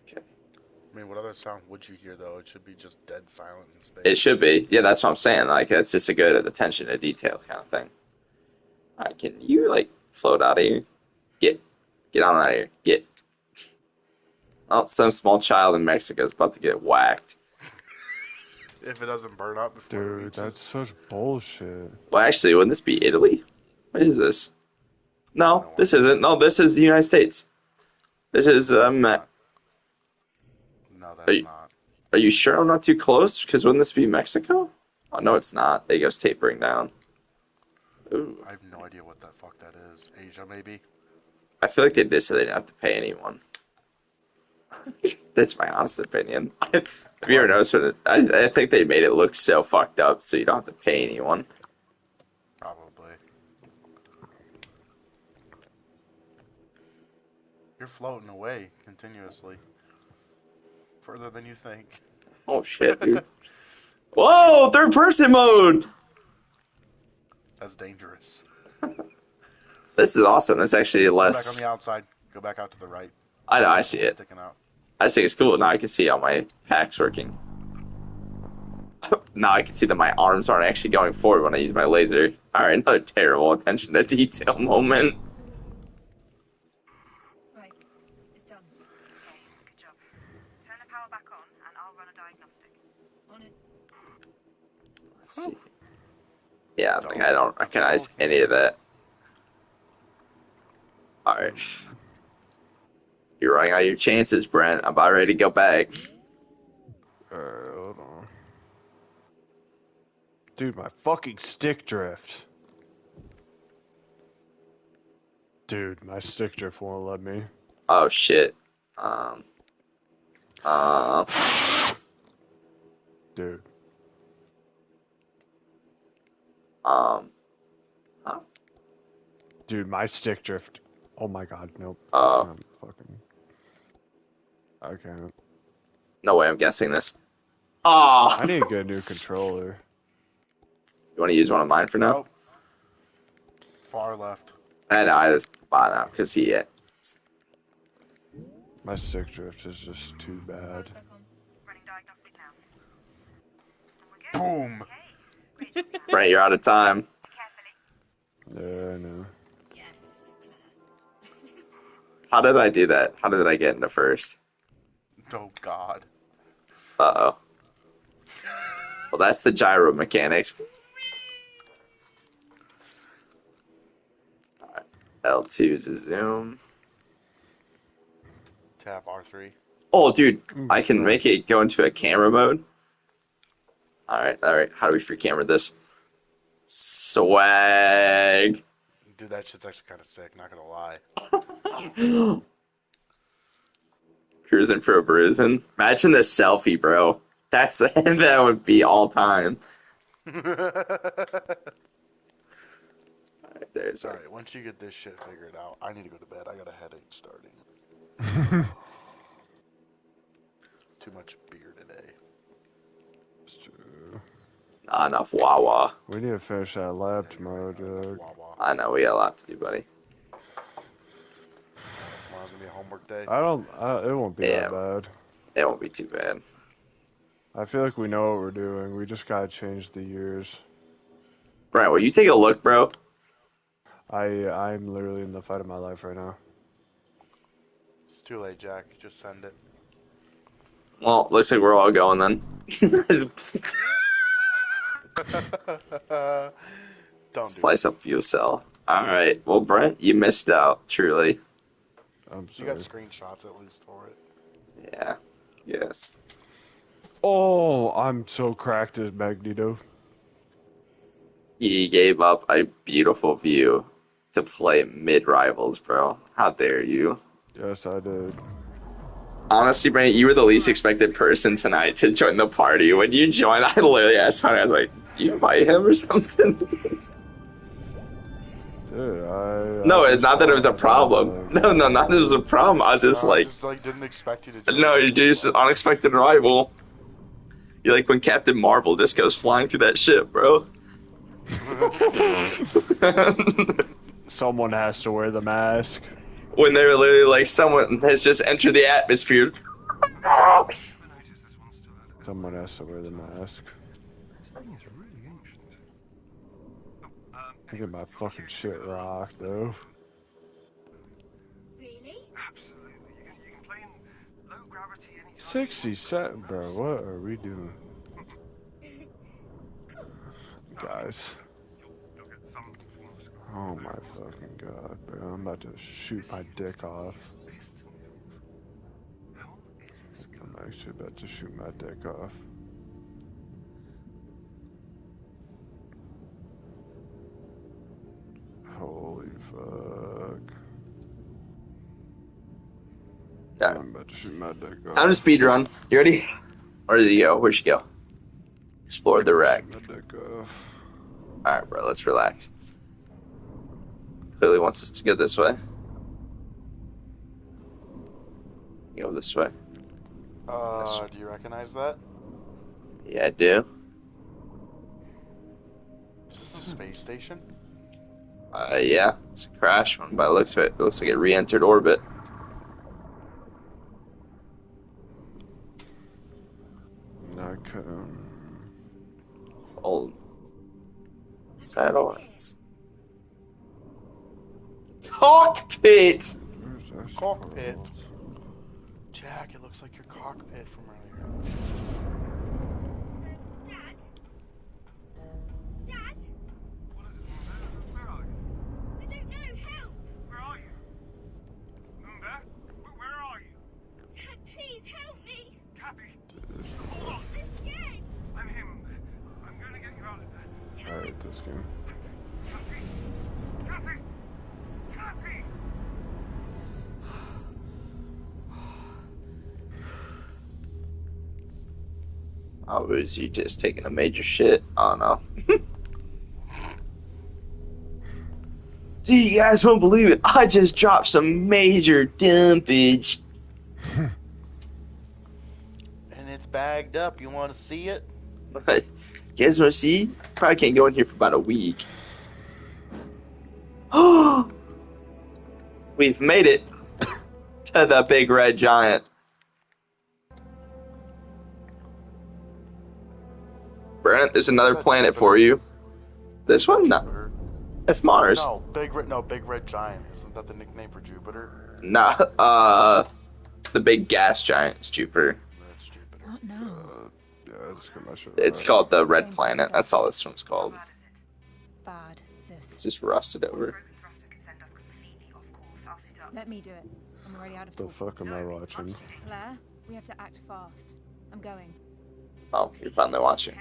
Okay. I mean, what other sound would you hear, though? It should be just dead silent in space. It should be. Yeah, that's what I'm saying. Like, that's just a good attention to detail kind of thing. Alright, can you, like, float out of here? Get on out of here. Get. Oh, some small child in Mexico is about to get whacked. if it doesn't burn up before it Dude, that's reaches. such bullshit. Well, actually, wouldn't this be Italy? What is this? No, No this idea. isn't. No, this is the United States. This is No, it's not. No, Are that's you, not. are you sure I'm not too close? Because wouldn't this be Mexico? Oh no, it's not. It goes tapering down. Ooh, I have no idea what the fuck that is. Asia, maybe? I feel like they did so they didn't have to pay anyone. That's my honest opinion. Have you ever Right. noticed when I think they made it look so fucked up so you don't have to pay anyone. Probably. You're floating away continuously. Further than you think. Oh shit, dude. Whoa, third person mode! That's dangerous. This is awesome. It's actually Go back on less. the outside. Go back out to the right. I know, I There's see one it. sticking out. I just think it's cool. Now I can see how my hack's working. Now I can see that my arms aren't actually going forward when I use my laser. Alright, another terrible attention to detail moment. Right. It's done. Okay, good job. Turn the power back on, and I'll run a diagnostic. On it. Let's see. Yeah, like I don't recognize any of that. Alright. You're running out of your chances, Brent. I'm about ready to go back. Alright, hold on. Dude, my fucking stick drift. Dude, my stick drift won't let me. Oh shit. Um. Uh. Dude. Um. Huh? Dude, my stick drift. Oh my god, nope. Oh. I can't. No way I'm guessing this. Oh. I need to get a new controller. You want to use one of mine for now? Nope. Far left. I know, I just bought out because he. My stick drift is just too bad. Power's back on. Running diagnostic now. And we're good. Boom. Okay, great job, Gavin. Brent, you're out of time. Carefully. Yeah, I know. Yes, Claire. How did I do that? How did I get into first? Oh god. Uh oh. Well, that's the gyro mechanics. Alright. L2 is a zoom. Tap R3. Oh, dude, I can Sure. make it go into a camera mode. Alright. How do we free camera this? Swag. Dude, that shit's actually kind of sick, not gonna lie. Cruising for a bruising. Imagine the selfie, bro. That would be all time. There's our Alright, once you get this shit figured out, I need to go to bed. I got a headache starting. Too much beer today. It's true. not enough Wawa. We need to finish that lab Yeah, tomorrow, you're right, Doug. Wawa. I know we got a lot to do, buddy. Tomorrow's gonna be a homework day. It won't be Yeah. that bad. It won't be too bad. I feel like we know what we're doing. We just gotta change the years. Brent, will you take a look, bro? I'm literally in the fight of my life right now. It's too late, Jack. Just send it. Well, looks like we're all going then. Don't Slice do up fuel cell. Alright. Well, Brent, you missed out, truly. I'm it. You got sorry. screenshots at least for it. Yeah. Yes. Oh, I'm so cracked as Magneto. You gave up a beautiful view to play mid-rivals, bro. How dare you? Yes, I did. Honestly, Brent, you were the least expected person tonight to join the party. When you joined, I literally asked Hunter, I was like, you invite him or something? Dude, No, I it's not that it was a problem. No, not that it was a problem. I was just I like, just didn't expect you to join. no, you're just an unexpected arrival. You're like when Captain Marvel just goes flying through that ship, bro. Someone has to wear the mask. When they're literally like, someone has just entered the atmosphere. Someone has to wear the mask. I get my fucking shit rocked, though. Really? Absolutely. You can play in low gravity anytime. 67, bro. What are we doing? guys. Oh my fucking god, bro. I'm about to shoot my dick off. I'm actually about to shoot my dick off. Holy fuck. Yeah. I'm about to shoot my dick off. Time to speed run. You ready? Where did you go? Where'd you go? Explore the wreck. Shoot my dick off. Alright, bro, let's relax. Clearly wants us to go this way. Go this way. Do you recognize that? Yeah, I do. Is this the space station? Yeah, it's a crash one by the looks of it. It looks like it re-entered orbit. Old satellites. Cockpit! Cockpit. Jack, it looks like your cockpit from earlier. Dad? Dad? Where are you? I don't know. Help! Where are you? Remember? Where are you? Dad, please help me! Kathy! Hold on! I'm scared! I'm him. I'm gonna get you out of there. Alright, this game. Kathy! Kathy! Kathy! Oh, was you just taking a major shit? I don't know. Dude, you guys won't believe it. I just dropped some major dumpage. And it's bagged up. You want to see it? You guys want to see? Probably can't go in here for about a week. Oh, we've made it to the big red giant. Brent, there's another planet for you. This one? No. That's Mars. No, Big Red Giant. Isn't that the nickname for Jupiter? Nah, the big gas giant is Jupiter. That's Jupiter. What now? Yeah, just get my shit It's right. called the red planet. That's all this one's called. Bad, sis. It's just rusted over. Let me do it. I'm already out of The talk. fuck am I watching? Claire, we have to act fast. I'm going. Oh, you're finally watching.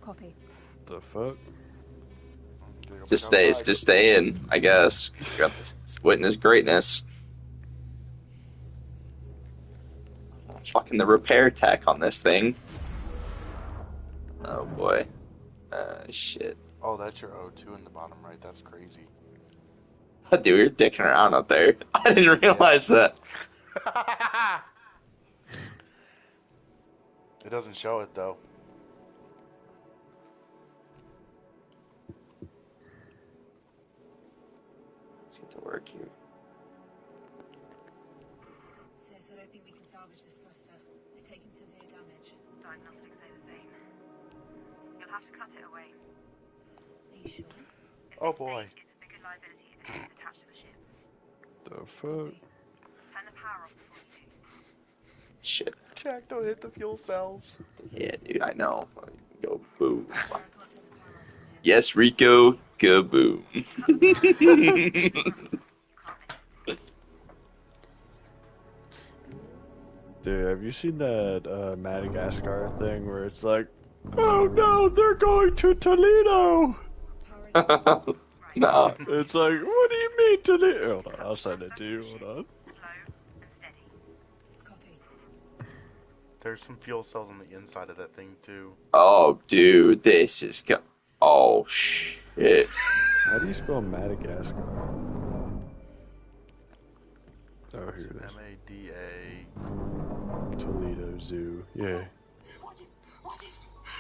Copy. The fuck? Just stay in, I guess. You got to witness greatness. Fucking the repair tech on this thing. Oh boy. Shit. Oh, that's your O2 in the bottom right. That's crazy. Dude, you're dicking around up there. I didn't realize that. It doesn't show it though. Let's get to work here. Sis, I don't think we can salvage this thruster. It's taken severe damage. Diagnostics say the same. You'll have to cut it away. Are you sure? Oh boy. It's a bigger liability and it's attached to the ship. The fuck? Turn the power off before you do. Shit. Jack, don't hit the fuel cells. Yeah, dude, I know. Go boom. Yes, Rico, kaboom. Dude, have you seen that Madagascar thing where it's like, oh no, they're going to Toledo? No. It's like, what do you mean Toledo? Hold on, I'll send it to you. Hold on. There's some fuel cells on the inside of that thing too. Oh, dude, this is oh shit. How do you spell Madagascar? Oh, here it is. M-A-D-A. Toledo Zoo. Yeah.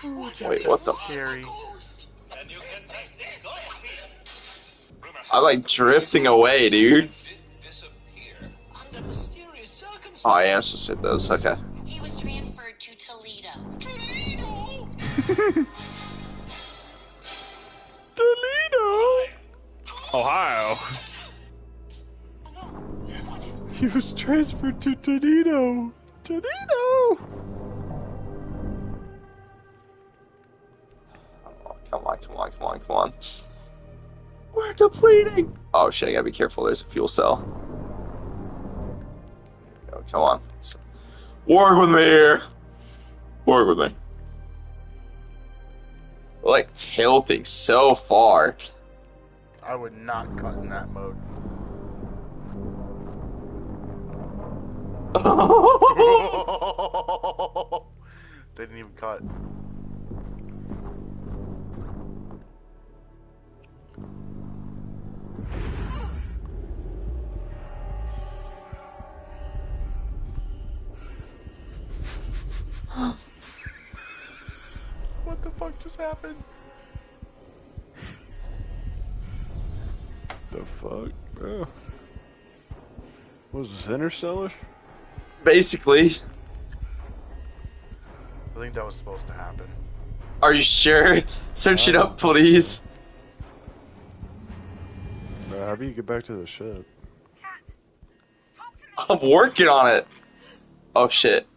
Wait, what the? Scary. I'm like drifting away, dude. Oh, I also said those. Okay. He was transferred to Toledo. Toledo! Ohio. He was transferred to Toledo. Toledo! Come on, come on. We're depleting. Oh shit, I gotta be careful. There's a fuel cell. Oh, come on. Work with me here. Work with me. We're like tilting so far. I would not cut in that mode. Didn't even cut. What the fuck just happened? The fuck, bro? Was this Interstellar? Basically. I think that was supposed to happen. Are you sure? Search it up, please. Bro, how do you get back to the ship? I'm working on it. Oh shit.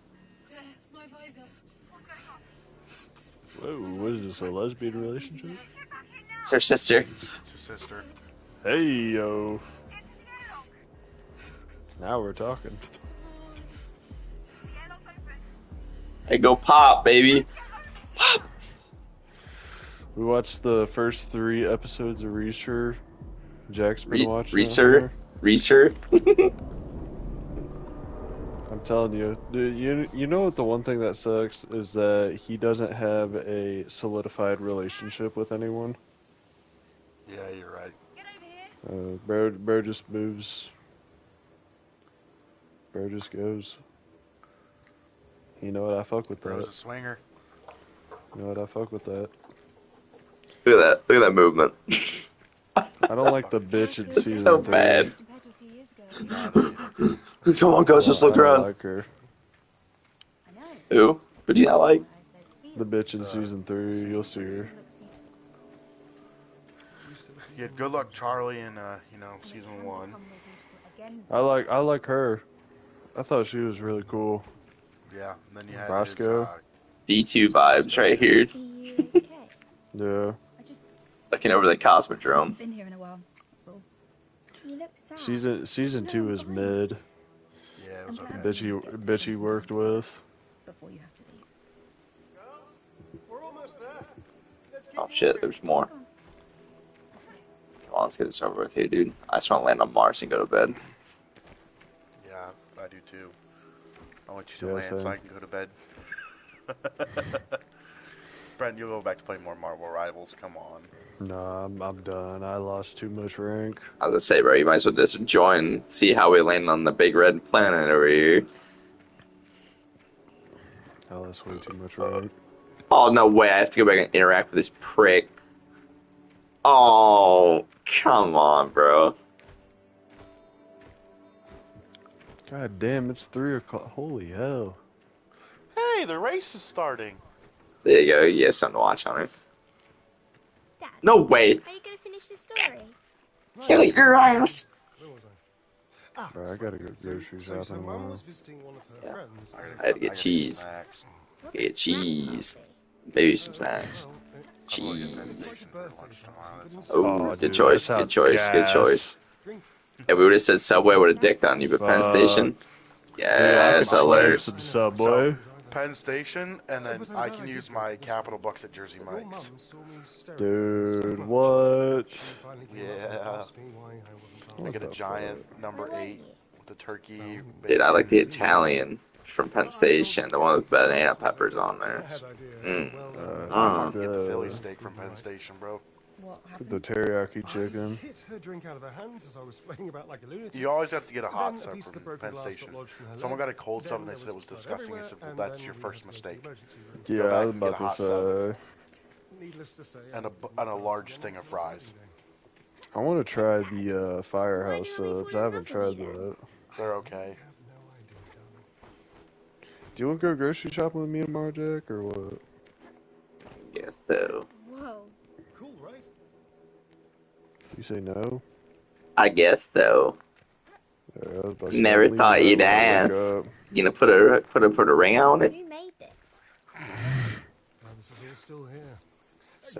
Whoa, what is this, a lesbian relationship? It's her sister. It's his sister. Hey, yo. Now we're talking. Hey, go pop, baby. Pop. We watched the first 3 episodes of Reacher. Jack's been watching Reacher. I'm telling you, dude, you know what the one thing that sucks is that he doesn't have a solidified relationship with anyone. Yeah, you're right. Bro just moves. Bro just goes. You know what? I fuck with that. Bro's a swinger. You know what? I fuck with that. Look at that. Look at that movement. I don't like the bitch in It's season so 3. bad. Come on, guys, just look I don't around. like her. Who? Who do you not like? The bitch in season 3. You'll see her. Yeah, good luck, Charlie, in season 1. I like her. I thought she was really cool. Yeah, and then you had Roscoe. D2 vibes right here. Yeah. Looking over the Cosmodrome. Been here in a while. That's all. You look sad. Season 2 is mid. Yeah, it was okay. Bitch he worked with. Before you have to leave. We're almost there. Let's keep Oh shit, there's more. Come on, let's get this over with here, dude. I just want to land on Mars and go to bed. Yeah, I do too. I want you to Yeah, land so same. I can go to bed. Brent, you'll go back to play more Marvel Rivals. Come on. Nah, I'm done. I lost too much rank. I was gonna say, bro, you might as well just join, see how we land on the big red planet over here. I lost way too much rank. Oh, no way, I have to go back and interact with this prick. Oh, come on, bro. God damn, it's 3 o'clock. Holy hell. Hey, the race is starting. There you go, you have something to watch on it. Dad, No way. are you going to finish the story? Kill your ass. Where was I? Bro, I gotta go grocery So shopping Mum now. was visiting one of her friends. I had to get cheese. Snacks. Get cheese. Maybe some snacks. I'm going to get Penn Cheese. Station for lunch tomorrow. That sounds Oh, Oh, good dude, choice, that good sounds choice, good gas. choice. If we would have said Subway, would have dicked on you, but Penn Station? Dude, I could Yes, slam alert. some Subway. So, Penn Station, and then I can use my Capital Bucks at Jersey Mike's. Dude, what? Yeah. I get a giant number 8 with the turkey. Dude, I like the Italian from Penn Station, the one with banana peppers on there. I can get the Philly steak from Penn Station, bro. What Get happened? the teriyaki chicken. Hit her drink out of her hands as I was flailing about like a lunatic. You always have to get a And hot then a sub piece of the from broken Penn glass got Station. lodged in her Someone leg. got a cold Then sub and they there said it was blood disgusting. He everywhere, said, well, and that's then your we first had to go to the mistake. emergency room. Yeah, Go I back was and get about a hot to sub. say. Needless to say, And a large thing of fries. I want to try the Firehouse subs. I haven't tried that. They're okay. Do you want to go grocery shopping with me tomorrow, Jack, or what? Yes, though. Whoa. Cool, right? You say no? I guess so. Yeah, I was about to say, Never I'm leaving thought that you'd when I wake ask. up. You gonna put a ring on it? Who made this? Well, this is all still here.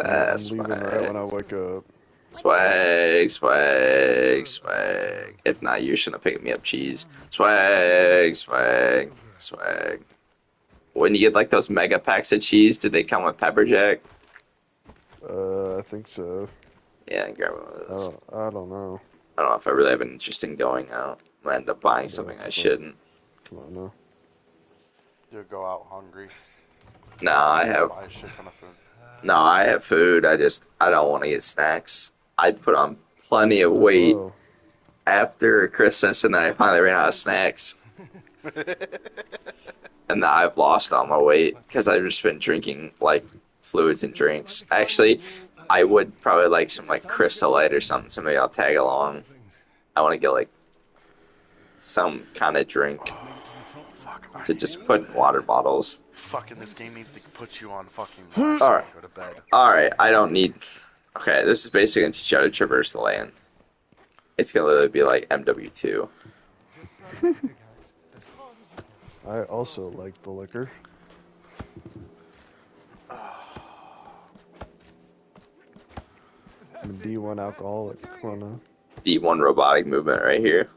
I'm leaving right when I wake up. Swag, swag, swag. If not, you shouldn't have picked me up, cheese. Swag, swag, swag. When you get like those mega packs of cheese, do they come with pepper jack? I think so. Yeah, grab one of those. I don't know. I don't know if I really have an interest in going out. I might end up buying No, something I come shouldn't. Come on now. You go out hungry. No, I Just have buy a shit ton of food. no, I have food. I don't want to get snacks. I put on plenty of weight Oh, after Christmas, and then I finally ran out of snacks, and now I've lost all my weight because I've just been drinking like fluids and drinks. Actually, I would probably like some like Crystal Light or something, so maybe I'll tag along. I want to get like some kind of drink Fuck, to just put in water bottles. fucking this game needs to put you on fucking All lock so right, you go to bed. all right. I don't need. Okay, this is basically going to teach you how to traverse the land. It's going to literally be like MW2. I also like the liquor. I'm a D1 alcoholic. Come on now. D1 robotic movement right here.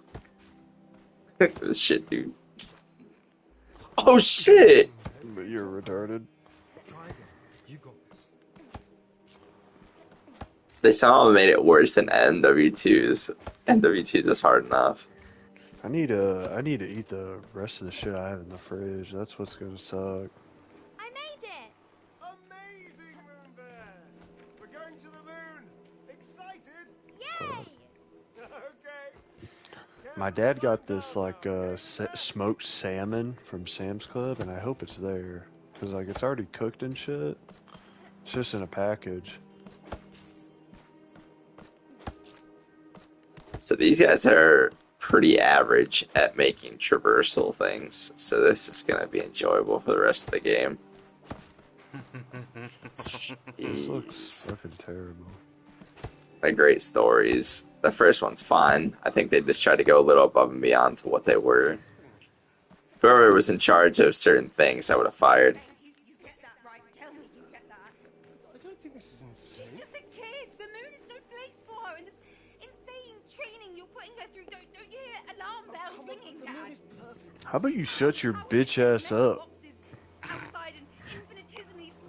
This shit, dude. Oh shit! But you're retarded. They somehow made it worse than MW2's. MW2's is hard enough. I need to eat the rest of the shit I have in the fridge. That's what's gonna suck. I made it! Amazing, Moonbear! We're going to the moon! Excited? Yay! Okay. My dad got this like smoked salmon from Sam's Club, and I hope it's there, cause like it's already cooked and shit. It's just in a package. So these guys are pretty average at making traversal things, so this is gonna be enjoyable for the rest of the game. This looks fucking terrible. They're great stories. The first one's fine. I think they just tried to go a little above and beyond to what they were. Whoever was in charge of certain things, I would have fired. You get that right. Tell me you get that. I don't think this is insane. She's just a kid. The moon is no place for her. And this insane training you're putting her through. Don't you hear alarm bells ringing, Dad? How about you shut your bitch ass up?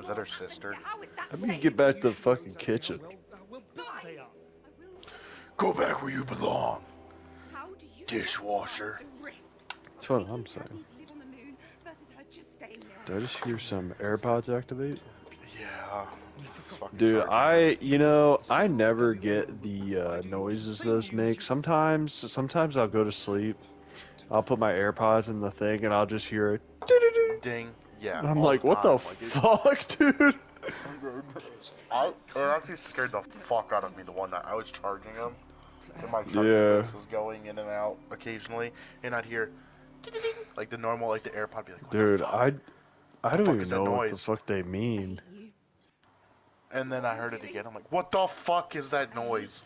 Is that her sister? How about you get back to the fucking kitchen? Go back where you belong, dishwasher. That's what I'm saying. Did I just hear some AirPods activate? Yeah. Dude, I never get the noises those make. Sometimes I'll go to sleep. I'll put my AirPods in the thing and I'll just hear it. Ding. Yeah. And I'm like, what the fuck, dude? It actually scared the fuck out of me, the one that I was charging them. And my charging case was going in and out occasionally. And I'd hear, like the normal, like the AirPod be like, what dude, the fuck? I don't even know what the fuck they mean. And then I heard it again. I'm like, what the fuck is that noise?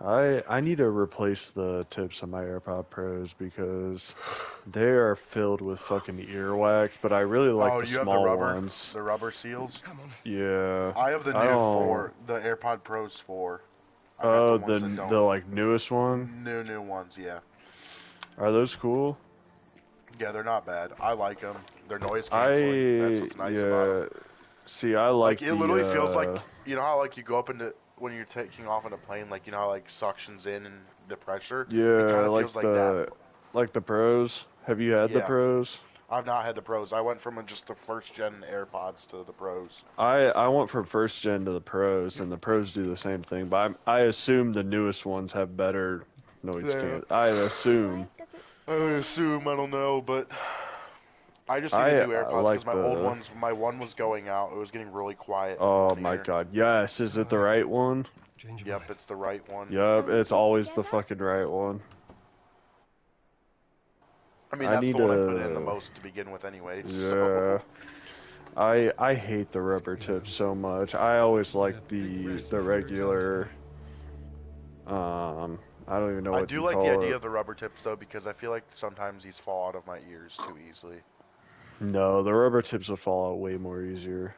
I need to replace the tips on my AirPod Pros because they are filled with fucking earwax, but I really like the small ones. The rubber seals? Yeah. I have the new 4, the AirPod Pros 4. Oh, the like newest one? New ones, yeah. Are those cool? Yeah, they're not bad. I like them. They're noise canceling. That's what's nice about them. See, I like it literally feels like, you know how like you go up into, when you're taking off on a plane, like you know how like suctions in and the pressure? Yeah, it kind of like feels like that. Like the Pros. Have you had the Pros? I've not had the Pros. I went from just the first gen AirPods to the Pros. I went from first gen to the Pros, and the Pros do the same thing, but I assume the newest ones have better noise canceling. I assume. I don't know, but I just need new AirPods because my old ones, my one was going out. It was getting really quiet. Oh my god, yes. Is it the right one? Yep, it's the right one. Yep, it's always the fucking right one. I mean, that's the one I put in the most to begin with anyway. Yeah. So. I hate the rubber tips so much. I always like the regular, I don't even know what I do like the idea of the rubber tips though, because I feel like sometimes these fall out of my ears too easily. No, the rubber tips will fall out way more easier.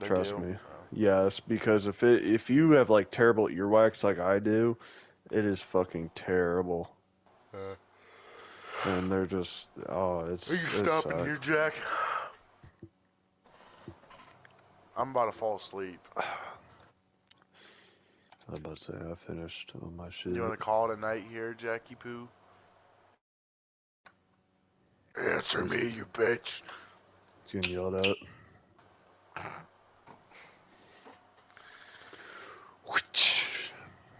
Trust me. Oh. Yes, because if you have like terrible earwax like I do, it is fucking terrible. And they're just Are you it stopping sucks. here, Jack? I'm about to fall asleep. I was about to say I finished all my shit. You want to call it a night here, Jackie Poo? Answer me, you bitch. It's getting yelled at.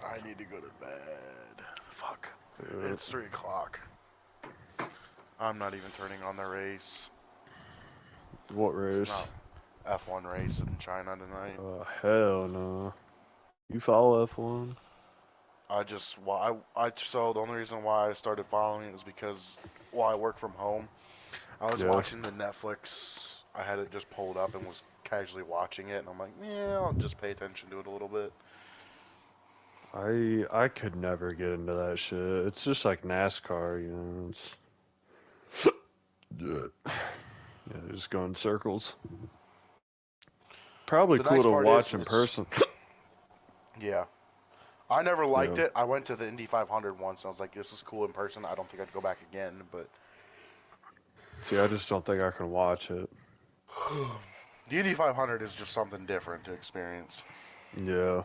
I need to go to bed. Fuck. It's 3 o'clock. I'm not even turning on the race. What It's race? not F1 race in China tonight. Hell no. You follow F1? So the only reason why I started following it is because while I work from home, I was Yeah. watching the Netflix. I had it just pulled up and was casually watching it, and I'm like, yeah, I'll just pay attention to it a little bit. I could never get into that shit. It's just like NASCAR, you know. It's yeah, just go in circles. Probably The cool nice to part is, watch in person. yeah. I never liked Yeah. it. I went to the Indy 500 once, and I was like, this is cool in person. I don't think I'd go back again, but See, I just don't think I can watch it. the Indy 500 is just something different to experience. Yeah.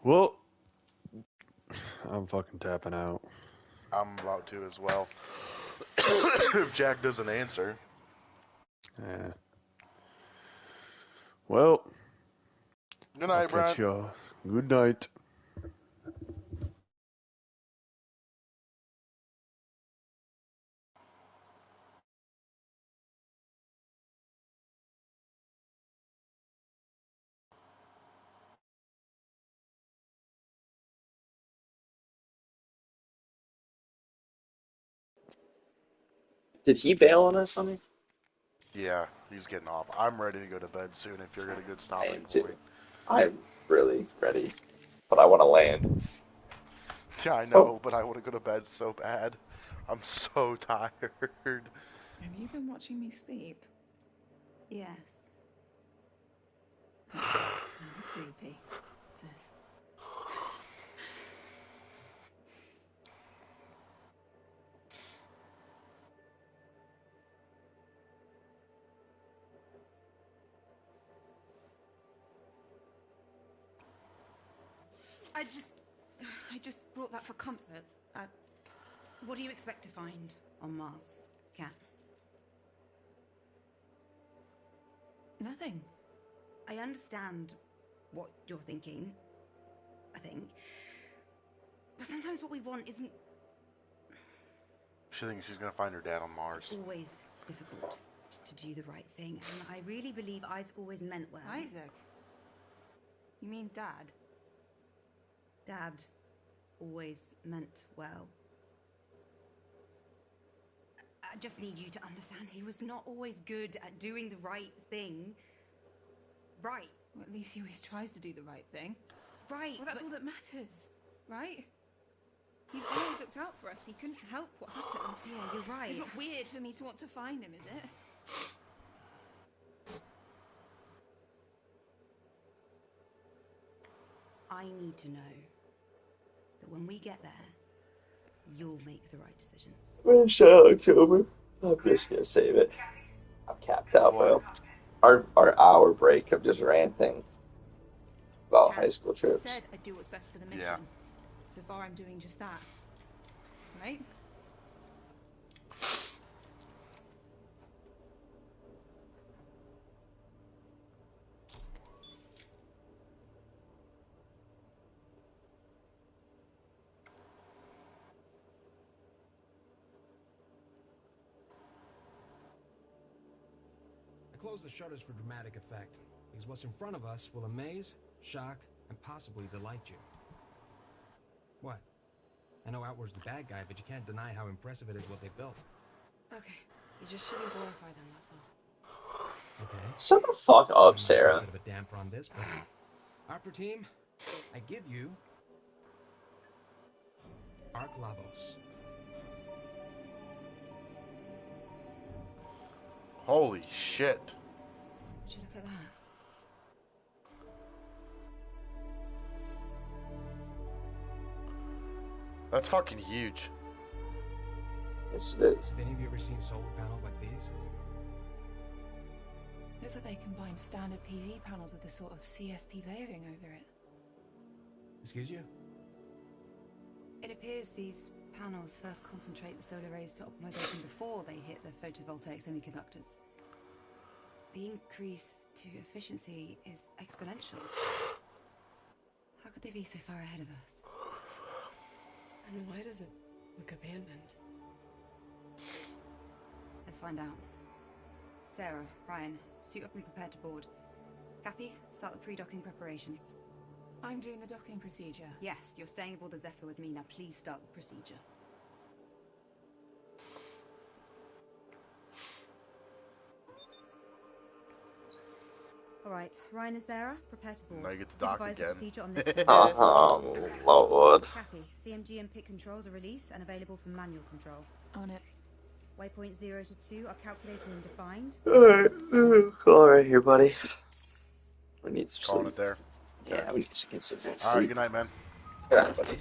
Well, I'm fucking tapping out. I'm about to as well. If Jack doesn't answer. Yeah. Well, Good I'll night, catch Brent. y'all. Good night. Did he bail on us, honey? Yeah, he's getting off. I'm ready to go to bed soon if you're at a good I stopping am too. point. I'm really ready, but I want to land. Yeah, I So know, but I want to go to bed so bad. I'm so tired. Have you been watching me sleep? Yes. That's kind of creepy, sis. I just brought that for comfort. What do you expect to find on Mars, Cat? Nothing. I understand what you're thinking, I think. But sometimes what we want isn't... She thinks she's gonna find her dad on Mars. It's always difficult to do the right thing, and I really believe Isaac always meant well. Isaac? You mean Dad? Dad always meant well. I just need you to understand he was not always good at doing the right thing. Right. Well, at least he always tries to do the right thing. Right. Well, that's all that matters, right? He's always looked out for us. He couldn't help what happened. Yeah, you're right. It's not weird for me to want to find him, is it? I need to know that when we get there, you'll make the right decisions. Man, shut up, October. I'm just gonna save it. I'm capped out, What? bro. Our hour break of just ranting about high school I trips. said I'd do what's best for the mission. Yeah. So far, I'm doing just that. Right? I close the shutters for dramatic effect, because what's in front of us will amaze, shock, and possibly delight you. What? I know Outward's the bad guy, but you can't deny how impressive it is what they built. Okay, you just shouldn't glorify them, that's all. Okay. Shut the fuck up, I might put Sarah. a bit of a damper on this, but Opera Team, I give you Arc Labos. Holy shit. Would you look at that? That's fucking huge. Yes, it is. Have any of you ever seen solar panels like these? Looks like they combine standard PV panels with a sort of CSP layering over it. Excuse you? It appears these panels first concentrate the solar rays to optimization before they hit the photovoltaic semiconductors. The increase to efficiency is exponential. How could they be so far ahead of us? And why does it look abandoned? Let's find out. Sarah, Ryan, suit up and prepare to board. Kathy, start the pre-docking preparations. I'm doing the docking procedure. Yes, you're staying aboard the Zephyr with me. Now please start the procedure. Alright, Ryan and Sarah, prepare to board. Now you get to dock Supervise the again. procedure on this day. Lord. Kathy, CMG and PIC controls are released and available for manual control. On it. Waypoint 0 to 2 are calculated and defined. Alright here, buddy. We need some Calling sleep. it there. Yeah, we need some consistency. Alright, good night, man. Good night, buddy.